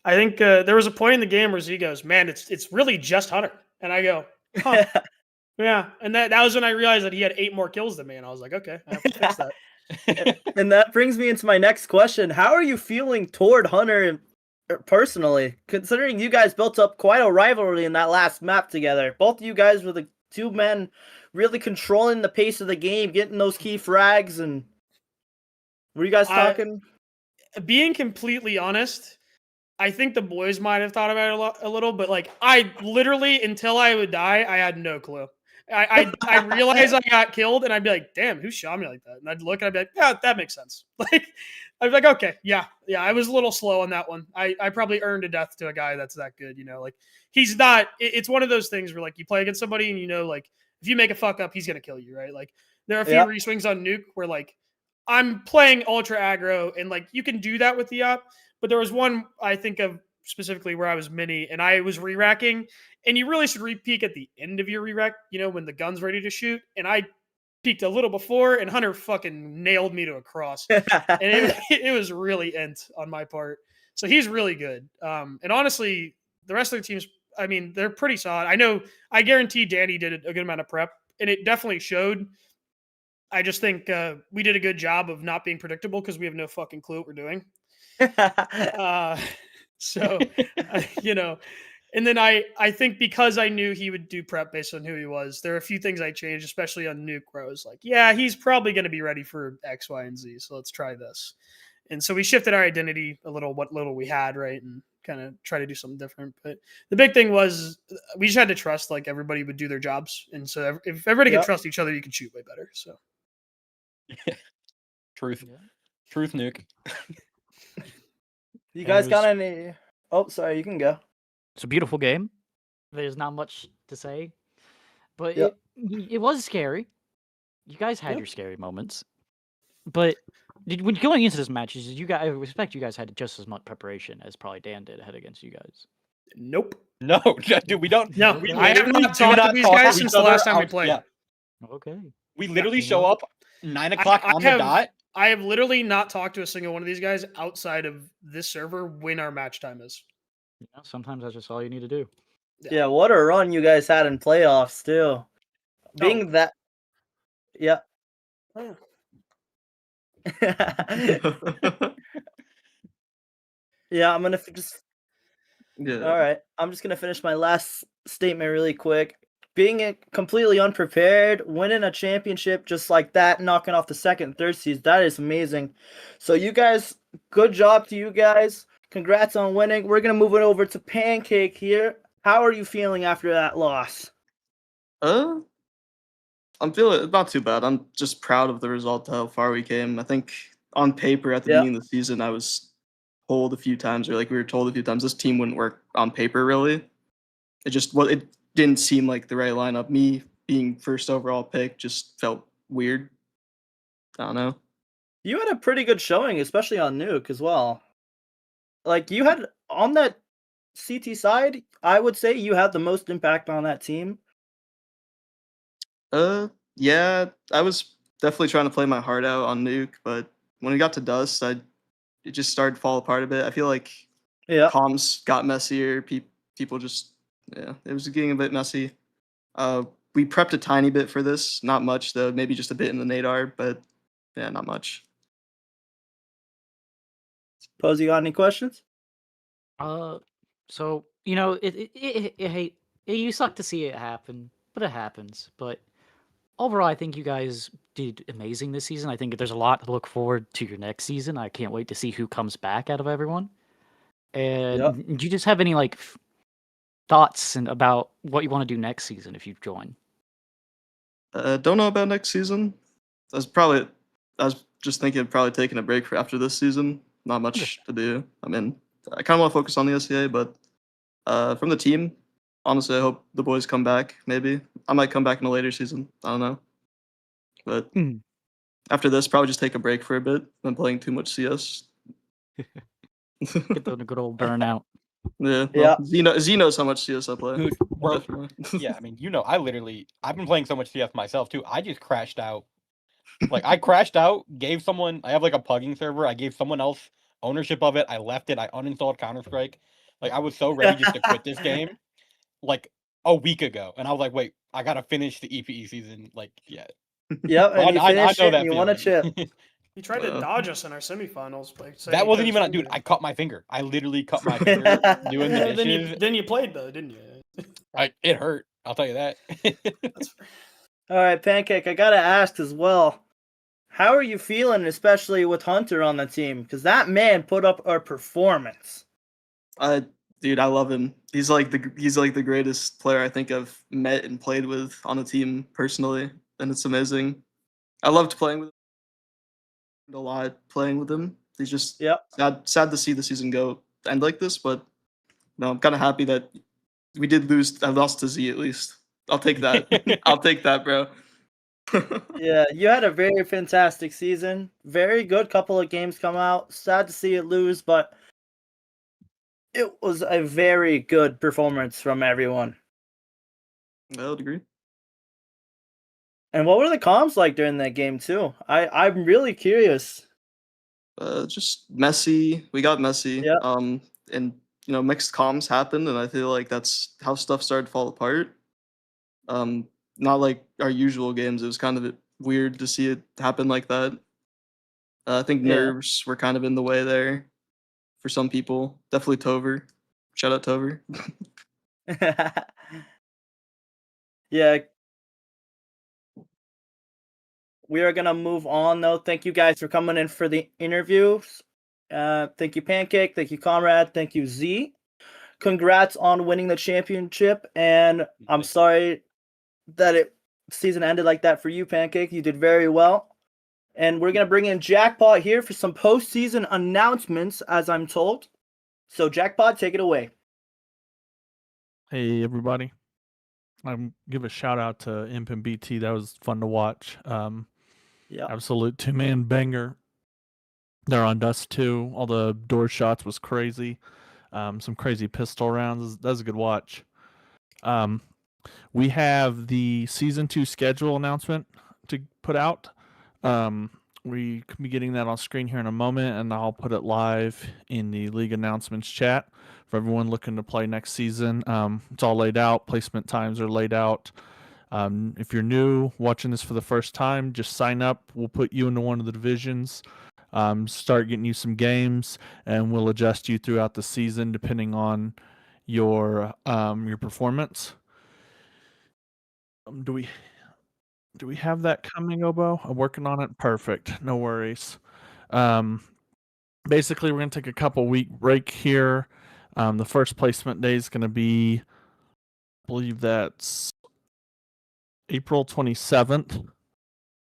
I think there was a point in the game where Z goes, man, it's really just Hunter. And I go, huh. Yeah. And that was when I realized that he had 8 more kills than me. And I was like, okay, I have to fix that. And that brings me into my next question. How are you feeling toward Hunter personally, considering you guys built up quite a rivalry in that last map together? Both of you guys were the 2 men really controlling the pace of the game, getting those key frags. And were you guys talking? Being completely honest, I think the boys might have thought about it a little, but like I literally, until I would die, I had no clue. I realized I got killed, and I'd be like, "Damn, who shot me like that?" And I'd look, and I'd be like, "Yeah, that makes sense." Like, I'd be like, "Okay, yeah." I was a little slow on that one. I probably earned a death to a guy that's that good. Like he's not. It's one of those things where like you play against somebody, and like if you make a fuck up, he's gonna kill you, right? Like there are a few reswings on Nuke where like I'm playing ultra aggro, and like you can do that with the op. But there was one I think of specifically where I was mini and I was re-racking, and you really should re-peek at the end of your re-rack, when the gun's ready to shoot. And I peeked a little before, and Hunter fucking nailed me to a cross. And it was really ent on my part. So he's really good. And honestly, the rest of the teams, I mean, they're pretty solid. I guarantee Danny did a good amount of prep, and it definitely showed. I just think we did a good job of not being predictable because we have no fucking clue what we're doing. So, and then I think because I knew he would do prep based on who he was, there are a few things I changed, especially on Nuke, where I was like, yeah, he's probably going to be ready for X, Y, and Z. So let's try this. And so we shifted our identity a little, what little we had, right? And kind of try to do something different. But the big thing was we just had to trust like everybody would do their jobs. And so if everybody could trust each other, you can shoot way better. So Truth Nuke. You guys got any? Oh, sorry, you can go. It's a beautiful game. There's not much to say, but it was scary. You guys had your scary moments, but when going into this match, I respect you guys had just as much preparation as probably Dan did ahead against you guys. Nope. No, dude, we don't. No, I have not talked to these guys since the last time we played. Yeah. Okay. We literally show up 9 o'clock on the dot. I have literally not talked to a single one of these guys outside of this server when our match time is. Yeah, sometimes that's just all you need to do. Yeah, what a run you guys had in playoffs too. Being that, yeah. Yeah, I'm gonna just. Yeah. All right, I'm just gonna finish my last statement really quick. Being completely unprepared, winning a championship just like that, knocking off the second and third seeds, that is amazing. So you guys, good job to you guys. Congrats on winning. We're going to move it over to Pancake here. How are you feeling after that loss? I'm feeling not too bad. I'm just proud of the result, how far we came. I think on paper at the beginning of the season, I was told a few times, or like we were told a few times, this team wouldn't work on paper really. It didn't seem like the right lineup. Me being first overall pick just felt weird. I don't know. You had a pretty good showing, especially on Nuke as well. like you had on that CT side, I would say you had the most impact on that team. Yeah, I was definitely trying to play my heart out on Nuke, but when it got to Dust, it just started to fall apart a bit. I feel like Yeah. comms got messier. People just, yeah, it was getting a bit messy. We prepped a tiny bit for this, not much though, maybe just a bit in the nadar, but yeah, not much. Pose, you got any questions? So you know, you suck to see it happen, but it happens. But overall, I think you guys did amazing this season. I think there's a lot to look forward to your next season. I can't wait to see who comes back out of everyone. And Yep. do you just have any like thoughts and about what you want to do next season if you join? Don't know about next season. I was just thinking of probably taking a break for after this season. Not much to do. I mean, I kind of want to focus on the SCA, but from the team, honestly, I hope the boys come back. Maybe I might come back in a later season. I don't know, but after this, probably just take a break for a bit. Been playing too much CS. Get the good old burnout. Yeah, Yeah. well, Z knows how much CS I play. Dude, bro, Definitely. yeah, I mean, I've been playing so much CS myself too. I just crashed out. Like I crashed out, gave someone, I have like a pugging server. I gave someone else ownership of it. I left it. I uninstalled Counter-Strike. Like I was so ready just to quit this game like a week ago. And I was like, wait, I gotta finish the EPE season. Like, yeah. Yep, and you I finished know it and that you want to feeling. chip. He tried to dodge us in our semifinals. Like, saying That he wasn't cut even his dude, finger. I cut my finger. I literally cut my finger doing the dishes. Then you played though, didn't you? It hurt. I'll tell you that. That's fair. All right, Pancake, I gotta ask as well. How are you feeling, especially with Hunter on the team? Because that man put up a performance. Dude, I love him. He's like the greatest player I think I've met and played with on a team personally, and it's amazing. I loved playing with him a lot. Playing with him, he's just sad to see the season go end like this. But no, I'm kind of happy that we did lose. I lost to Z at least. I'll take that. I'll take that, bro. Yeah, you had a very fantastic season. Very good couple of games come out. Sad to see it lose, but it was a very good performance from everyone. I would agree. And what were the comms like during that game too? I'm really curious. Just messy. We got messy. Yeah. And mixed comms happened, and I feel like that's how stuff started to fall apart. Not like our usual games. It was kind of weird to see it happen like that. I think nerves were kind of in the way there for some people. Definitely Tover. Shout out Tover. Yeah. We are gonna move on though. Thank you guys for coming in for the interviews. Thank you, Pancake. Thank you, Comrade. Thank you, Z. Congrats on winning the championship. And I'm sorry that season ended like that for you, Pancake. You did very well. And we're gonna bring in Jackpot here for some postseason announcements, as I'm told. So Jackpot, take it away. Hey everybody. Give a shout out to Imp and BT. That was fun to watch. Absolute 2-man banger. They're on Dust 2. All the door shots was crazy. Some crazy pistol rounds. That was a good watch. We have the season 2 schedule announcement to put out. We can be getting that on screen here in a moment, and I'll put it live in the league announcements chat for everyone looking to play next season. It's all laid out. Placement times are laid out. If you're new watching this for the first time, just sign up. We'll put you into one of the divisions. Start getting you some games, and we'll adjust you throughout the season depending on your performance. Do we have that coming, Obo? I'm working on it. Perfect. No worries. Basically, we're going to take a couple week break here. The first placement day is going to be, I believe that's April 27th.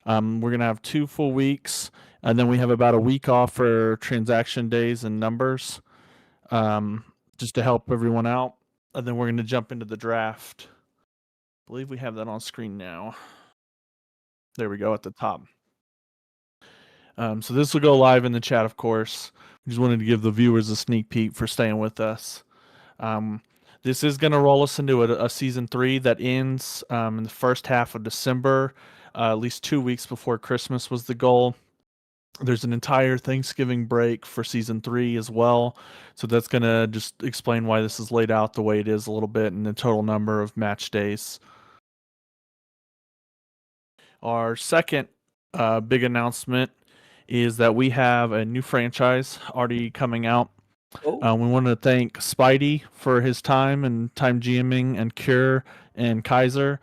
We're going to have 2 full weeks, and then we have about a week off for transaction days and numbers, just to help everyone out. And then we're going to jump into the draft. I believe we have that on screen now. There we go at the top. So this will go live in the chat, of course. We just wanted to give the viewers a sneak peek for staying with us. This is going to roll us into a season 3 that ends in the first half of December, at least 2 weeks before Christmas was the goal. There's an entire Thanksgiving break for season 3 as well. So that's going to just explain why this is laid out the way it is a little bit and the total number of match days. Our second big announcement is that we have a new franchise already coming out. Oh. We want to thank Spidey for his time GMing, and Cure and Kaiser.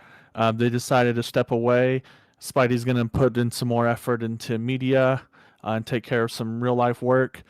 They decided to step away. Spidey's going to put in some more effort into media and take care of some real life work.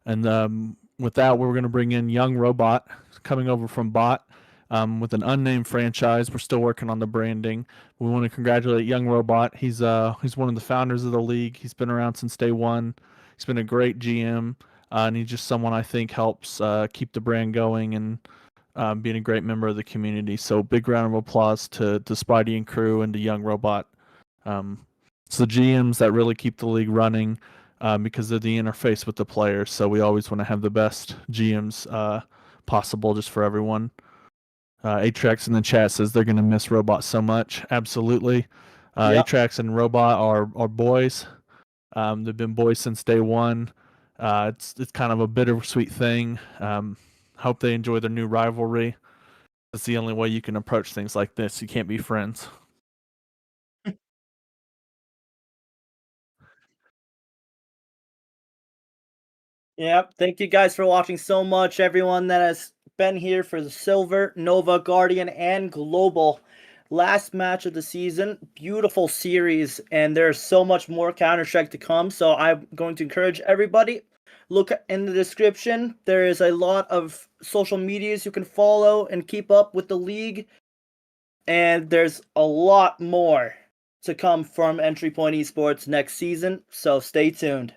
And with that, we're going to bring in Young Robot coming over from Bot with an unnamed franchise. We're still working on the branding. We want to congratulate Young Robot. He's one of the founders of the league. He's been around since day one. He's been a great GM. And he's just someone I think helps keep the brand going and being a great member of the community. So big round of applause to Spidey and crew and to Young Robot. It's the GMs that really keep the league running because they're the interface with the players. So we always want to have the best GMs possible just for everyone. Atrax in the chat says they're going to miss Robot so much. Absolutely. Yep. Atrax and Robot are boys. They've been boys since day one. It's kind of a bittersweet thing. Hope they enjoy their new rivalry. That's the only way you can approach things like this. You can't be friends. Yep. Thank you guys for watching so much. Everyone that has been here for the Silver, Nova, Guardian, and Global. Last match of the season. Beautiful series. And there's so much more Counter-Strike to come. So I'm going to encourage everybody. Look in the description. There is a lot of social medias you can follow and keep up with the league. And there's a lot more to come from Entry Point Esports next season. So stay tuned.